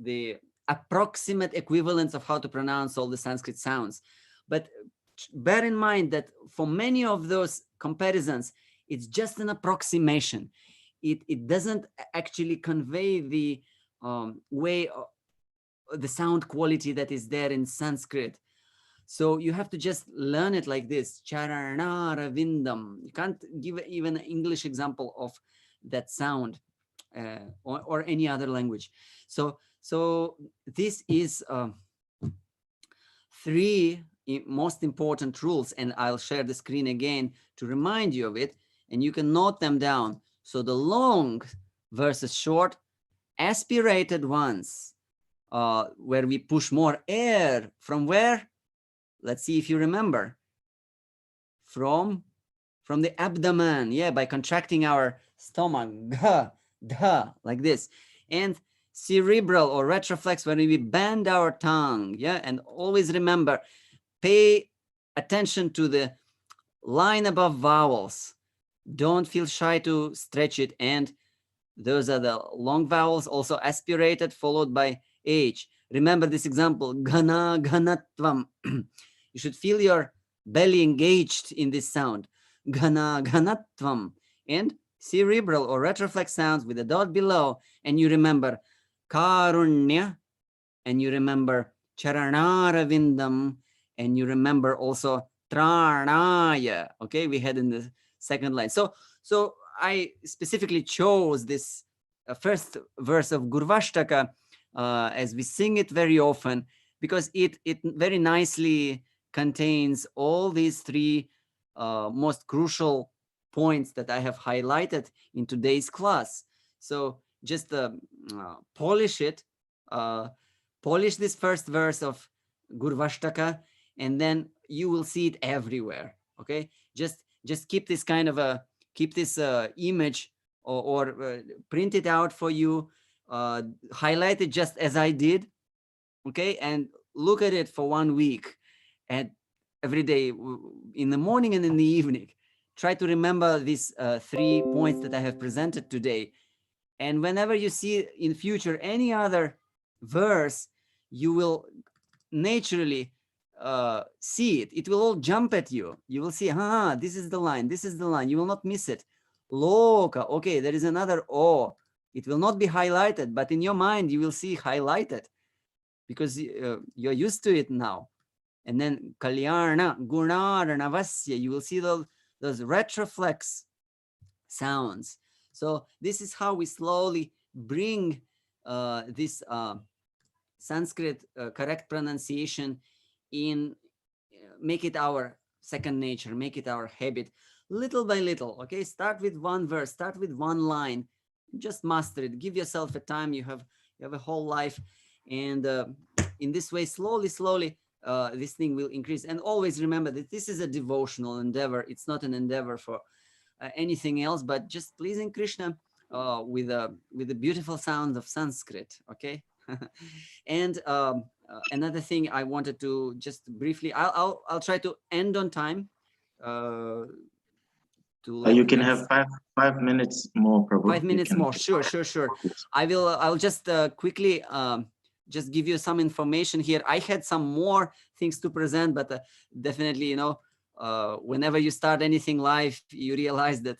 the approximate equivalents of how to pronounce all the Sanskrit sounds. But bear in mind that for many of those comparisons, it's just an approximation. It doesn't actually convey the way, the sound quality that is there in Sanskrit. So you have to just learn it like this. Charanaravindam. You can't give even an English example of that sound or any other language. So this is 3 most important rules, and I'll share the screen again to remind you of it, and you can note them down. So the long versus short, aspirated ones, where we push more air from where? Let's see if you remember. From the abdomen, yeah, by contracting our stomach, like this. And cerebral or retroflex, when we bend our tongue, yeah, and always remember, pay attention to the line above vowels. Don't feel shy to stretch it. And those are the long vowels, also aspirated, followed by H. Remember this example, ghana, ghanatvam. You should feel your belly engaged in this sound, ghana, ghanatvam. And cerebral or retroflex sounds with a dot below, and you remember karunya, and you remember charanaravindam, and you remember also tranaya. Okay, we had in the 2nd line. So I specifically chose this first verse of Gurvashtaka as we sing it very often, because it very nicely contains all these 3 most crucial points that I have highlighted in today's class. So just polish it, polish this first verse of Gurvashtaka, and then you will see it everywhere. Okay, just keep this kind of image or print it out for you, highlight it just as I did. Okay, and look at it for 1 week, and every day in the morning and in the evening. Try to remember these 3 points that I have presented today. And whenever you see in future any other verse, you will naturally see it. It will all jump at you. You will see, this is the line, this is the line. You will not miss it. Loka, okay, there is another O. It will not be highlighted, but in your mind, you will see highlighted because you're used to it now. And then Kalyana, Gunarana, Vasya, you will see those retroflex sounds. So this is how we slowly bring this Sanskrit correct pronunciation make it our second nature, make it our habit, little by little. Okay, start with one verse, start with one line, just master it. Give yourself a time. You have a whole life, and in this way, slowly, this thing will increase. And always remember that this is a devotional endeavor. It's not an endeavor for anything else, but just pleasing Krishna with the beautiful sound of Sanskrit. Okay. And another thing I wanted to just briefly, I'll try to end on time. You can have five minutes more, Prabhu. 5 minutes more. Sure. I'll just quickly just give you some information here. I had some more things to present, but definitely, whenever you start anything live, you realize that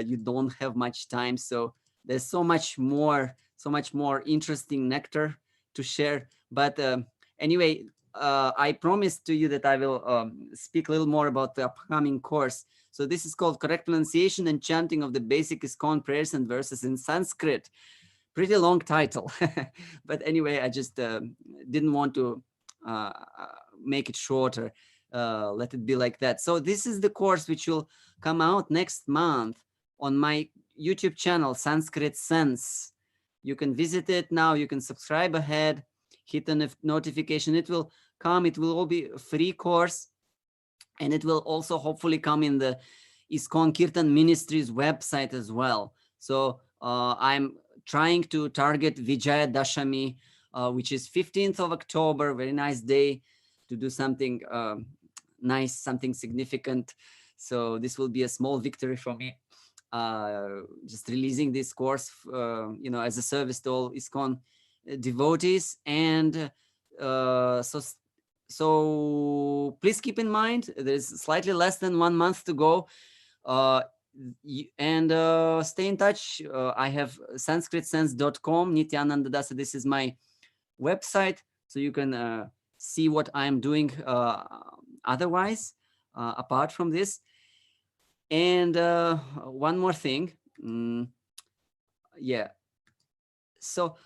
you don't have much time. So there's so much more interesting nectar to share. But anyway, I promised to you that I will speak a little more about the upcoming course. So this is called Correct Pronunciation and Chanting of the Basic ISKCON Prayers and Verses in Sanskrit. Pretty long title. But anyway, I just didn't want to make it shorter. Let it be like that. So this is the course which will come out next month on my YouTube channel, Sanskrit Sense. You can visit it now. You can subscribe ahead, hit the notification. It will come. It will all be a free course. And it will also hopefully come in the ISKCON Kirtan Ministries website as well. So I'm trying to target Vijayadashami, which is 15th of October, very nice day to do something nice, something significant. So this will be a small victory for me. Just releasing this course, as a service to all ISKCON devotees. And so please keep in mind, there's slightly less than 1 month to go. And stay in touch. I have sanskritsense.com, Nityananda Dasa. This is my website. So you can see what I'm doing otherwise, apart from this. And one more thing. So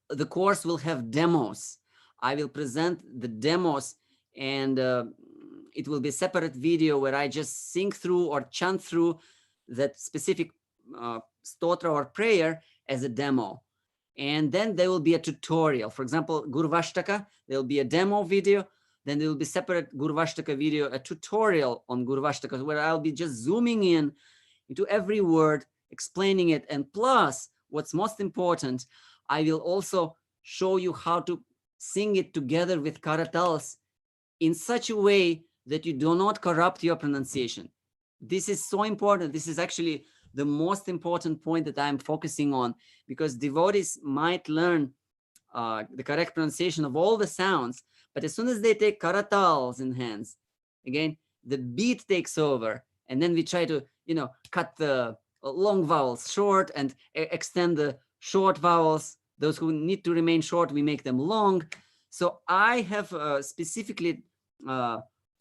the course will have demos. I will present the demos, and it will be a separate video where I just sing through or chant through that specific stotra or prayer as a demo. And then there will be a tutorial. For example, Gurvashtaka, there will be a demo video. Then there will be separate Gurvashtaka video, a tutorial on Gurvashtaka, where I'll be just zooming in into every word, explaining it. And plus, what's most important, I will also show you how to sing it together with karatals in such a way that you do not corrupt your pronunciation. This is so important. This is actually the most important point that I'm focusing on, because devotees might learn the correct pronunciation of all the sounds, but as soon as they take karatals in hands, again, the beat takes over, and then we try to, cut the long vowels short and extend the short vowels. Those who need to remain short, we make them long. So I have specifically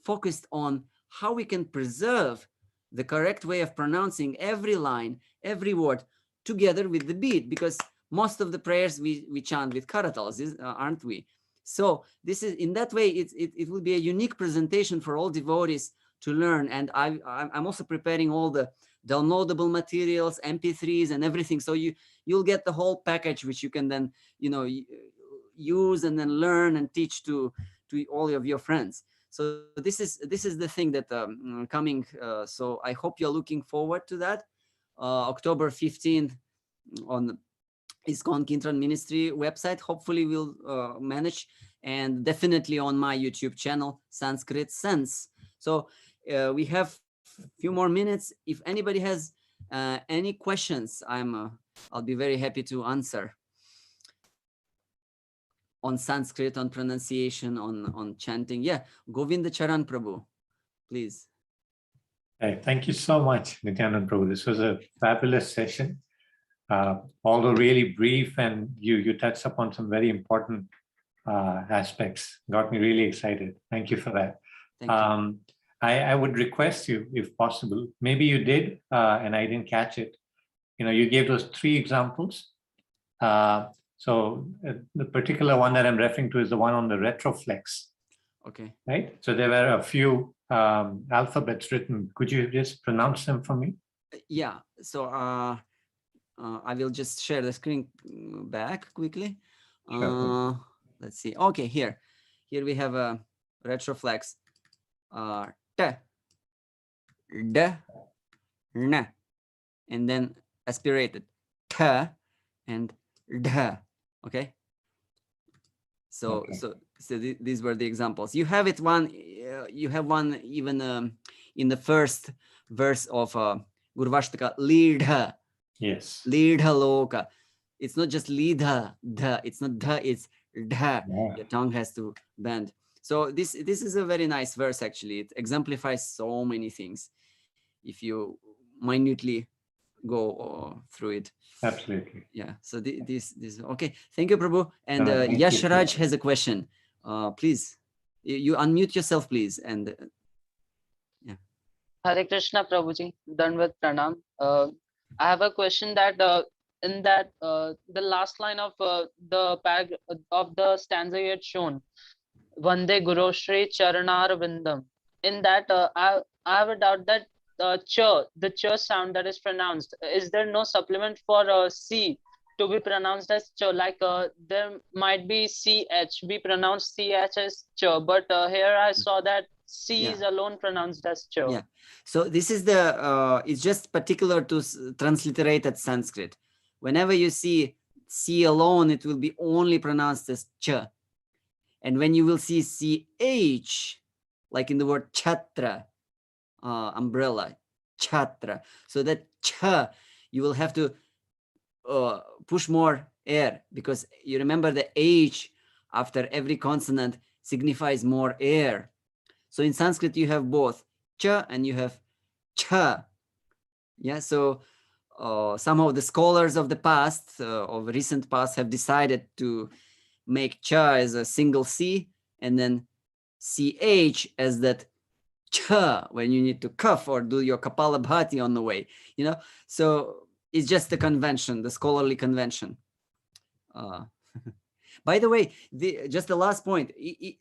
focused on how we can preserve the correct way of pronouncing every line, every word, together with the beat, because most of the prayers we chant with karatals, aren't we? So this is, in that way, it will be a unique presentation for all devotees to learn. And I'm also preparing all the downloadable materials, MP3s and everything. So you'll get the whole package, which you can then, use and then learn and teach to all of your friends. So this is the thing that coming. So I hope you're looking forward to that. October 15th on ISKCON Kirtan Ministry website. Hopefully we'll manage, and definitely on my YouTube channel, Sanskrit Sense. So we have a few more minutes. If anybody has any questions, I'll be very happy to answer on Sanskrit, on pronunciation, on chanting. Yeah, Govinda Charan Prabhu, please. Hey, thank you so much, Nityananda Prabhu. This was a fabulous session. Although really brief, and you touched upon some very important aspects. Got me really excited. Thank you for that. Thank you. I would request you, if possible, maybe you did, and I didn't catch it. You gave those 3 examples. So the particular one that I'm referring to is the one on the Retroflex. Okay. Right? So there were a few alphabets written. Could you just pronounce them for me? Yeah. So I will just share the screen back quickly. Sure. Let's see. Okay, here we have a Retroflex. T, D, N, and then aspirated T and D. Okay. So these were the examples. You have it one. You have one even in the first verse of Gurvashtaka. ɪṛᴛᴏ. Yes. ɪṛᴛᴏ loka. It's not just lidha, dha. It's not dha. It's dha. Yeah. Your tongue has to bend. So this is a very nice verse. Actually, it exemplifies so many things. If you minutely go through it. Absolutely. Yeah. So this okay. Thank you, Prabhu. And Thank you. Yashraj has a question. Please, you unmute yourself, please. And Hare Krishna, Prabhuji. Dandavat Pranam. I have a question that in that the last line of the stanza you had shown, Vande Guru Shri Charanar Vindam. In that, I have a doubt that the ch sound that is pronounced, is there no supplement for C to be pronounced as ch? Like there might be CH, we pronounce CH as ch, but here I saw that C is alone pronounced as ch. yeah. So this is the, it's just particular to transliterated Sanskrit. Whenever you see C alone, it will be only pronounced as ch. And when you will see CH, like in the word chatra, umbrella, chatra. So that ch, you will have to push more air, because you remember the H after every consonant signifies more air. So in Sanskrit, you have both ch and you have cha. Yeah, so somehow the scholars of the past, of recent past, have decided to make cha as a single C and then CH as that cha when you need to cough or do your Kapalabhati on the way, you know. So it's just the convention, the scholarly convention. By the way, just the last point,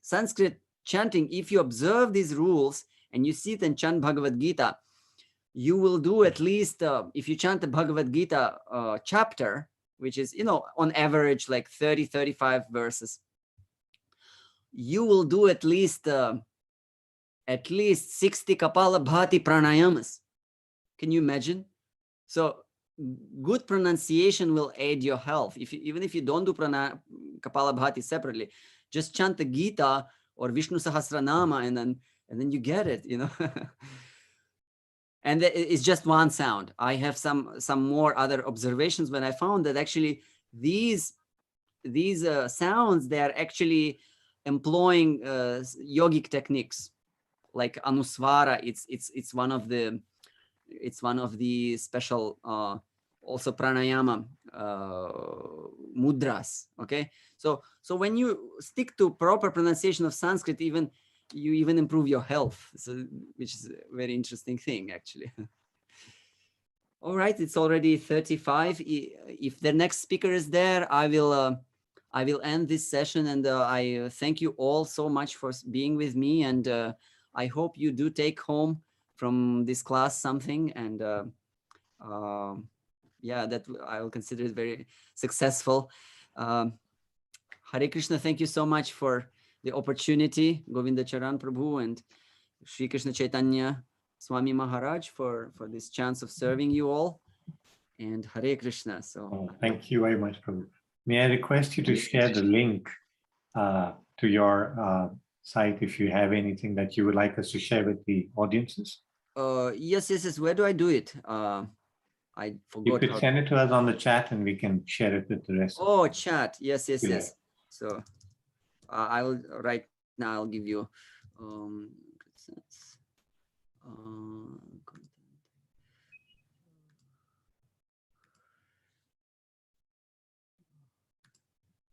Sanskrit chanting, if you observe these rules and you sit and chant Bhagavad Gita, you will do at least, if you chant the Bhagavad Gita chapter, which is, you know, on average like 30, 35 verses, you will do at least 60 Kapalabhati Pranayamas. Can you imagine? So good pronunciation will aid your health. Even if you don't do Kapalabhati separately, just chant the Gita or Vishnu Sahasranama, and then you get it, you know. And it's just one sound. I have some more other observations when I found that actually these sounds, they are actually employing yogic techniques like Anuswara. It's one of the special also pranayama mudras. Okay, so when you stick to proper pronunciation of Sanskrit, you even improve your health, so which is a very interesting thing actually. All right, it's already 35. If the next speaker is there, I will end this session, and I thank you all so much for being with me, and I hope you do take home from this class something, and yeah, that I will consider it very successful. Hare Krishna, thank you so much for the opportunity, Govinda Charan Prabhu and Sri Krishna Chaitanya Swami Maharaj for this chance of serving you all, and Hare Krishna. So thank you very much, Prabhu. May I request you to share the link to your site if you have anything that you would like us to share with the audiences? Yes. Where do I do it? I forgot. You could send it to us on the chat and we can share it with the rest. Oh, chat. Yes. So I will right now. I'll give you.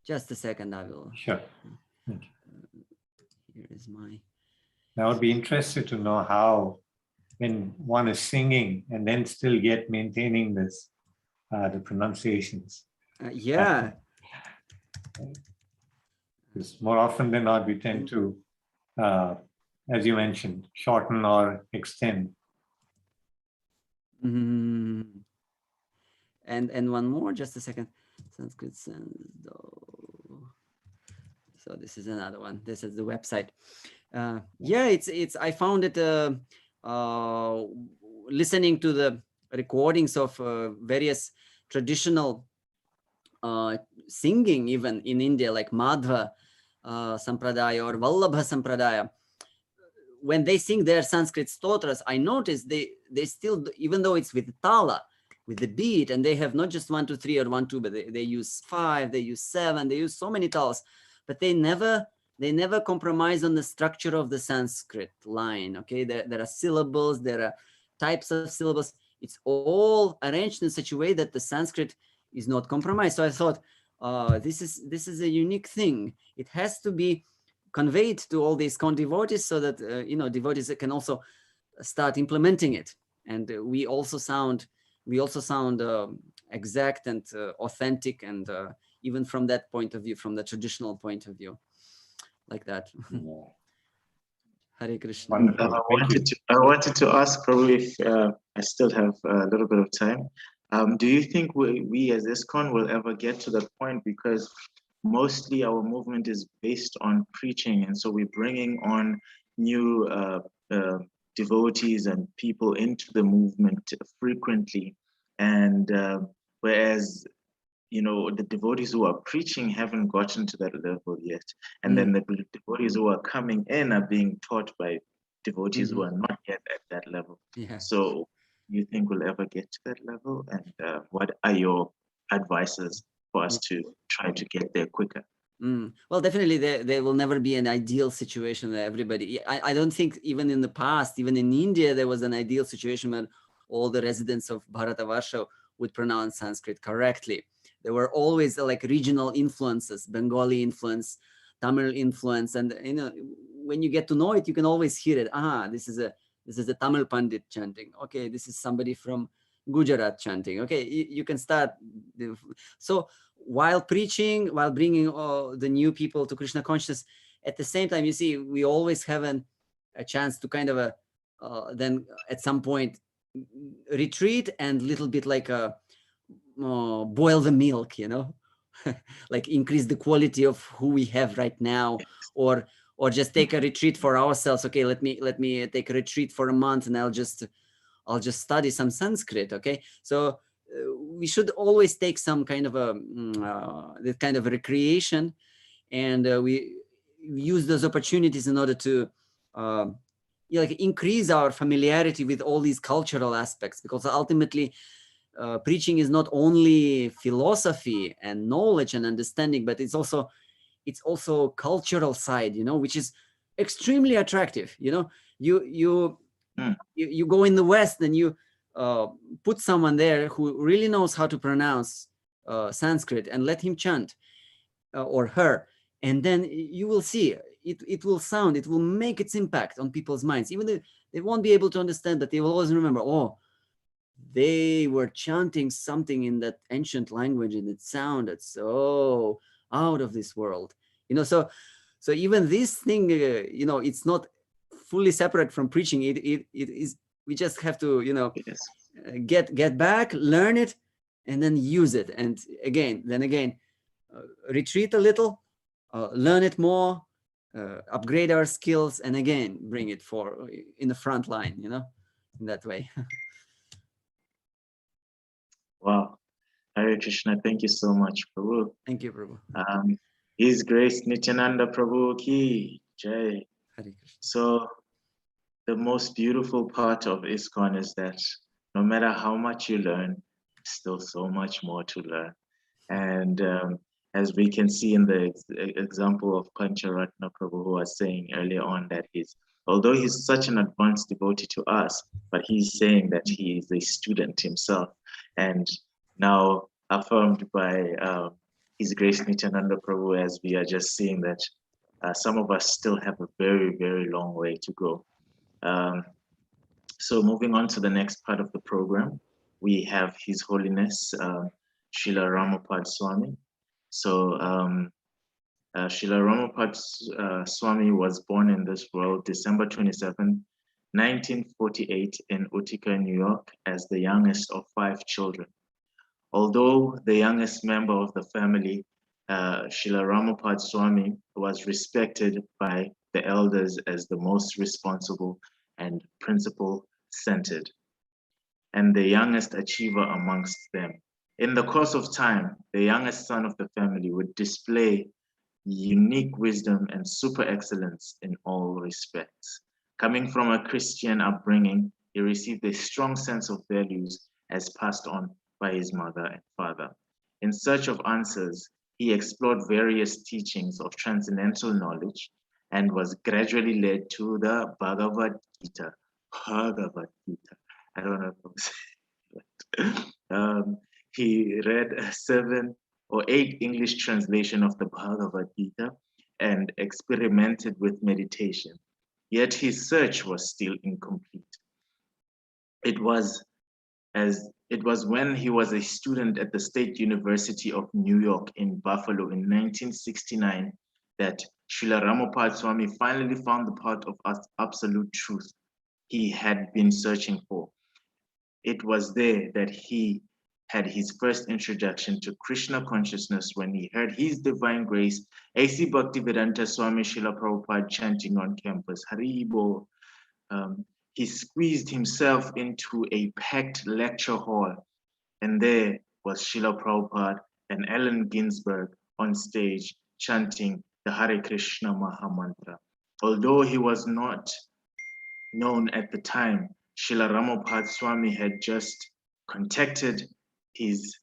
Just a second. I will. Sure. Thank you. Here is my. I would be interested to know how, when one is singing and then still yet maintaining this, the pronunciations. Yeah. Because more often than not, we tend to, as you mentioned, shorten or extend. And one more, just a second. Sanskrit Sando. So this is another one. This is the website. Yeah, it's. I found it listening to the recordings of various traditional singing, even in India, like Madhva Sampradaya or Vallabha Sampradaya. When they sing their Sanskrit stotras, I noticed they still, even though it's with tala, with the beat, and they have not just 1, 2, 3 or 1, 2, but they use 5, they use 7, they use so many talas, but they never compromise on the structure of the Sanskrit line. Okay, there are syllables, there are types of syllables. It's all arranged in such a way that the Sanskrit is not compromised. So I thought, this is a unique thing. It has to be conveyed to all these ISKCON devotees so that devotees can also start implementing it. And we also sound exact and authentic, and even from that point of view, from the traditional point of view, like that. Hare Krishna. I wanted to ask, Prabhu, if I still have a little bit of time. Do you think we as ISKCON will ever get to that point? Because mostly our movement is based on preaching, and so we're bringing on new devotees and people into the movement frequently. And whereas, the devotees who are preaching haven't gotten to that level yet. And then the devotees who are coming in are being taught by devotees who are not yet at that level. Yeah. So you think we'll ever get to that level? And what are your advices for us to try to get there quicker? Well, definitely there will never be an ideal situation where everybody, I don't think even in the past, even in India, there was an ideal situation where all the residents of Bharatavarsha would pronounce Sanskrit correctly. There were always like regional influences, Bengali influence, Tamil influence, and when you get to know it, you can always hear it. This is a Tamil Pandit chanting. Okay, this is somebody from Gujarat chanting. Okay, you can start. So while preaching, while bringing the new people to Krishna consciousness, at the same time, you see, we always have a chance to kind of then at some point retreat and little bit like boil the milk, like increase the quality of who we have right now, or just take a retreat for ourselves. Okay, let me take a retreat for a month, and I'll just study some Sanskrit. Okay, so we should always take some kind of this kind of recreation, and we use those opportunities in order to like increase our familiarity with all these cultural aspects, because ultimately preaching is not only philosophy and knowledge and understanding, but it's also cultural side, which is extremely attractive. You go in the West and you put someone there who really knows how to pronounce Sanskrit and let him chant or her, and then you will see it will make its impact on people's minds. Even though they won't be able to understand, but they will always remember, they were chanting something in that ancient language and it sounded so out of this world. So even this thing, it's not fully separate from preaching. It is, we just have to, get back, learn it, and then use it. And again, retreat a little, learn it more, upgrade our skills, and again, bring it in the front line, in that way. Wow. Hare Krishna, thank you so much, Prabhu. Thank you, Prabhu. His Grace Nityananda Prabhu ki Jai. So the most beautiful part of ISKCON is that no matter how much you learn, still so much more to learn. And as we can see in the example of Pancaratna Prabhu, who was saying earlier on that although he's such an advanced devotee to us, but he's saying that he is a student himself. And now affirmed by His Grace Nityananda Prabhu, as we are just seeing that some of us still have a very, very long way to go. So moving on to the next part of the program, we have His Holiness Srila Romapada Swami. So Srila Romapada Swami was born in this world December 27, 1948 in Utica, New York, as the youngest of 5 children. Although the youngest member of the family, Srila Romapada Swami was respected by the elders as the most responsible and principle-centered, and the youngest achiever amongst them. In the course of time, the youngest son of the family would display unique wisdom and super excellence in all respects. Coming from a Christian upbringing, he received a strong sense of values as passed on by his mother and father. In search of answers, he explored various teachings of transcendental knowledge and was gradually led to the Bhagavad Gita. Bhagavad Gita. I don't know if I'm saying. He read 7 or 8 English translation of the Bhagavad Gita and experimented with meditation. Yet his search was still incomplete. It was when he was a student at the State University of New York in Buffalo in 1969 that Srila Romapada Swami finally found the path of absolute truth he had been searching for. It was there that he had his first introduction to Krishna consciousness when he heard His Divine Grace, A.C. Bhaktivedanta Swami Srila Prabhupada chanting on campus, Hari Bol. He squeezed himself into a packed lecture hall, and there was Srila Prabhupada and Allen Ginsberg on stage chanting the Hare Krishna Mahamantra. Although he was not known at the time, Srila Romapada Swami had just contacted his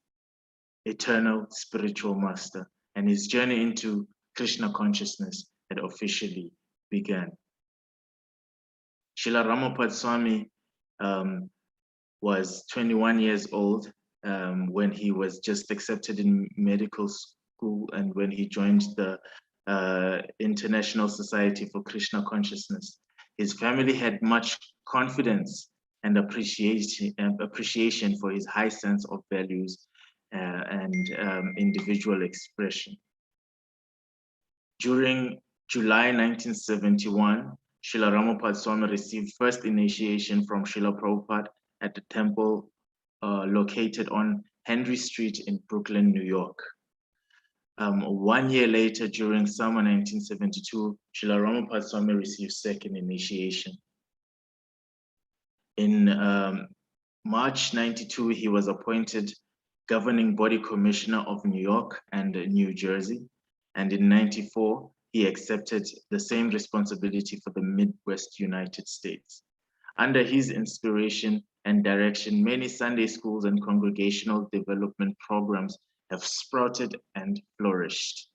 eternal spiritual master, and his journey into Krishna consciousness had officially begun. Srila Romapada Swami was 21 years old when he was just accepted in medical school and when he joined the International Society for Krishna Consciousness. His family had much confidence and appreciation for his high sense of values and individual expression. During July 1971, Srila Romapada Swami received first initiation from Srila Prabhupada at the temple located on Henry Street in Brooklyn, New York. 1 year later, during summer 1972, Srila Romapada Swami received second initiation. In March 92, he was appointed Governing Body Commissioner of New York and New Jersey. And in 94, he accepted the same responsibility for the Midwest United States. Under his inspiration and direction, many Sunday schools and congregational development programs have sprouted and flourished.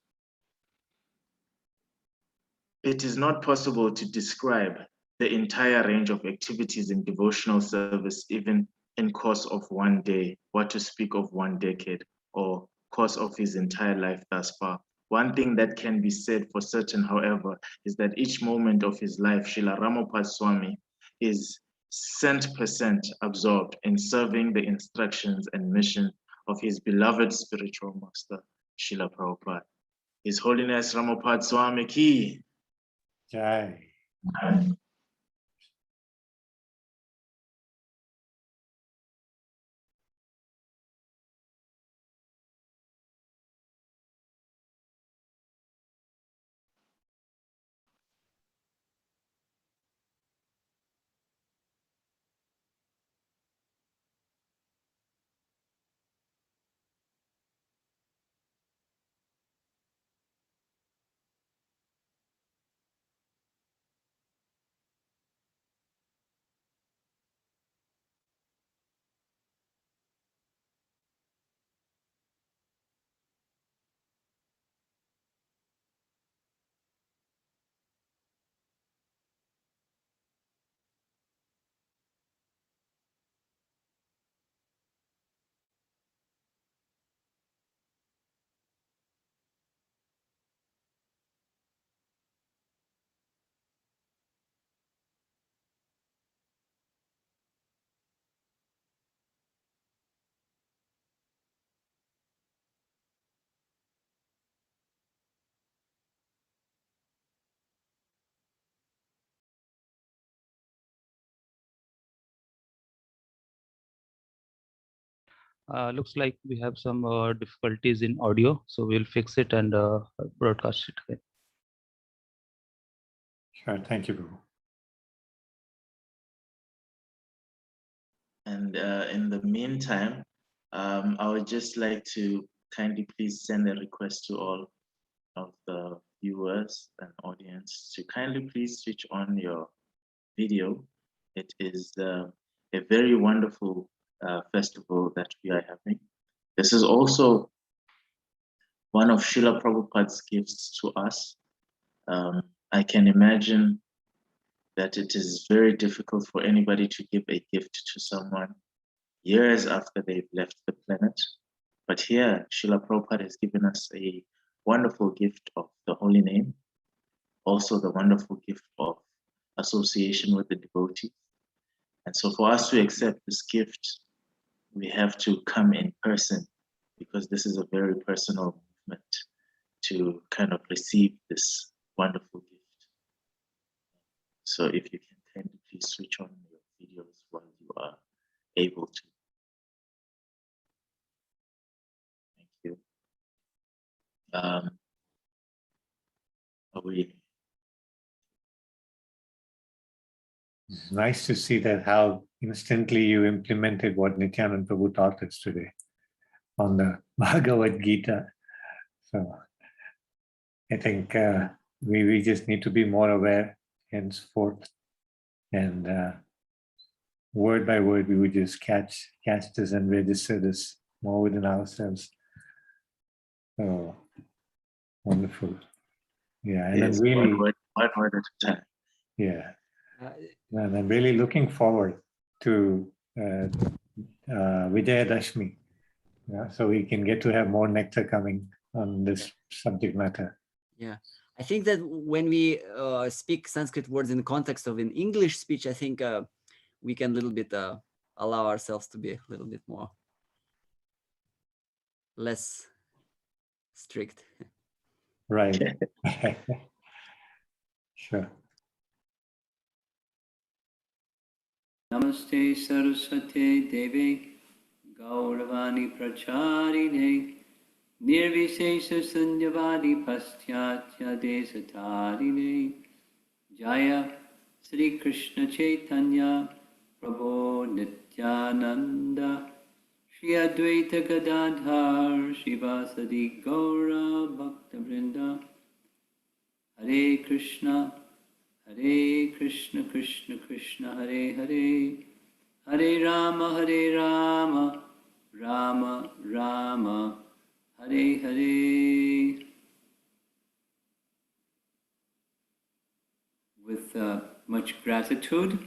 It is not possible to describe the entire range of activities in devotional service, even in course of one day, what to speak of 1 decade or course of his entire life thus far. One thing that can be said for certain, however, is that each moment of his life, Srila Romapada Swami is 100% absorbed in serving the instructions and mission of his beloved spiritual master, Srila Prabhupada. His Holiness Romapada Swami Ki. Jai. Looks like we have some difficulties in audio, so we'll fix it and broadcast it again. Sure, thank you, Prabhu. And in the meantime, I would just like to kindly please send a request to all of the viewers and audience to kindly please switch on your video. It is a very wonderful festival that we are having. This is also one of Srila Prabhupada's gifts to us. I can imagine that it is very difficult for anybody to give a gift to someone years after they've left the planet. But here, Srila Prabhupada has given us a wonderful gift of the holy name, also the wonderful gift of association with the devotees. And so for us to accept this gift, we have to come in person, because this is a very personal movement to kind of receive this wonderful gift. So if you can kindly please switch on your videos while you are able to. Thank you. It's nice to see that how instantly you implemented what Nityananda Prabhu taught us today on the Bhagavad Gita. So I think we just need to be more aware henceforth, and word by word we would just catch this and register this more within ourselves. So wonderful. Yeah, and yes, I'm really one word at a time. Yeah. And I'm really looking forward to Vijayadashmi, so we can get to have more nectar coming on this subject matter. Yeah, I think that when we speak Sanskrit words in the context of an English speech, I think we can a little bit allow ourselves to be a little bit more less strict. Right. Sure. Namaste Saraswate Deve Gauravani Pracharine Nirvishesha Sanyavadi Paschatya Desatarine Jaya Sri Krishna Chaitanya Prabhu Nityananda Shri Advaita Gadadhar Shivasadi Gaura Bhakta Vrinda Hare Krishna Krishna Krishna Hare Hare Hare Rama Rama Rama Hare Hare. With much gratitude,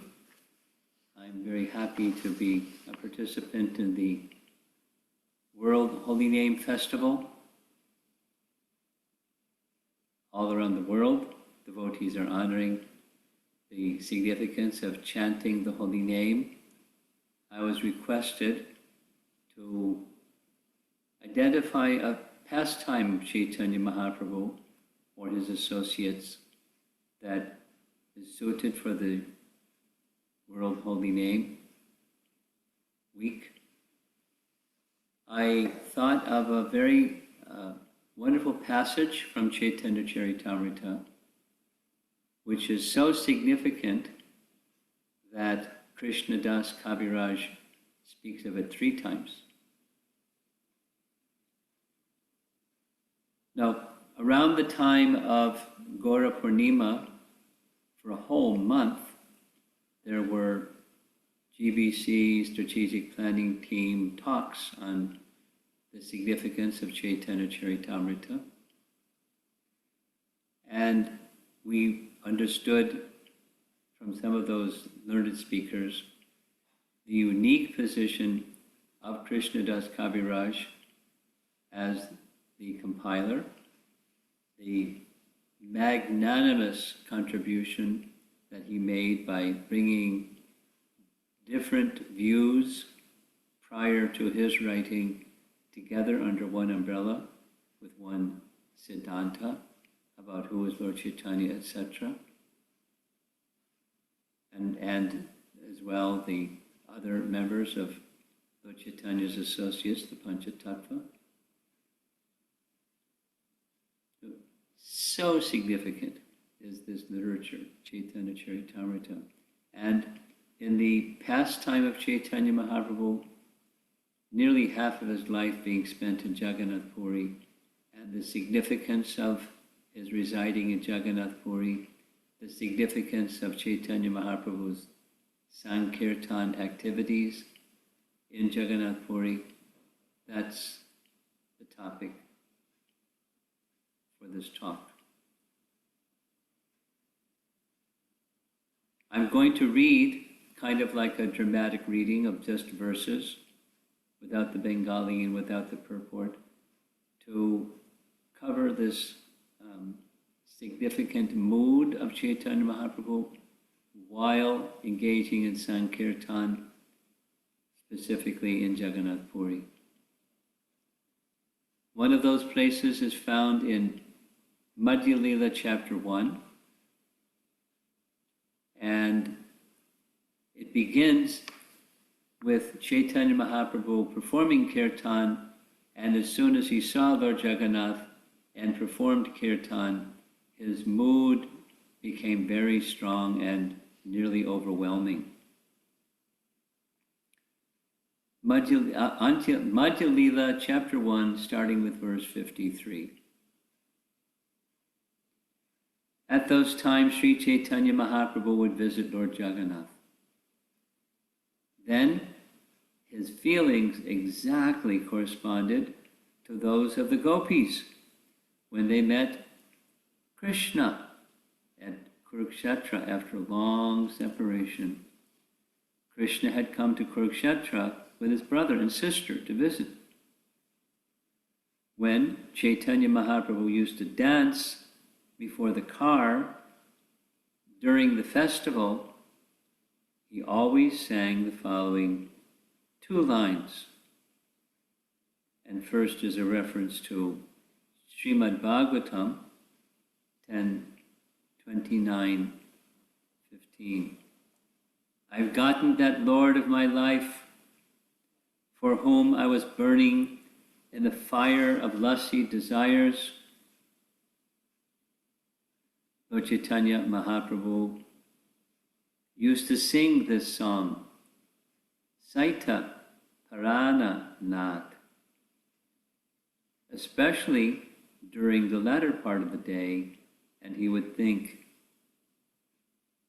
I'm very happy to be a participant in the World Holy Name Festival. All around the world, devotees are honoring the significance of chanting the holy name. I was requested to identify a pastime of Chaitanya Mahaprabhu or his associates that is suited for the World Holy Name Week. I thought of a very wonderful passage from Chaitanya Charitamrita, which is so significant that Krishna Das Kaviraj speaks of it 3 times. Now, around the time of Gaura Purnima, for a whole month, there were GBC Strategic Planning Team talks on the significance of Chaitanya Charitamrita. And we understood from some of those learned speakers the unique position of Krishna Das Kaviraj as the compiler, the magnanimous contribution that he made by bringing different views prior to his writing together under one umbrella with one Siddhanta about who is Lord Chaitanya, etc. And as well the other members of Lord Chaitanya's associates, the Panchatattva. So significant is this literature, Chaitanya Charitamrita. And in the pastime of Chaitanya Mahaprabhu, nearly half of his life being spent in Jagannath Puri, and the significance of his residing in Jagannath Puri, the significance of Chaitanya Mahaprabhu's Sankirtan activities in Jagannath Puri, that's the topic for this talk. I'm going to read kind of like a dramatic reading of just verses without the Bengali and without the purport to cover this significant mood of Chaitanya Mahaprabhu while engaging in Sankirtan, specifically in Jagannath Puri. One of those places is found in Madhya Lila chapter 1, and it begins with Chaitanya Mahaprabhu performing Kirtan, and as soon as he saw Lord Jagannath and performed Kirtan, his mood became very strong and nearly overwhelming. Madhya Lila chapter 1, starting with verse 53. At those times, Sri Chaitanya Mahaprabhu would visit Lord Jagannath. Then his feelings exactly corresponded to those of the gopis when they met Krishna at Kurukshetra after a long separation. Krishna had come to Kurukshetra with his brother and sister to visit. When Chaitanya Mahaprabhu used to dance before the car during the festival, he always sang the following two lines. And first is a reference to Srimad Bhagavatam 10:29-15. I've gotten that Lord of my life, for whom I was burning in the fire of lusty desires. Lord Chaitanya Mahaprabhu used to sing this song, Saita Parana Nath, especially during the latter part of the day, and he would think,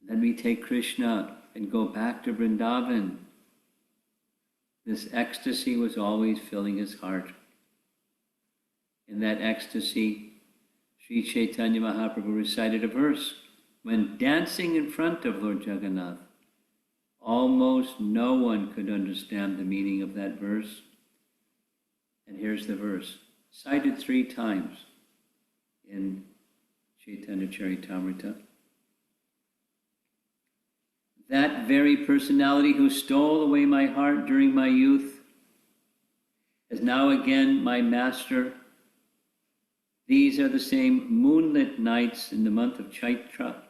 let me take Krishna and go back to Vrindavan. This ecstasy was always filling his heart. In that ecstasy, Sri Chaitanya Mahaprabhu recited a verse when dancing in front of Lord Jagannath. Almost no one could understand the meaning of that verse. And here's the verse, cited 3 times in Chaitanya Charitamrita. That very personality who stole away my heart during my youth is now again my master. These are the same moonlit nights in the month of Chaitra.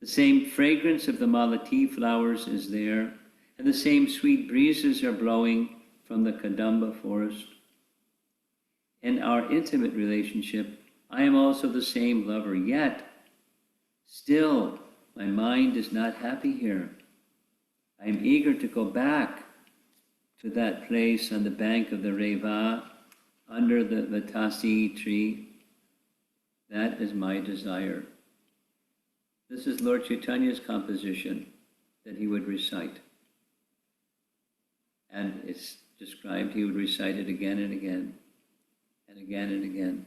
The same fragrance of the malati flowers is there, and the same sweet breezes are blowing from the Kadamba forest. In our intimate relationship, I am also the same lover, yet still my mind is not happy here. I am eager to go back to that place on the bank of the Reva, under the Vaiyasaki tree. That is my desire. This is Lord Chaitanya's composition that he would recite. And it's described, he would recite it again and again, and again and again.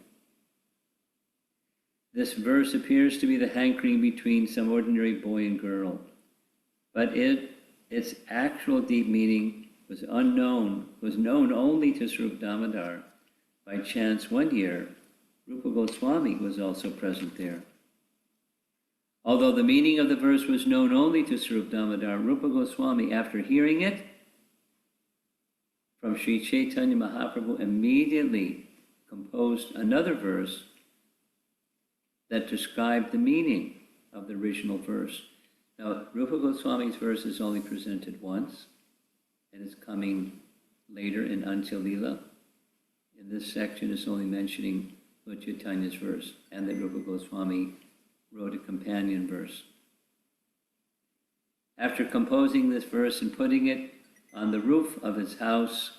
This verse appears to be the hankering between some ordinary boy and girl, but its actual deep meaning was known only to Swarup Damodar. By chance, one year, Rupa Goswami was also present there. Although the meaning of the verse was known only to Swarup Damodar, Rupa Goswami, after hearing it from Sri Chaitanya Mahaprabhu, immediately composed another verse that described the meaning of the original verse. Now, Rupa Goswami's verse is only presented once, and it's coming later in Untitled. In this section, it's only mentioning Lord Chaitanya's verse, and that Rupa Goswami wrote a companion verse. After composing this verse and putting it on the roof of his house,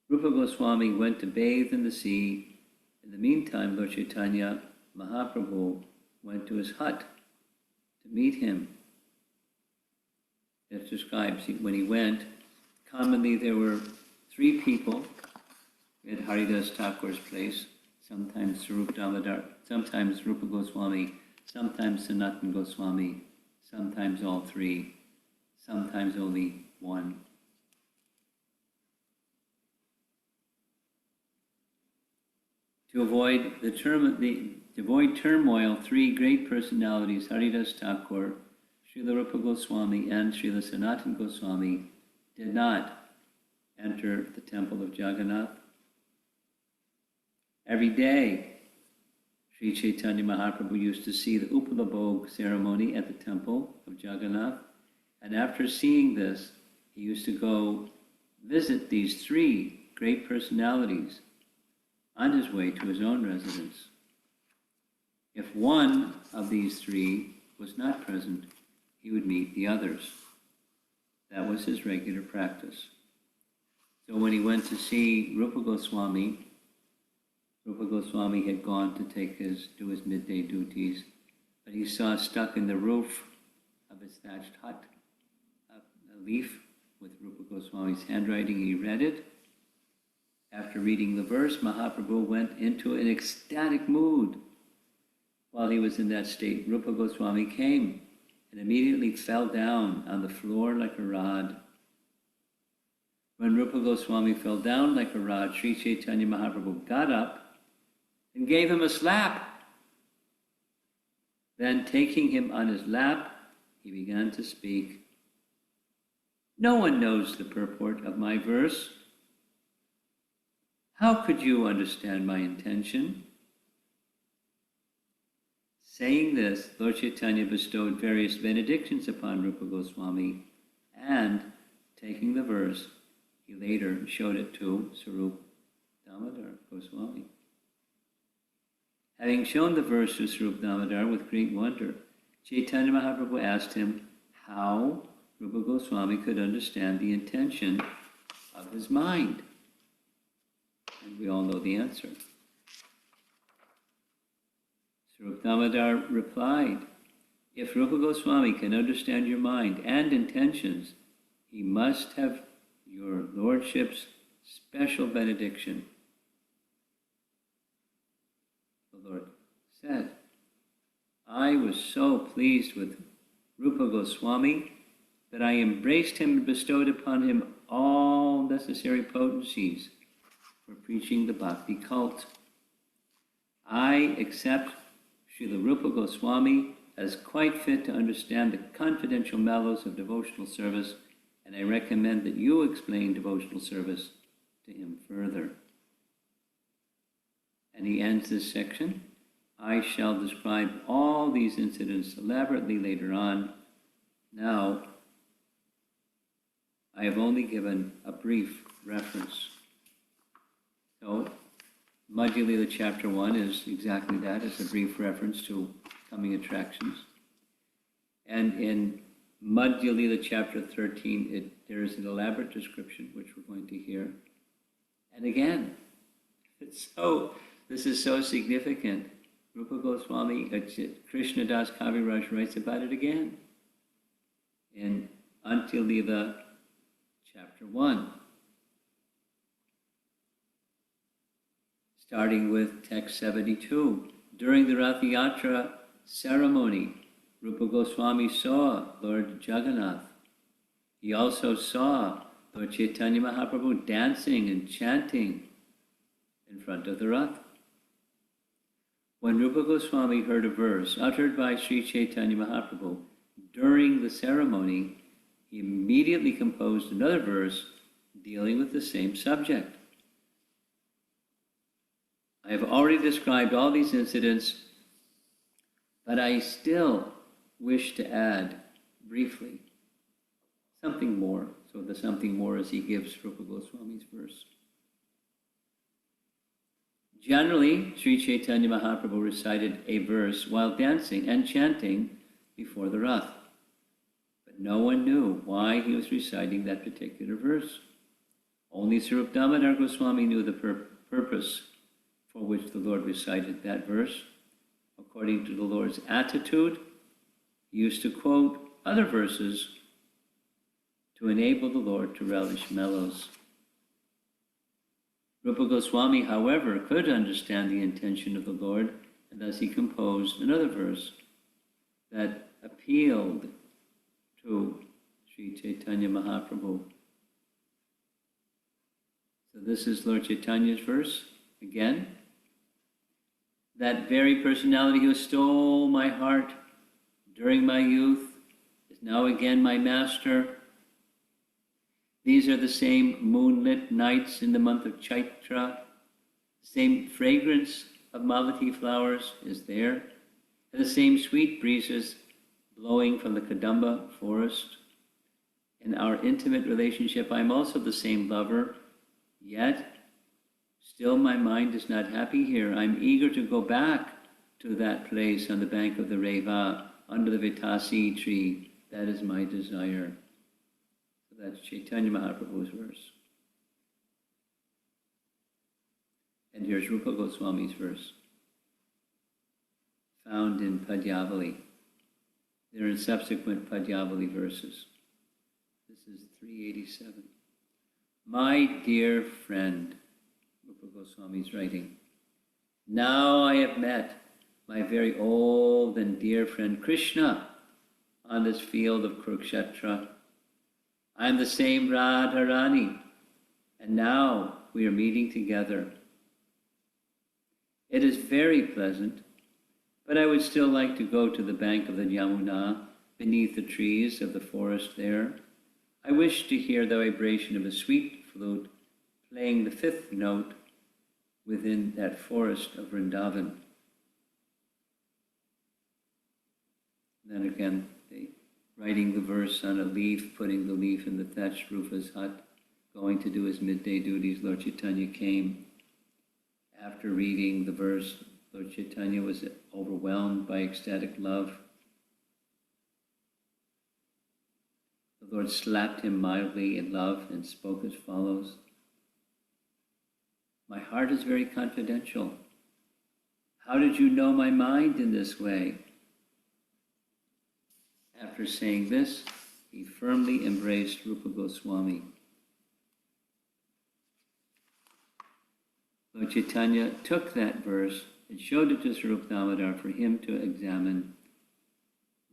Rupa Goswami went to bathe in the sea. In the meantime, Lord Chaitanya Mahaprabhu went to his hut to meet him. It describes when he went, commonly there were 3 people at Haridas Thakur's place, sometimes Sarup Damodar, sometimes Rupa Goswami, sometimes Sanatana Goswami, sometimes all 3, sometimes only 1. To avoid turmoil, 3 great personalities, Haridas Thakur, Srila Rupa Goswami, and Srila Sanatana Goswami, did not enter the temple of Jagannath. Every day, Sri Chaitanya Mahaprabhu used to see the Upalabhog ceremony at the temple of Jagannath, and after seeing this, he used to go visit these 3 great personalities on his way to his own residence. If one of these 3 was not present, he would meet the others. That was his regular practice. So when he went to see Rupa Goswami had gone to do his midday duties, but he saw stuck in the roof of his thatched hut a leaf with Rupa Goswami's handwriting. He read it. After reading the verse, Mahaprabhu went into an ecstatic mood. While he was in that state, Rupa Goswami came and immediately fell down on the floor like a rod. When Rupa Goswami fell down like a rod, Sri Chaitanya Mahaprabhu got up and gave him a slap. Then, taking him on his lap, he began to speak. "No one knows the purport of my verse. How could you understand my intention?" Saying this, Lord Chaitanya bestowed various benedictions upon Rupa Goswami, and, taking the verse, he later showed it to Sarup Damodar Goswami. Having shown the verse to Sarup Damodar with great wonder, Chaitanya Mahaprabhu asked him how Rupa Goswami could understand the intention of his mind. And we all know the answer. Sarup Damodar replied, "If Rupa Goswami can understand your mind and intentions, he must have your Lordship's special benediction." The Lord said, "I was so pleased with Rupa Goswami that I embraced him and bestowed upon him all necessary potencies for preaching the bhakti cult. I accept Srila Rupa Goswami as quite fit to understand the confidential mellows of devotional service, and I recommend that you explain devotional service to him further." And he ends this section. I shall describe all these incidents elaborately later on. Now, I have only given a brief reference. So, Madhya Lila Chapter 1 is exactly that. It's a brief reference to coming attractions. And in Madhya Lila Chapter 13, there is an elaborate description, which we're going to hear. And again, this is so significant. Rupa Goswami, Krishna Das Kaviraj writes about it again in Untitled Lila Chapter 1. Starting with text 72. During the Rath Yatra ceremony, Rupa Goswami saw Lord Jagannath. He also saw Lord Chaitanya Mahaprabhu dancing and chanting in front of the Rath. When Rupa Goswami heard a verse uttered by Sri Chaitanya Mahaprabhu during the ceremony, he immediately composed another verse dealing with the same subject. I have already described all these incidents, but I still wish to add briefly something more. So So the something more as he gives Rupa Goswami's verse. Generally, Sri Chaitanya Mahaprabhu recited a verse while dancing and chanting before the Rath. But no one knew why he was reciting that particular verse. Only Swarup Damodar Goswami knew the purpose for which the Lord recited that verse. According to the Lord's attitude, he used to quote other verses to enable the Lord to relish mellows. Rupa Goswami, however, could understand the intention of the Lord, and thus he composed another verse that appealed to Sri Chaitanya Mahaprabhu. So this is Lord Chaitanya's verse again. That very personality who stole my heart during my youth is now again my master. These are the same moonlit nights in the month of Chaitra. The same fragrance of Malati flowers is there, and the same sweet breezes blowing from the Kadamba forest. In our intimate relationship, I'm also the same lover, yet still my mind is not happy here. I'm eager to go back to that place on the bank of the Reva, under the Vaiyasaki tree. That is my desire. So that's Chaitanya Mahaprabhu's verse. And here's Rupa Goswami's verse, found in Padyavali. There are subsequent Padyavali verses. This is 387. My dear friend, Rupa Goswami's writing, now I have met my very old and dear friend Krishna on this field of Kurukshetra. I am the same Radharani, and now we are meeting together. It is very pleasant, but I would still like to go to the bank of the Yamuna, beneath the trees of the forest there. I wish to hear the vibration of a sweet flute playing the fifth note within that forest of Vrindavan. Then again, writing the verse on a leaf, putting the leaf in the thatched roof of his hut, going to do his midday duties, Lord Chaitanya came. After reading the verse, Lord Chaitanya was overwhelmed by ecstatic love. The Lord slapped him mildly in love and spoke as follows. My heart is very confidential. How did you know my mind in this way? After saying this, he firmly embraced Rupa Goswami. Lord Chaitanya took that verse and showed it to Swarup Damodar for him to examine.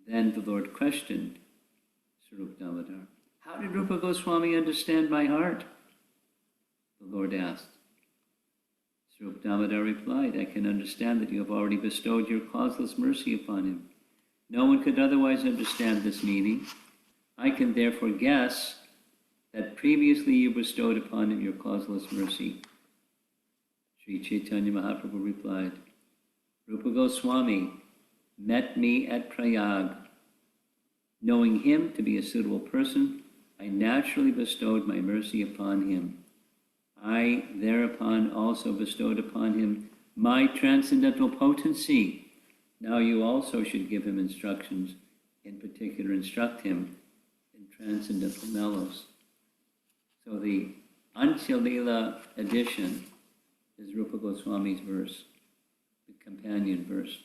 Then the Lord questioned Swarup Damodar, how did Rupa Goswami understand my heart? The Lord asked. Swarup Damodar replied, I can understand that you have already bestowed your causeless mercy upon him. No one could otherwise understand this meaning. I can therefore guess that previously you bestowed upon him your causeless mercy. Sri Chaitanya Mahaprabhu replied, Rupa Goswami met me at Prayag. Knowing him to be a suitable person, I naturally bestowed my mercy upon him. I thereupon also bestowed upon him my transcendental potency. Now you also should give him instructions, in particular instruct him in transcendental mellows. So the Antya-lila edition is Rupa Goswami's verse, the companion verse.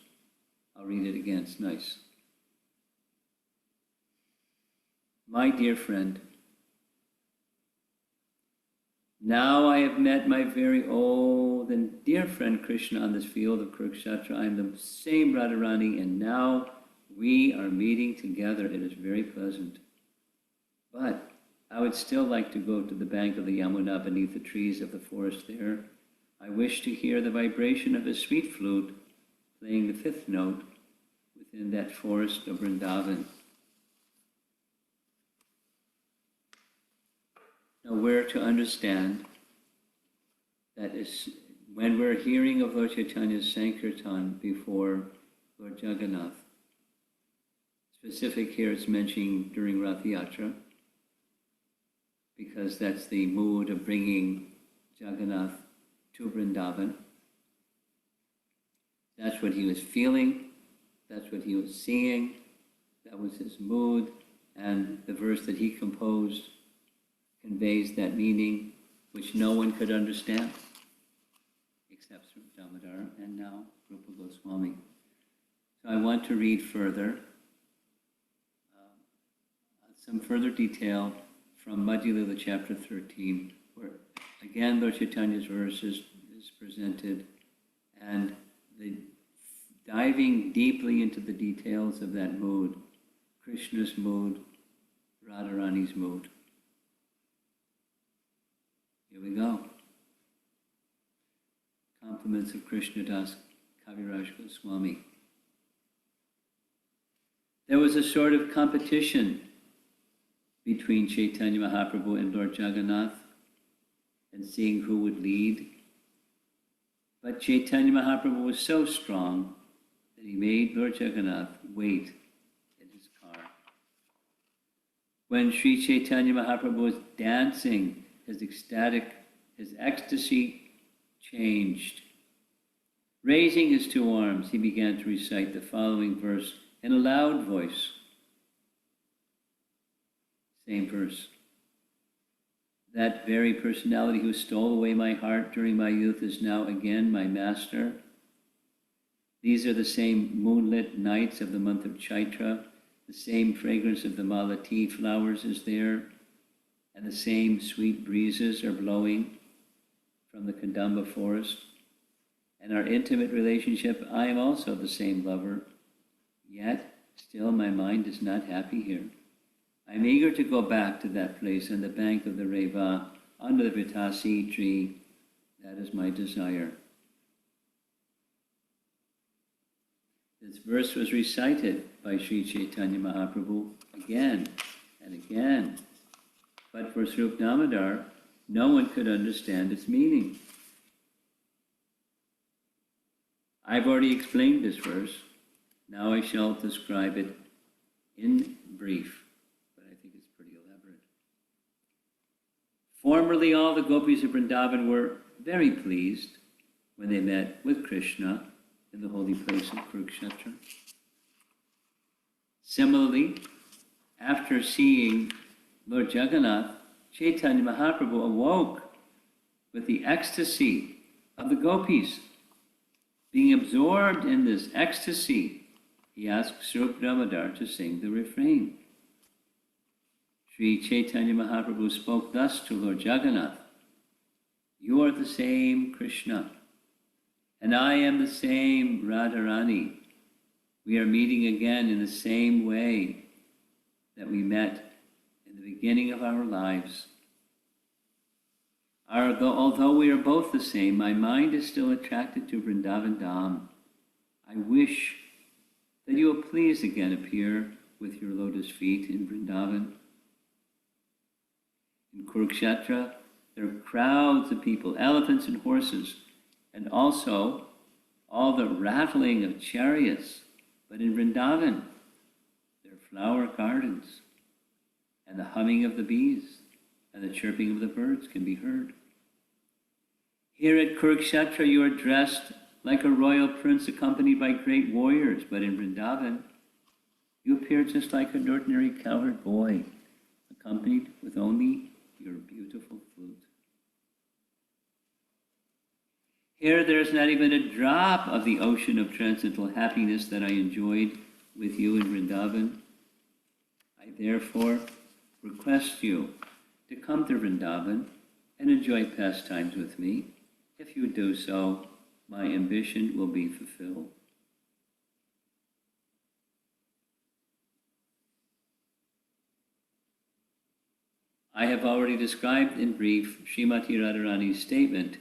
I'll read it again, it's nice. My dear friend, now I have met my very old and dear friend Krishna on this field of Kurukshetra. I am the same Radharani, and now we are meeting together. It is very pleasant. But I would still like to go to the bank of the Yamuna beneath the trees of the forest there. I wish to hear the vibration of a sweet flute playing the fifth note within that forest of Vrindavan. Now we're to understand that is when we're hearing of Lord Chaitanya's Sankirtan before Lord Jagannath, specific here it's mentioning during Rath Yatra, because that's the mood of bringing Jagannath to Vrindavan. That's what he was feeling, that's what he was seeing, that was his mood, and the verse that he composed conveys that meaning which no one could understand except Srup Damodar and now Rupa Goswami. So I want to read further, some further detail from Madhya Lila chapter 13, where again Lord Chaitanya's verse is presented, and the diving deeply into the details of that mood, Krishna's mood, Radharani's mood. Here we go. Compliments of Krishna Das Kaviraj Goswami. There was a sort of competition between Chaitanya Mahaprabhu and Lord Jagannath, and seeing who would lead. But Chaitanya Mahaprabhu was so strong that he made Lord Jagannath wait in his car. When Sri Chaitanya Mahaprabhu was dancing, his ecstasy changed. Raising his two arms, he began to recite the following verse in a loud voice. Same verse. That very personality who stole away my heart during my youth is now again my master. These are the same moonlit nights of the month of Chaitra. The same fragrance of the malati flowers is there, and the same sweet breezes are blowing from the Kadamba forest. And our intimate relationship, I am also the same lover, yet still my mind is not happy here. I am eager to go back to that place on the bank of the Reva, under the Vaiyasaki tree. That is my desire. This verse was recited by Sri Chaitanya Mahaprabhu again and again. But for Srup Damodar, no one could understand its meaning. I've already explained this verse. Now I shall describe it in brief, but I think it's pretty elaborate. Formerly, all the gopis of Vrindavan were very pleased when they met with Krishna in the holy place of Kurukshetra. Similarly, after seeing Lord Jagannath, Chaitanya Mahaprabhu awoke with the ecstasy of the gopis. Being absorbed in this ecstasy, he asked Srup Damodar to sing the refrain. Sri Chaitanya Mahaprabhu spoke thus to Lord Jagannath: "You are the same Krishna, and I am the same Radharani. We are meeting again in the same way that we met in the beginning of our lives. Although we are both the same, my mind is still attracted to Vrindavan Dham. I wish that you will please again appear with your lotus feet in Vrindavan. In Kurukshetra, there are crowds of people, elephants and horses, and also all the rattling of chariots. But in Vrindavan, there are flower gardens, and the humming of the bees and the chirping of the birds can be heard. Here at Kurukshetra, you are dressed like a royal prince accompanied by great warriors, but in Vrindavan, you appear just like an ordinary cowherd boy, accompanied with only your beautiful flute. Here, there is not even a drop of the ocean of transcendental happiness that I enjoyed with you in Vrindavan. I therefore request you to come to Vrindavan and enjoy pastimes with me. If you do so, my ambition will be fulfilled." I have already described in brief Srimati Radharani's statement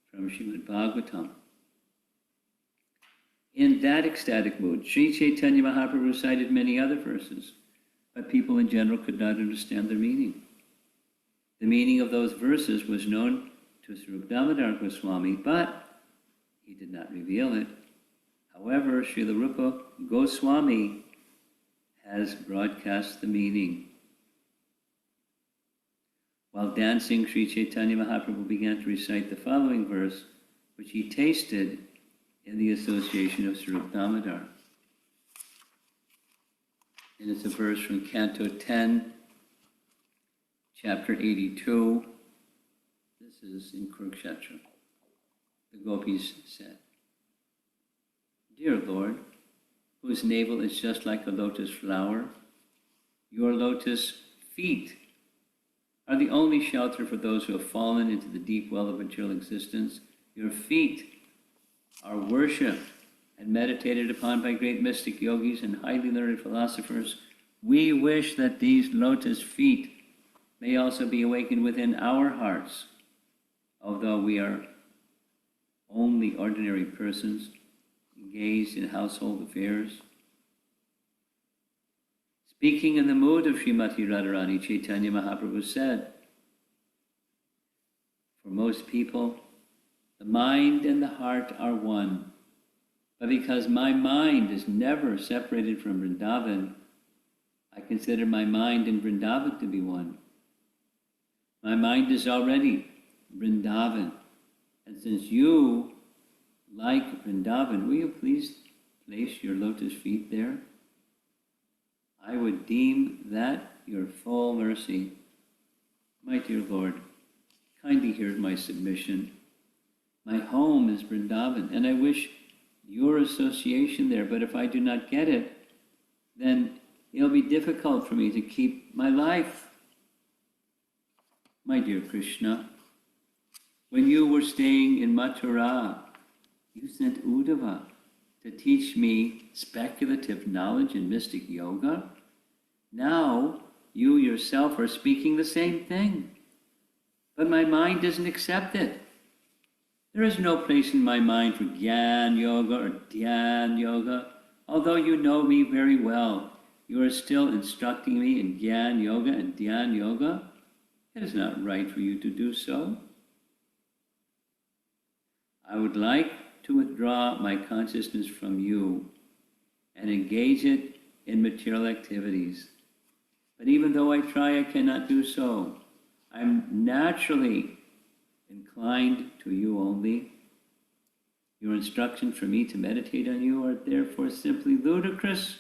from Srimad Bhagavatam. In that ecstatic mood, Sri Chaitanya Mahaprabhu recited many other verses, but people in general could not understand their meaning. The meaning of those verses was known to Srup Damodar Goswami, but he did not reveal it. However, Srila Rupa Goswami has broadcast the meaning. While dancing, Sri Chaitanya Mahaprabhu began to recite the following verse, which he tasted in the association of Swarup Damodar. And it's a verse from Canto 10, Chapter 82. This is in Kurukshetra. The gopis said, "Dear Lord, whose navel is just like a lotus flower, your lotus feet are the only shelter for those who have fallen into the deep well of material existence. Your feet are worshipped and meditated upon by great mystic yogis and highly learned philosophers. We wish that these lotus feet may also be awakened within our hearts, although we are only ordinary persons engaged in household affairs." Speaking in the mood of Srimati Radharani, Chaitanya Mahaprabhu said, "For most people, the mind and the heart are one. But because my mind is never separated from Vrindavan, I consider my mind and Vrindavan to be one. My mind is already Vrindavan. And since you like Vrindavan, will you please place your lotus feet there? I would deem that your full mercy. My dear Lord, kindly hear my submission. My home is Vrindavan, and I wish your association there, but if I do not get it, then it'll be difficult for me to keep my life. My dear Krishna, when you were staying in Mathura, you sent Uddhava to teach me speculative knowledge in mystic yoga. Now you yourself are speaking the same thing, but my mind doesn't accept it. There is no place in my mind for Gyan Yoga or Dhyan Yoga. Although you know me very well, you are still instructing me in Gyan Yoga and Dhyan Yoga. It is not right for you to do so. I would like to withdraw my consciousness from you and engage it in material activities. But even though I try, I cannot do so. I'm naturally inclined to you only. Your instructions for me to meditate on you are therefore simply ludicrous.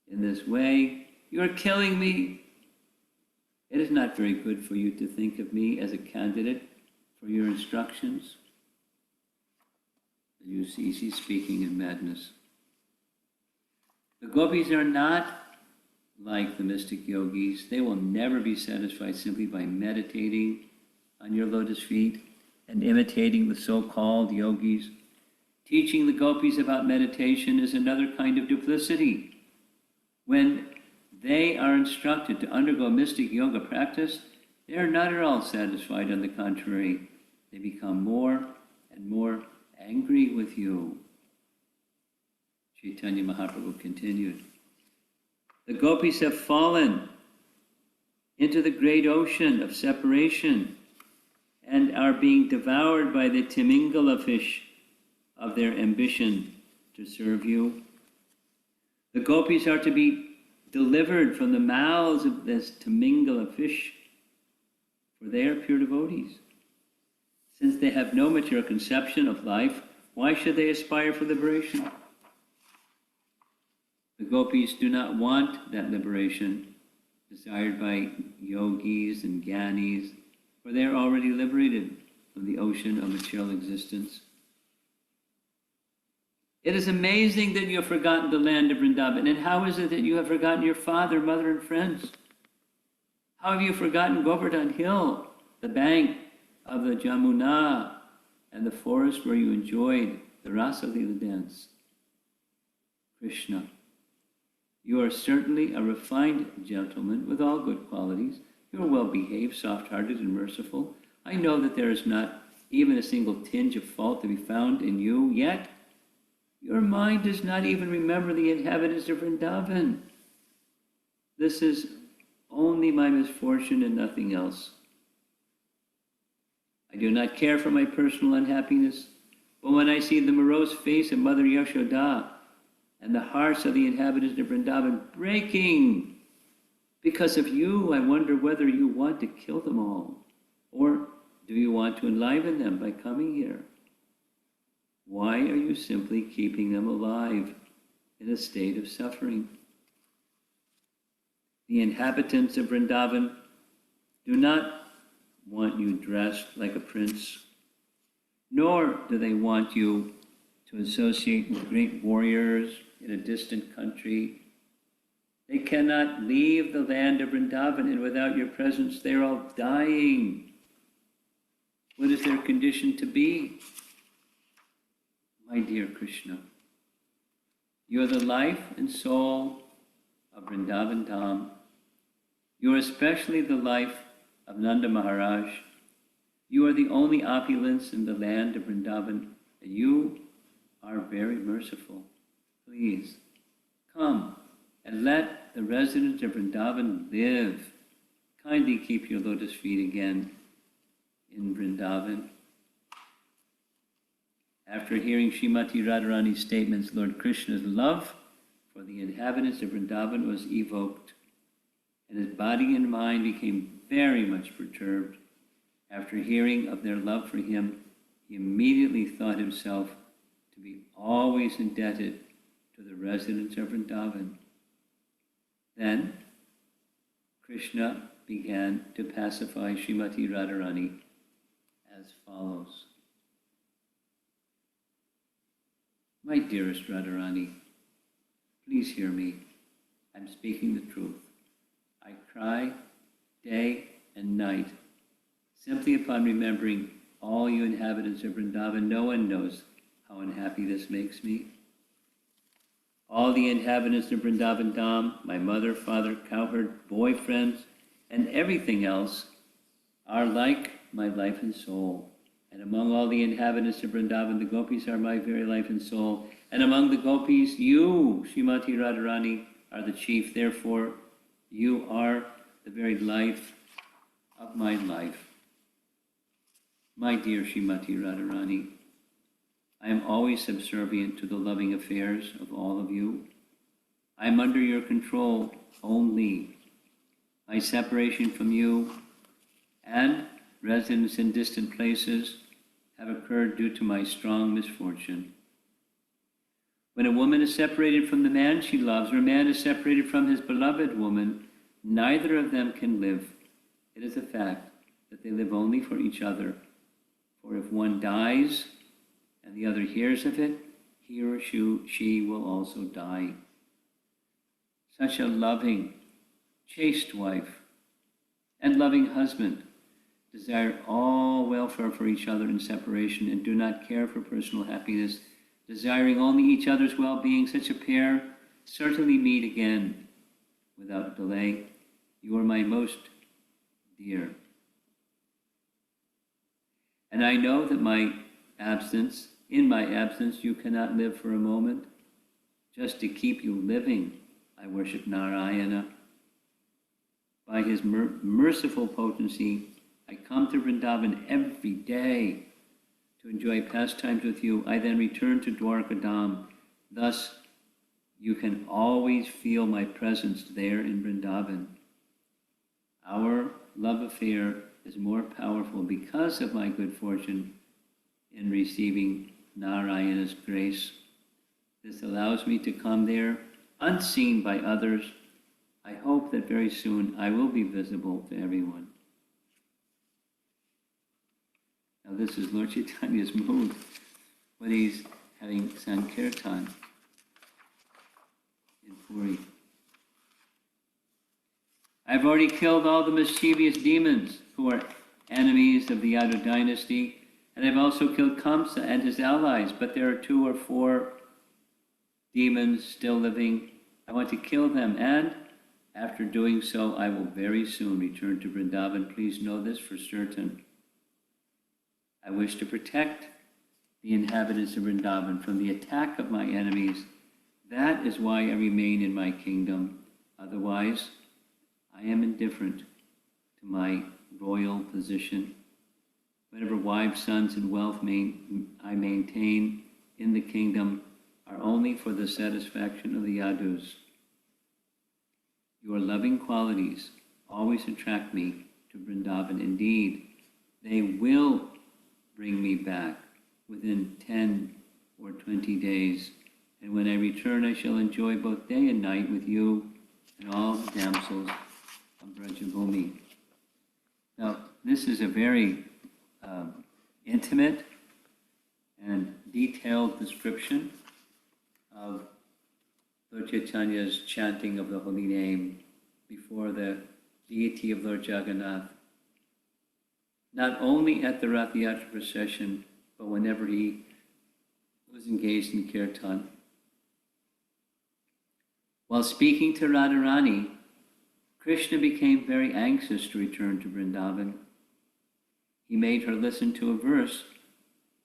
In this way, you are killing me. It is not very good for you to think of me as a candidate for your instructions." You see, he's speaking in madness. The gopis are not like the mystic yogis. They will never be satisfied simply by meditating on your lotus feet and imitating the so-called yogis. Teaching the gopis about meditation is another kind of duplicity. When they are instructed to undergo mystic yoga practice, they are not at all satisfied. On the contrary, they become more and more angry with you. Chaitanya Mahaprabhu continued, "The gopis have fallen into the great ocean of separation and are being devoured by the Timingala fish of their ambition to serve you. The gopis are to be delivered from the mouths of this Timingala fish, for they are pure devotees. Since they have no material conception of life, why should they aspire for liberation? The gopis do not want that liberation desired by yogis and gyanis, for they are already liberated from the ocean of material existence. It is amazing that you have forgotten the land of Vrindavan. And how is it that you have forgotten your father, mother, and friends? How have you forgotten Govardhan Hill, the bank of the Jamuna, and the forest where you enjoyed the Rasa Lila dance? Krishna, you are certainly a refined gentleman with all good qualities. You are well-behaved, soft-hearted, and merciful. I know that there is not even a single tinge of fault to be found in you, yet your mind does not even remember the inhabitants of Vrindavan. This is only my misfortune and nothing else. I do not care for my personal unhappiness, but when I see the morose face of Mother Yashoda and the hearts of the inhabitants of Vrindavan breaking Because of you, I wonder whether you want to kill them all, or do you want to enliven them by coming here? Why are you simply keeping them alive in a state of suffering? The inhabitants of Vrindavan do not want you dressed like a prince, nor do they want you to associate with great warriors in a distant country. They cannot leave the land of Vrindavan, and without your presence, they're all dying. What is their condition to be? My dear Krishna, you are the life and soul of Vrindavan Dham. You are especially the life of Nanda Maharaj. You are the only opulence in the land of Vrindavan, and you are very merciful. Please, come and let the residents of Vrindavan live. Kindly keep your lotus feet again in Vrindavan. After hearing Srimati Radharani's statements, Lord Krishna's love for the inhabitants of Vrindavan was evoked, and his body and mind became very much perturbed. After hearing of their love for him, he immediately thought himself to be always indebted to the residents of Vrindavan. Then Krishna began to pacify Srimati Radharani as follows. My dearest Radharani, please hear me. I'm speaking the truth. I cry day and night simply upon remembering all you inhabitants of Vrindavan. No one knows how unhappy this makes me. All the inhabitants of Vrindavan Dham, my mother, father, cowherd, boyfriends, and everything else are like my life and soul. And among all the inhabitants of Vrindavan, the gopis are my very life and soul. And among the gopis, you, Srimati Radharani, are the chief. Therefore, you are the very life of my life. My dear Srimati Radharani, I am always subservient to the loving affairs of all of you. I am under your control only. My separation from you and residence in distant places have occurred due to my strong misfortune. When a woman is separated from the man she loves, or a man is separated from his beloved woman, neither of them can live. It is a fact that they live only for each other. For if one dies and the other hears of it, he or she will also die. Such a loving, chaste wife and loving husband desire all welfare for each other in separation and do not care for personal happiness, desiring only each other's well-being. Such a pair certainly meet again without delay. You are my most dear. And I know that in my absence, you cannot live for a moment. Just to keep you living, I worship Narayana. By his merciful potency, I come to Vrindavan every day to enjoy pastimes with you. I then return to Dwarka Dham. Thus, you can always feel my presence there in Vrindavan. Our love affair is more powerful because of my good fortune in receiving Narayana's grace. This allows me to come there unseen by others. I hope that very soon I will be visible to everyone. Now this is Lord Chaitanya's mood when he's having Sankirtan in Puri. I've already killed all the mischievous demons who are enemies of the Yadu dynasty, and I've also killed Kamsa and his allies, but there are 2 or 4 demons still living. I want to kill them, and after doing so, I will very soon return to Vrindavan. Please know this for certain. I wish to protect the inhabitants of Vrindavan from the attack of my enemies. That is why I remain in my kingdom. Otherwise, I am indifferent to my royal position. Whatever wives, sons, and wealth I maintain in the kingdom are only for the satisfaction of the Yadus. Your loving qualities always attract me to Vrindavan. Indeed, they will bring me back within 10 or 20 days. And when I return, I shall enjoy both day and night with you and all the damsels of Brajabhumi. Now, this is a very intimate and detailed description of Lord Chaitanya's chanting of the holy name before the deity of Lord Jagannath, not only at the Rath Yatra procession, but whenever he was engaged in Kirtan. While speaking to Radharani, Krishna became very anxious to return to Vrindavan. He made her listen to a verse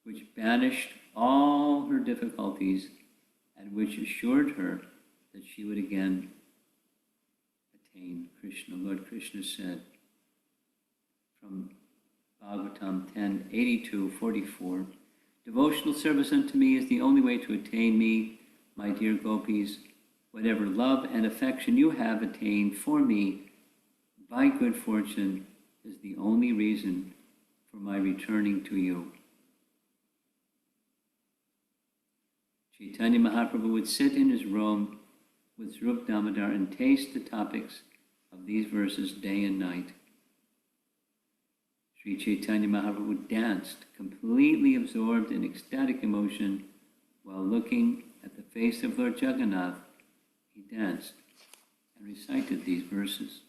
which banished all her difficulties and which assured her that she would again attain Krishna. Lord Krishna said from Bhagavatam 10:82-44, devotional service unto me is the only way to attain me, my dear gopis. Whatever love and affection you have attained for me by good fortune is the only reason for my returning to you. Chaitanya Mahaprabhu would sit in his room with Swarup Damodar and taste the topics of these verses day and night. Sri Chaitanya Mahaprabhu danced, completely absorbed in ecstatic emotion, while looking at the face of Lord Jagannath. He danced and recited these verses.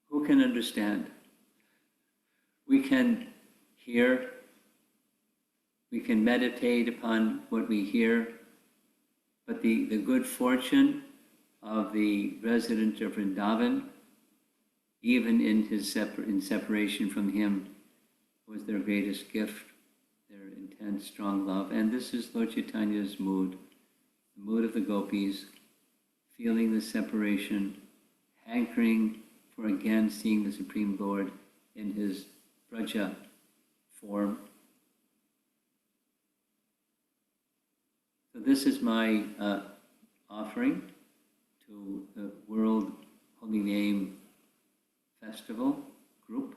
Who can understand? We can hear, we can meditate upon what we hear, but the good fortune of the resident of Vrindavan, even in separation from him, was their greatest gift, their intense, strong love. And this is Lord Chaitanya's mood, the mood of the gopis, feeling the separation, hankering for again seeing the Supreme Lord in his Braja form. So this is my offering to the World Holy Name Festival group.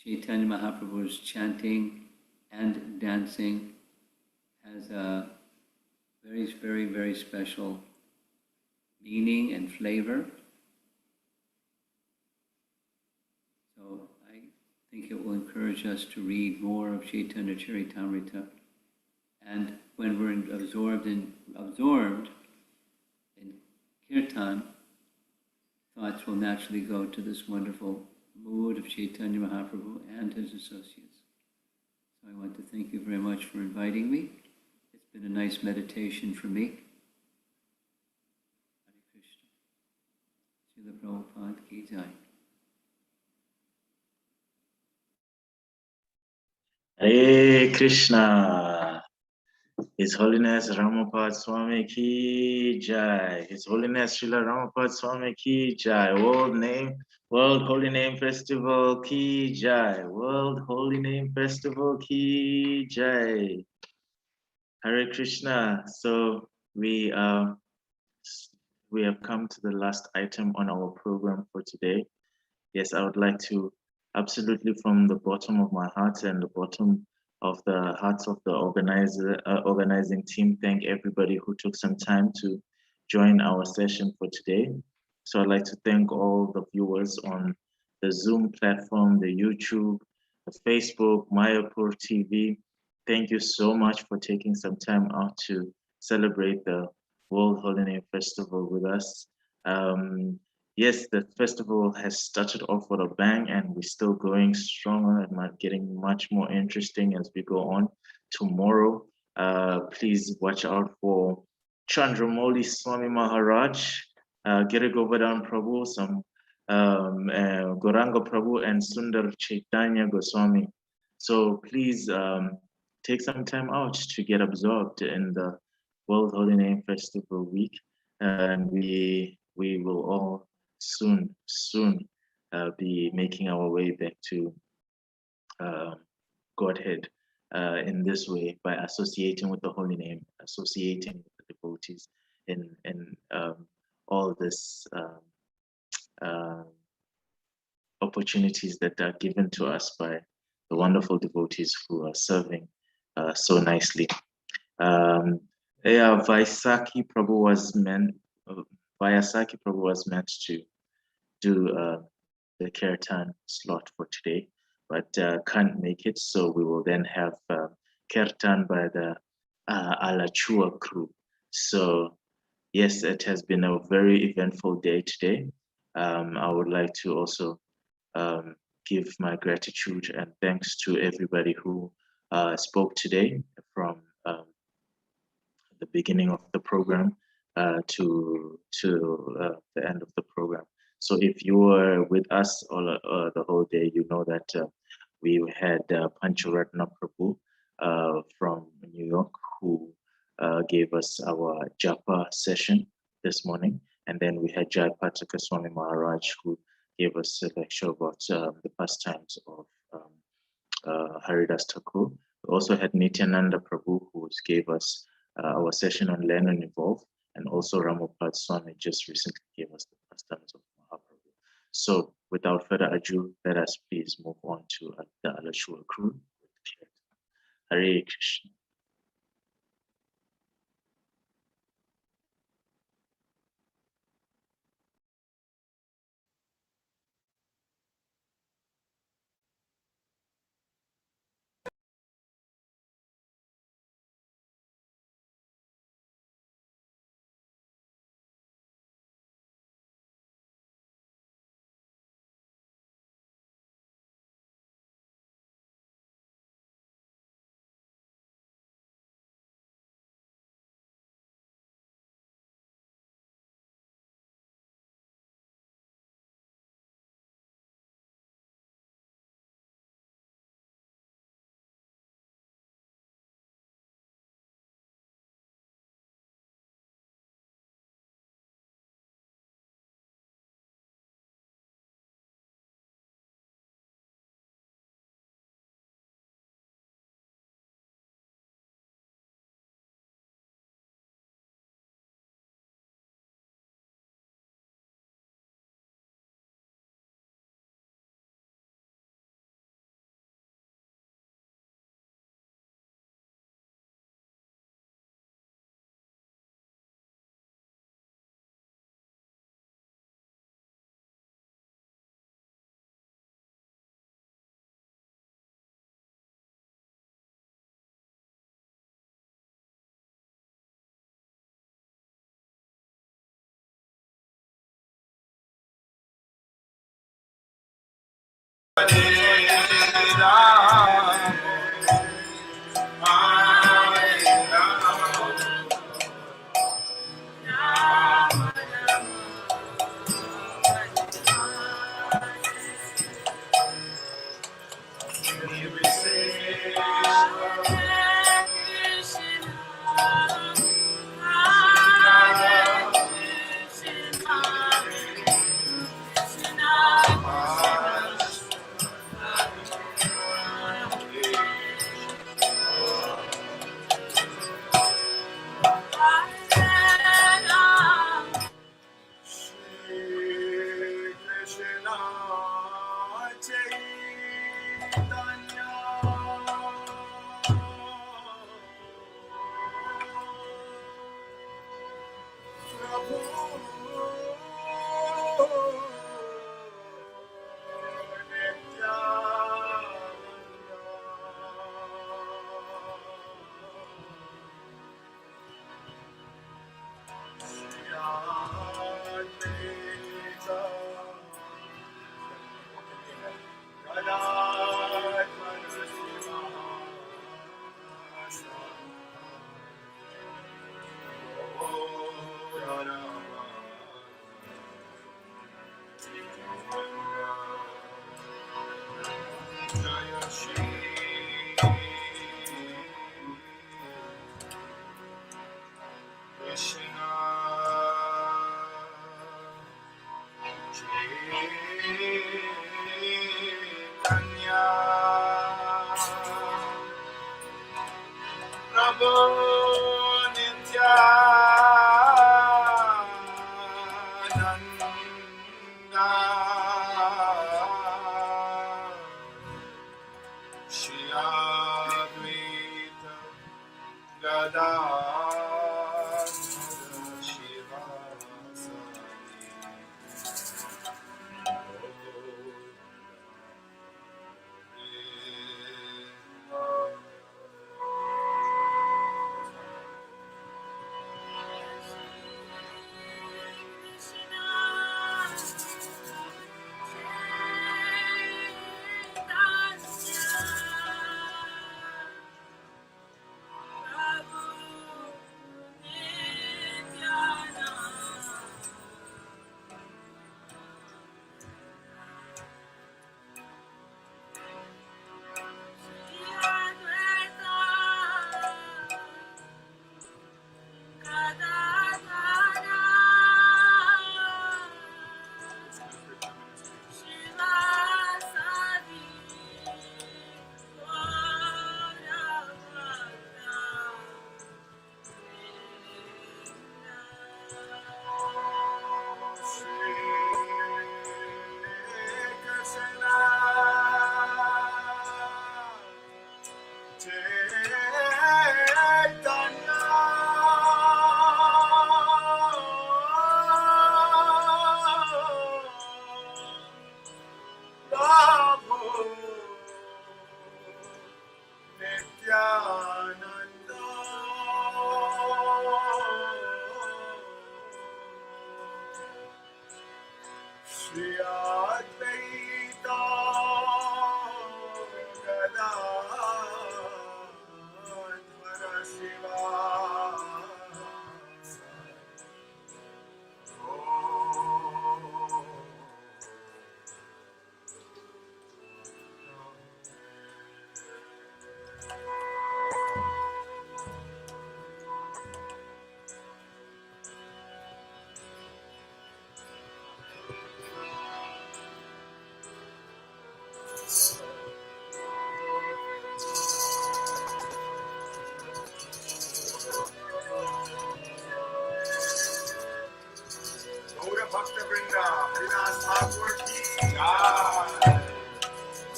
Chaitanya Mahaprabhu's chanting and dancing has a very, very, very special meaning and flavor. So I think it will encourage us to read more of Chaitanya Charitamrita. And when we're absorbed in Kirtan, thoughts will naturally go to this wonderful mood of Chaitanya Mahaprabhu and his associates. So I want to thank you very much for inviting me. It's been a nice meditation for me. Hare Krishna. Srila Prabhupada ki jai. Hare Krishna. His Holiness Romapada Swami ki jai. His Holiness Srila Romapada Swami ki jai. World Holy Name Festival ki jai. World Holy Name Festival ki jai. Hare Krishna. So we have come to the last item on our program for today. Yes, I would like to absolutely from the bottom of my heart and the bottom of the hearts of the organizing team, thank everybody who took some time to join our session for today. So I'd like to thank all the viewers on the Zoom platform, the YouTube, the Facebook, Mayapur TV. Thank you so much for taking some time out to celebrate the World Holy Name Festival with us. Yes, the festival has started off with a bang and we're still going stronger and getting much more interesting as we go on. Tomorrow, please watch out for Chandramouli Swami Maharaj, Ģeṛa Prabhu, some Gauranga Prabhu and Sundar Chaitanya Goswami. So please take some time out to get absorbed in the World Holy Name Festival week, and we will all soon be making our way back to Godhead. in this way by associating with the holy name, associating with the devotees in all this opportunities that are given to us by the wonderful devotees who are serving so nicely. Vaisakhi Prabhu was meant to do the Kirtan slot for today, but can't make it, so we will then have Kirtan by the ɪṛᴛᴏ crew. So yes, it has been a very eventful day today. I would like to also give my gratitude and thanks to everybody who spoke today, from the beginning of the program to the end of the program. So if you were with us all the whole day, you know that we had Pancaratna Prabhu from New York, who gave us our japa session this morning. And then we had Jayapataka Swami Maharaja, who gave us a lecture about the pastimes of Haridas Thakur. We also had Nityananda Prabhu, who gave us our session on Learn and Evolve, and also Romapada Swami just recently gave us the pastimes of Mahaprabhu. So without further ado, let us please move on to the ɪṛᴛᴏ crew. Hare Krishna.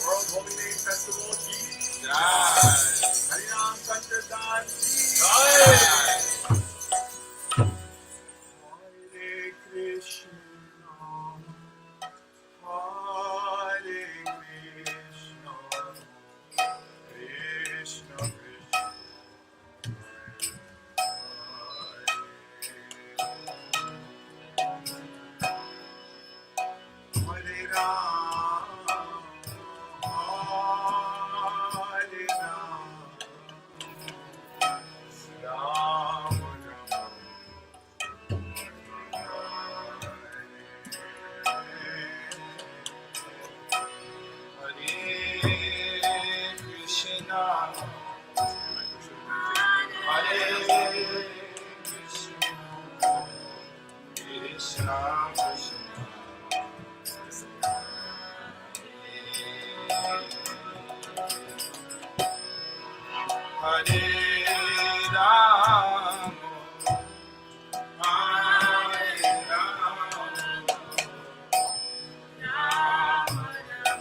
World Holiness Festival ki Jai. Harinam Sankirtan ki Jai. Hare Krishna, Hare Krishna, Krishna Krishna, Hare Rama, Hare Rama, Rama Rama,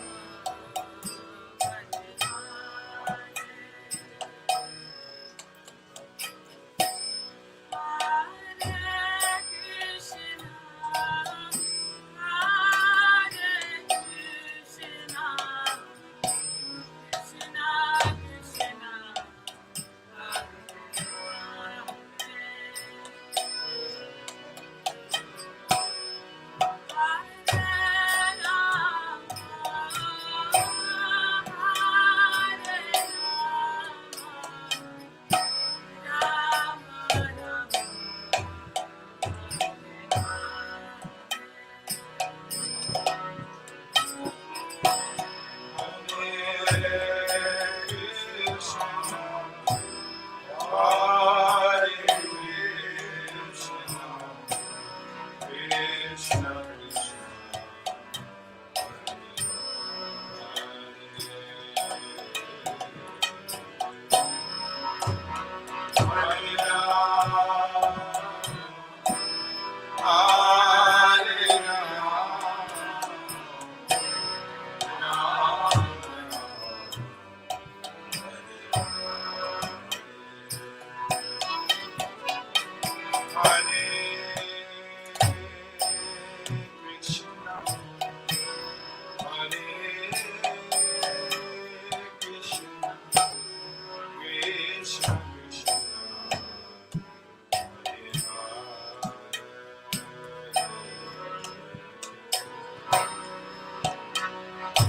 Hare Krishna, Hare Krishna, Krishna Krishna,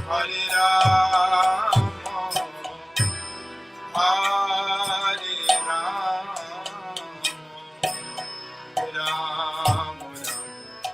Hare Rama, Hare Rama, Rama Hare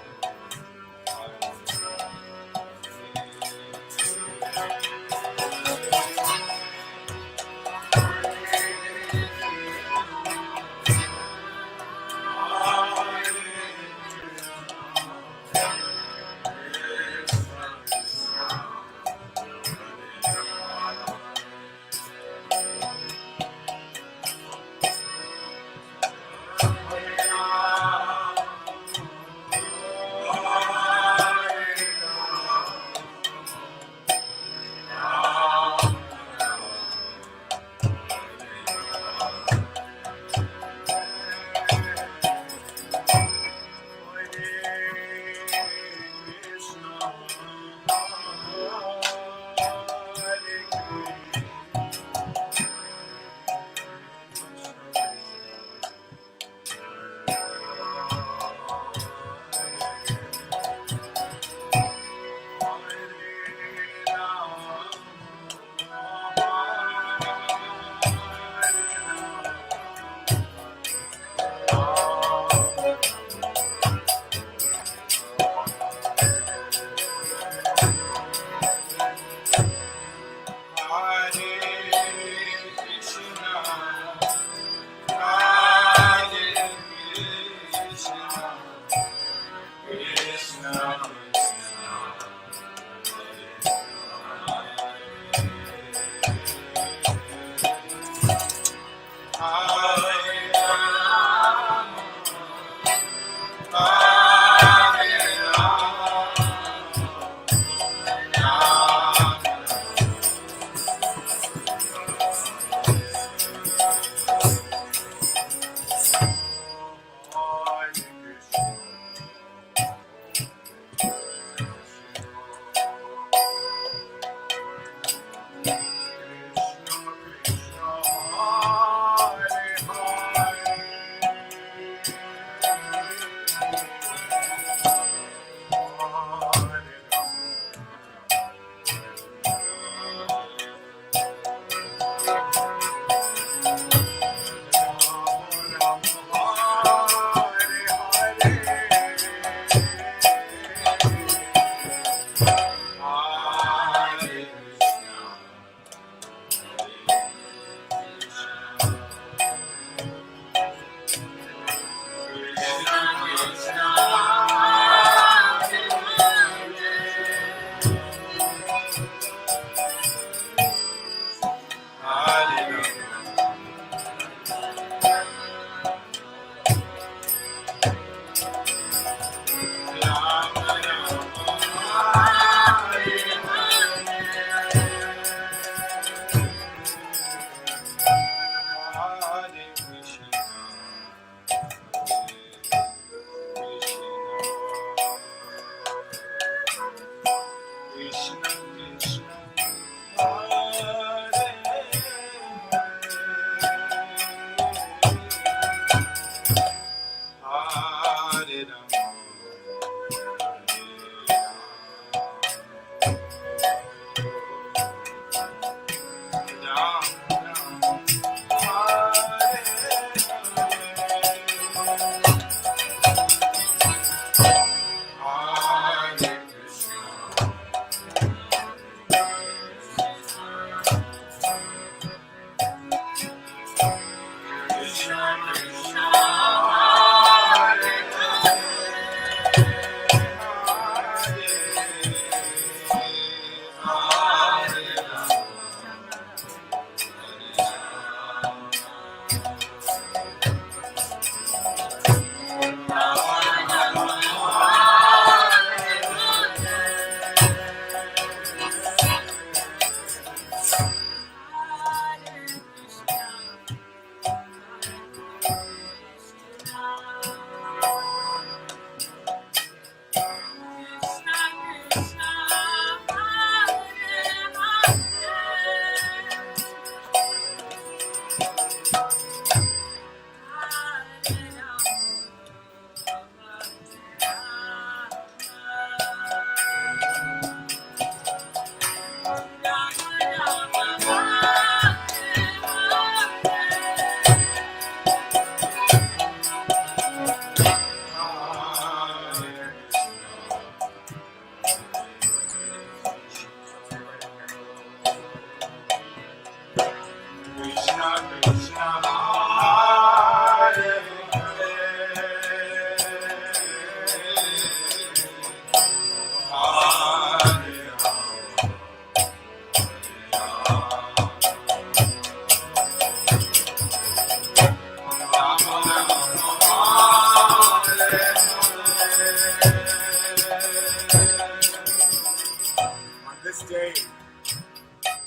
this day,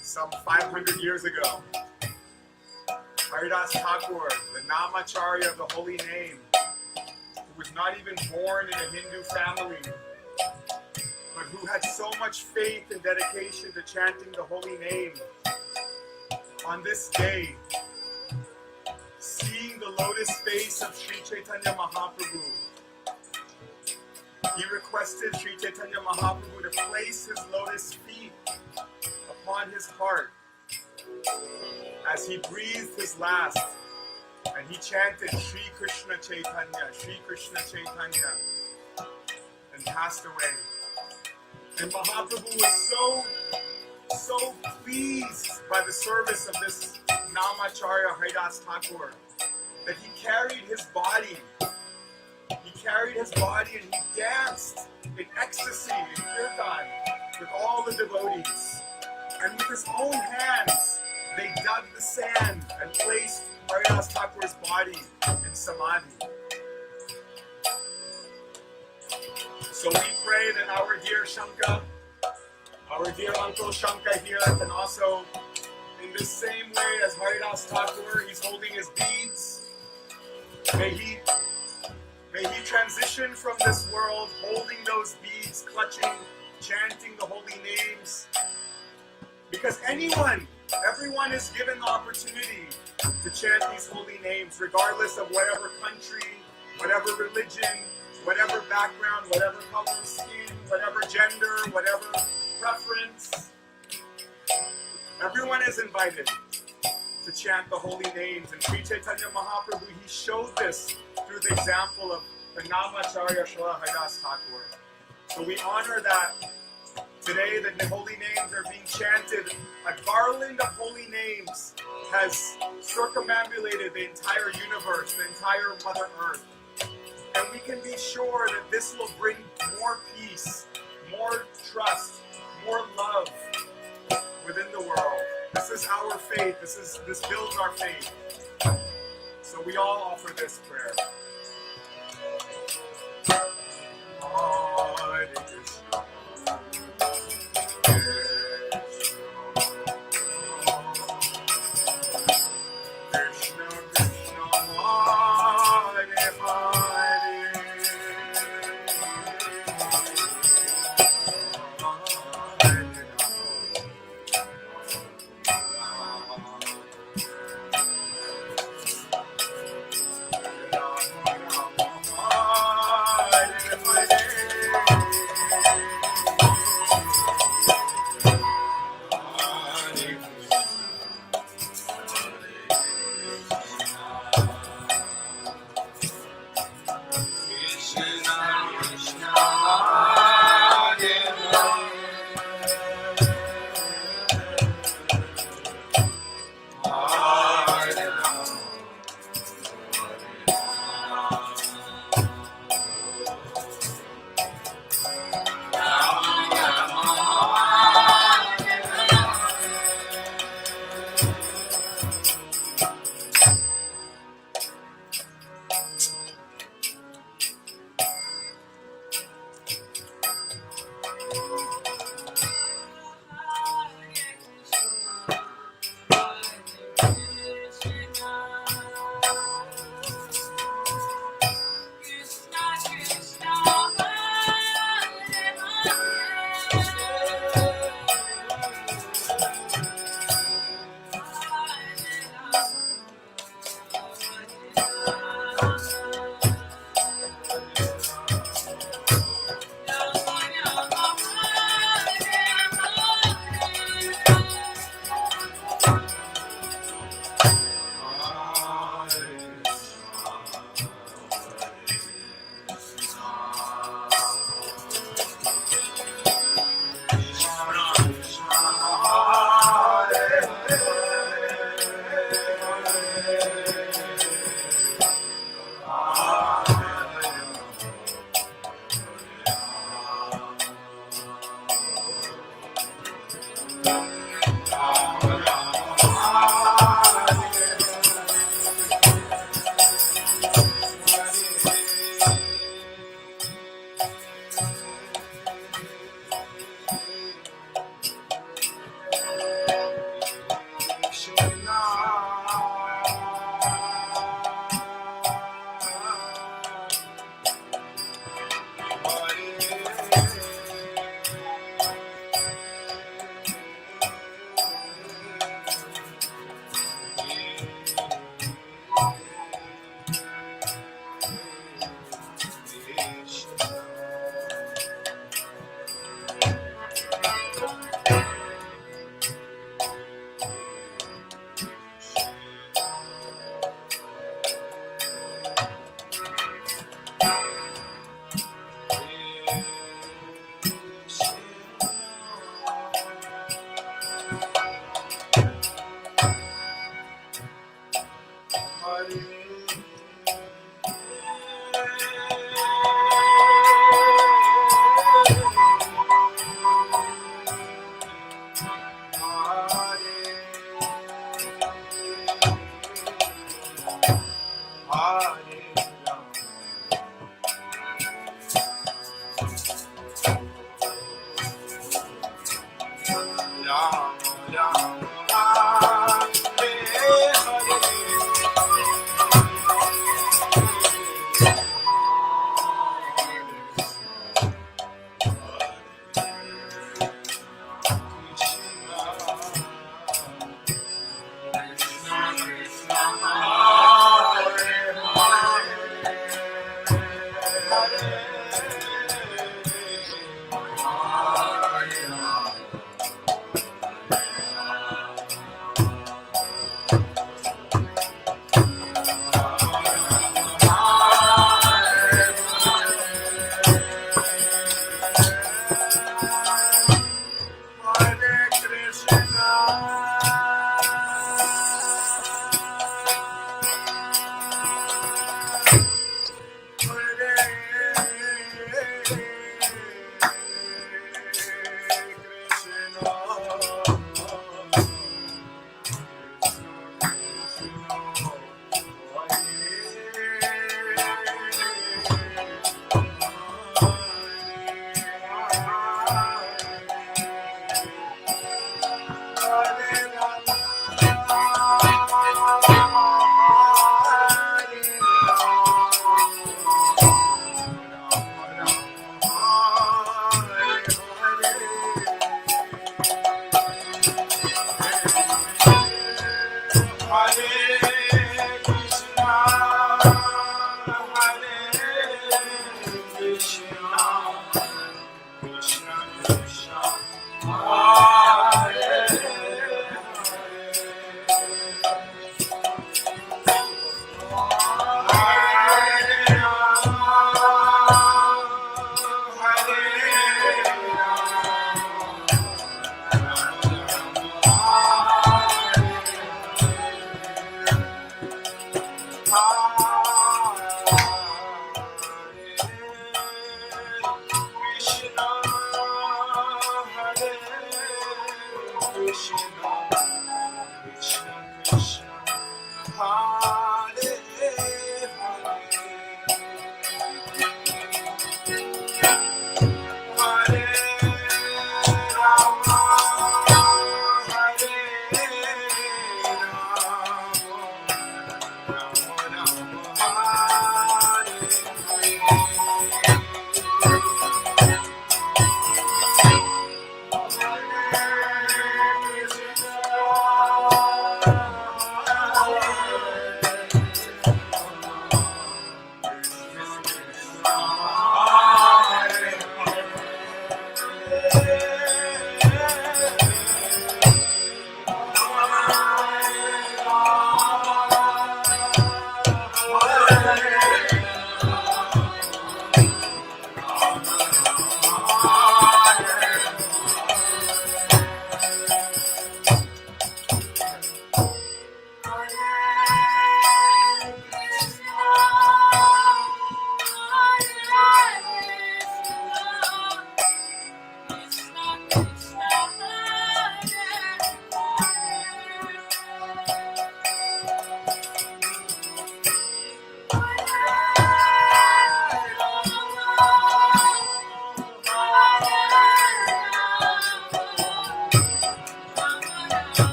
some 500 years ago, Haridas Thakur, the Namacharya of the Holy Name, who was not even born in a Hindu family, but who had so much faith and dedication to chanting the Holy Name, on this day, seeing the lotus face of Sri Chaitanya Mahaprabhu, he requested Sri Chaitanya Mahaprabhu to place his lotus feet upon his heart as he breathed his last, and he chanted Shri Krishna Chaitanya, Shri Krishna Chaitanya, and passed away. And Mahaprabhu was so pleased by the service of this Namacharya Haridas Thakur that he carried his body. He carried his body and he danced in ecstasy in Kirtan with all the devotees. And with his own hands, they dug the sand and placed Haridas Thakur's body in Samadhi. So we pray that our dear Shanka, our dear Uncle Shanka here, can also, in the same way as Haridas Thakur, he's holding his beads. May he transition from this world holding those beads, clutching, chanting the holy names. Because everyone is given the opportunity to chant these holy names, regardless of whatever country, whatever religion, whatever background, whatever color of skin, whatever gender, whatever preference. Everyone is invited to chant the holy names. And Sri Chaitanya Mahaprabhu, he showed this through the example of the Namacharya Shri Haridas Thakur. So we honor that today the holy names are being chanted. A garland of holy names has circumambulated the entire universe, the entire Mother Earth. And we can be sure that this will bring more peace, more trust, more love within the world. This is our faith. This builds our faith. So we all offer this prayer. Hare Krishna. Hare Krishna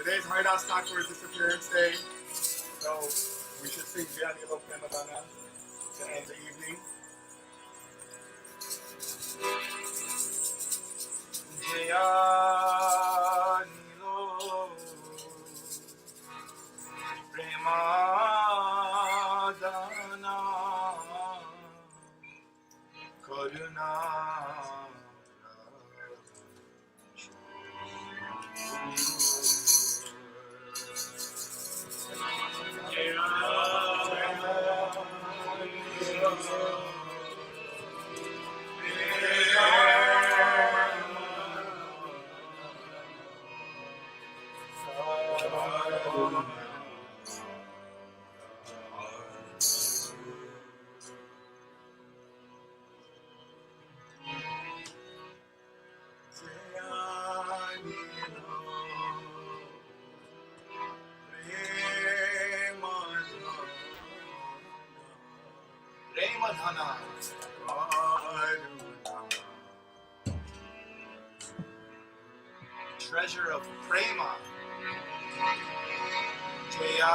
Today's Haridas Thakur's disappearance day, so we should sing ɪṛᴛᴏ to end the evening. Premadana Karuna Treasure of prema, Jayanila,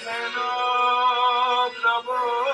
Hello, Prabhu.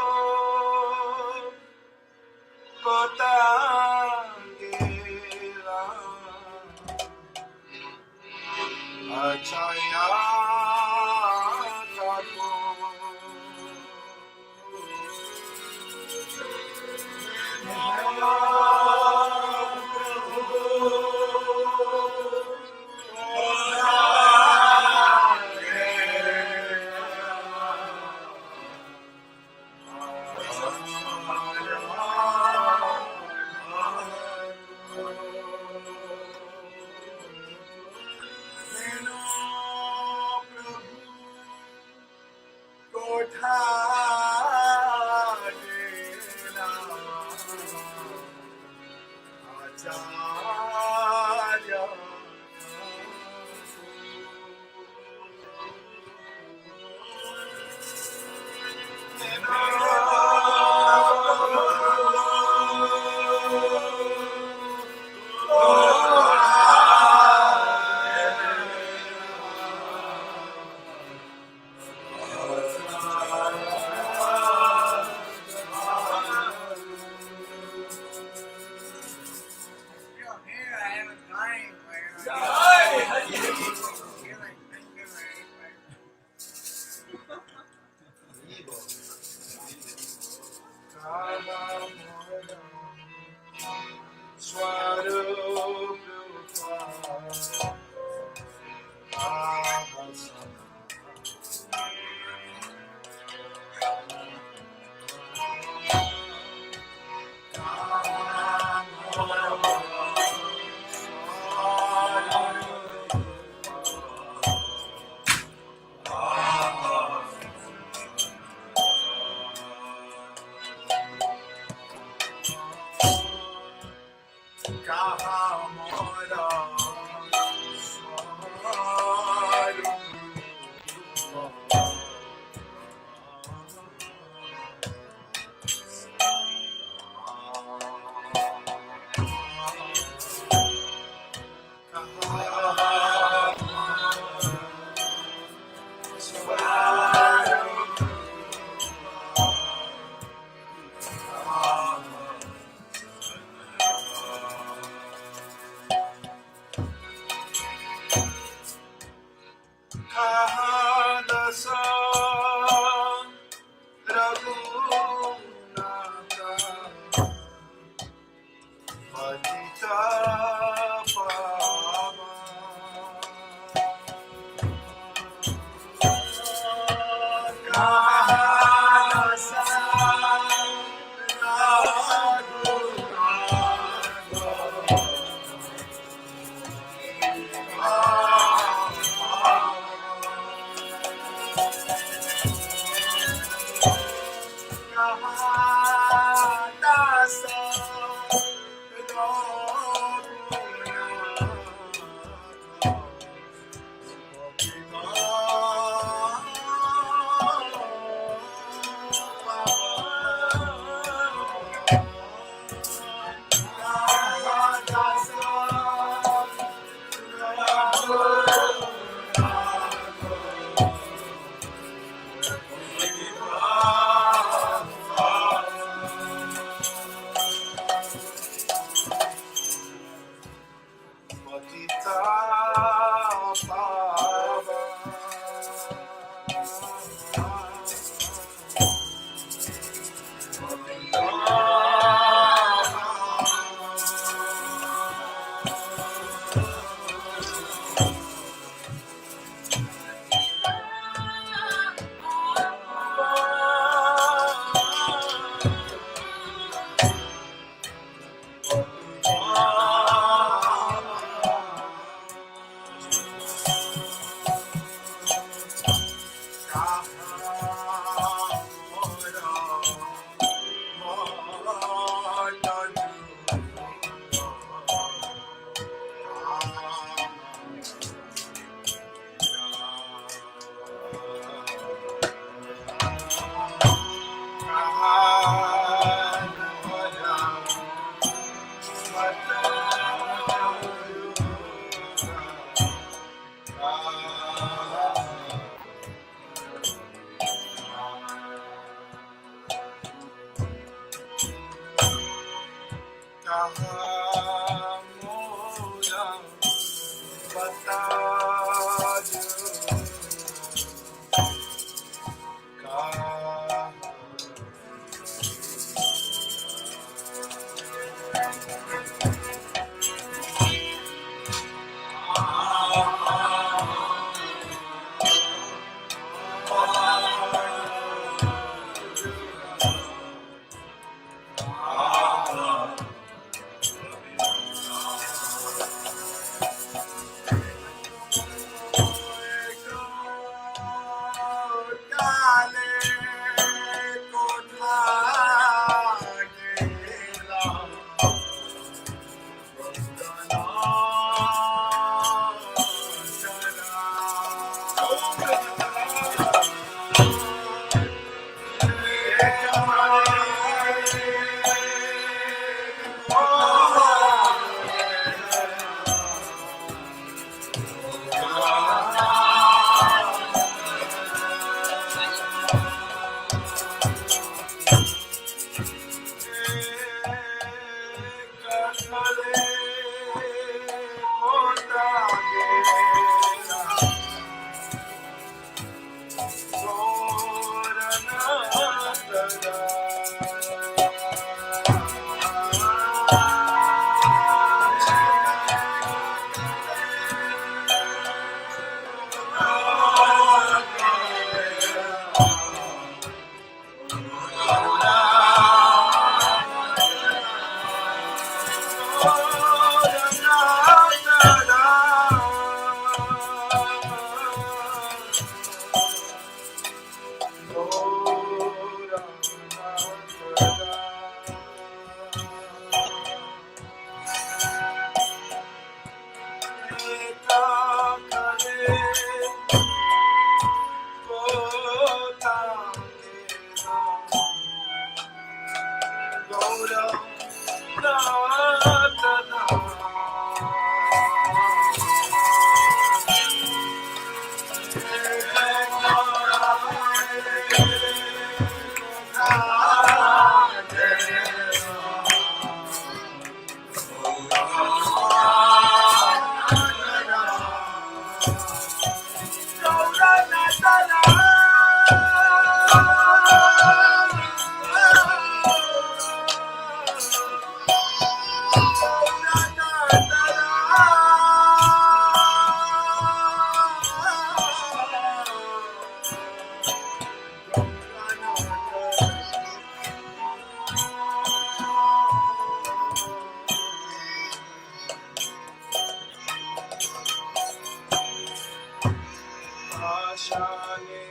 Hare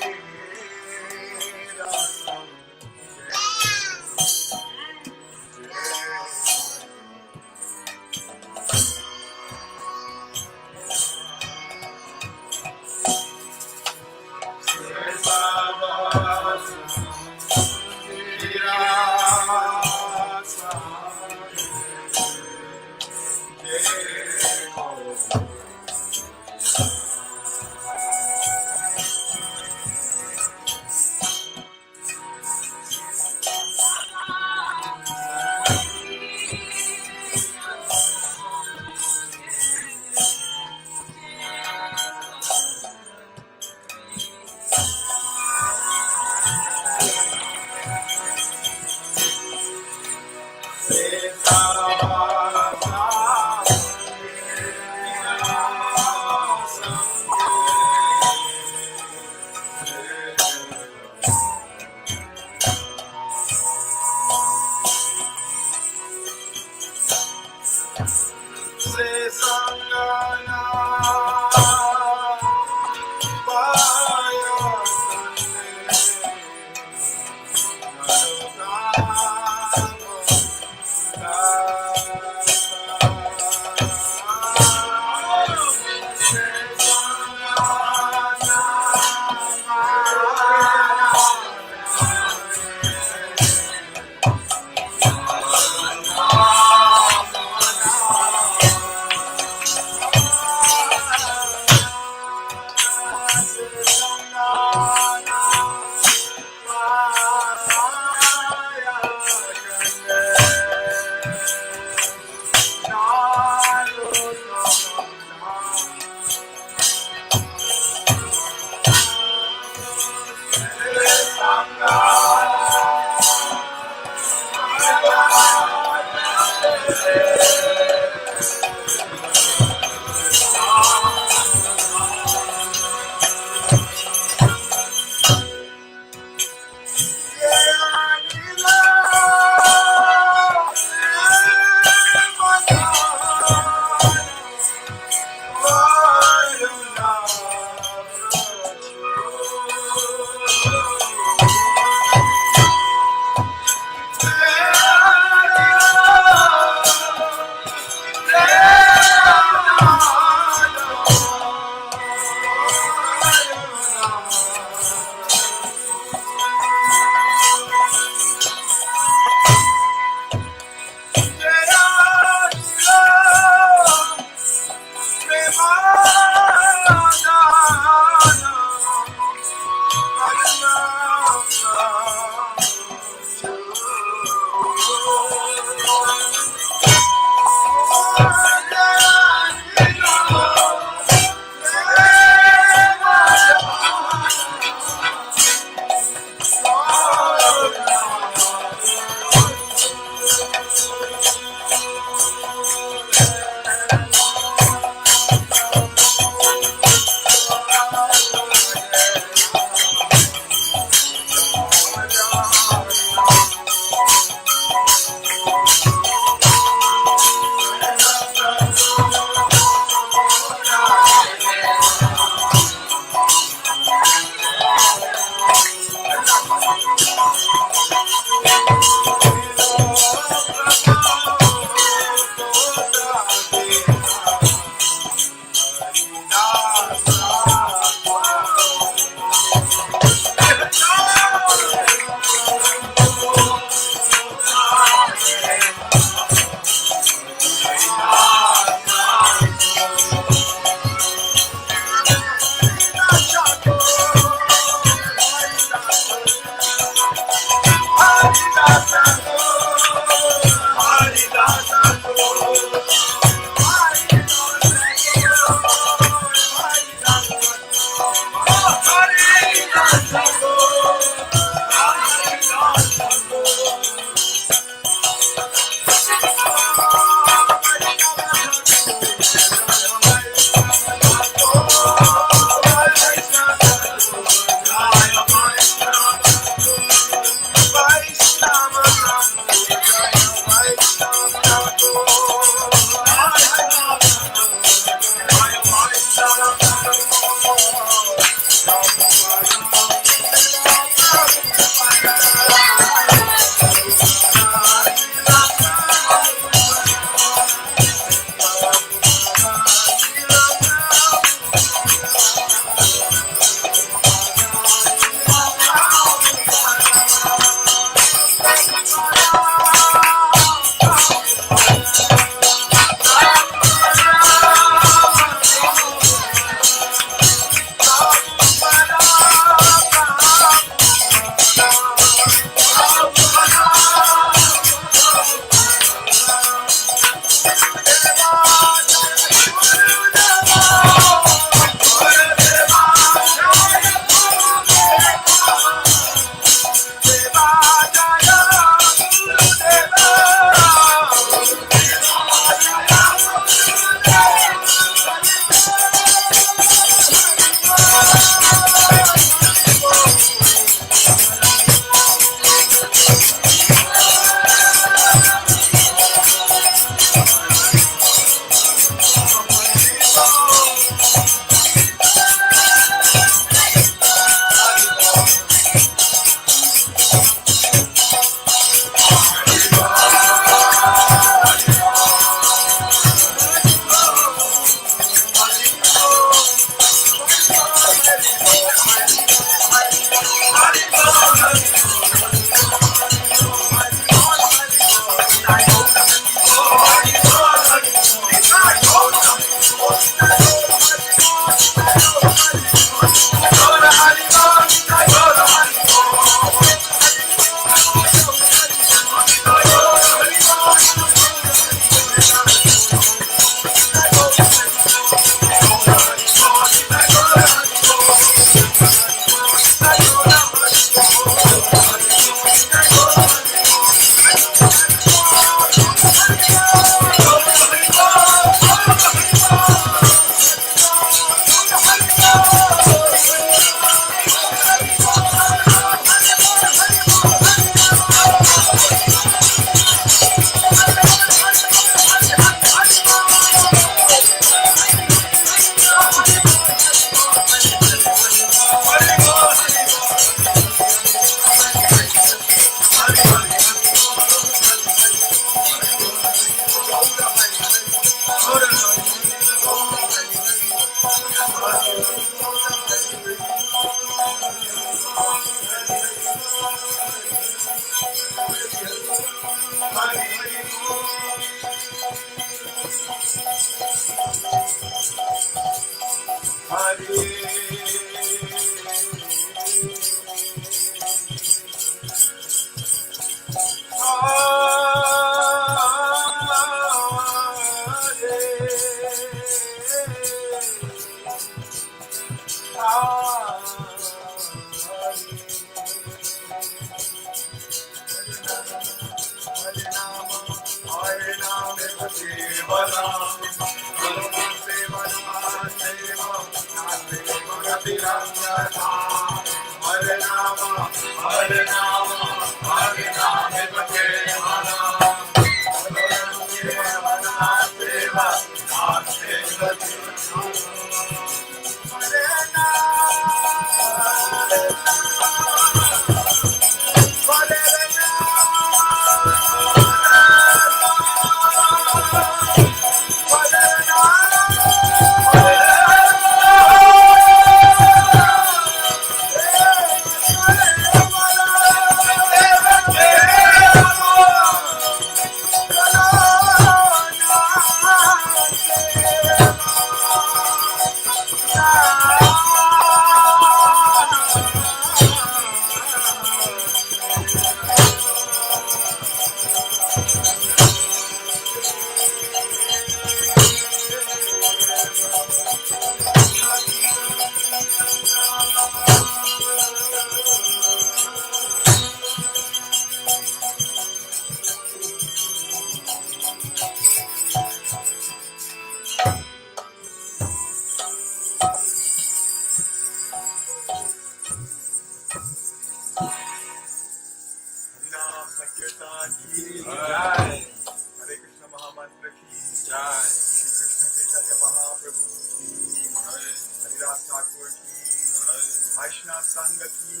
Gauranga ki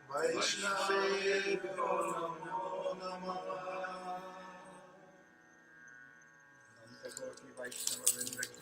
Vaishnavebhyo namo namah. Vaishnava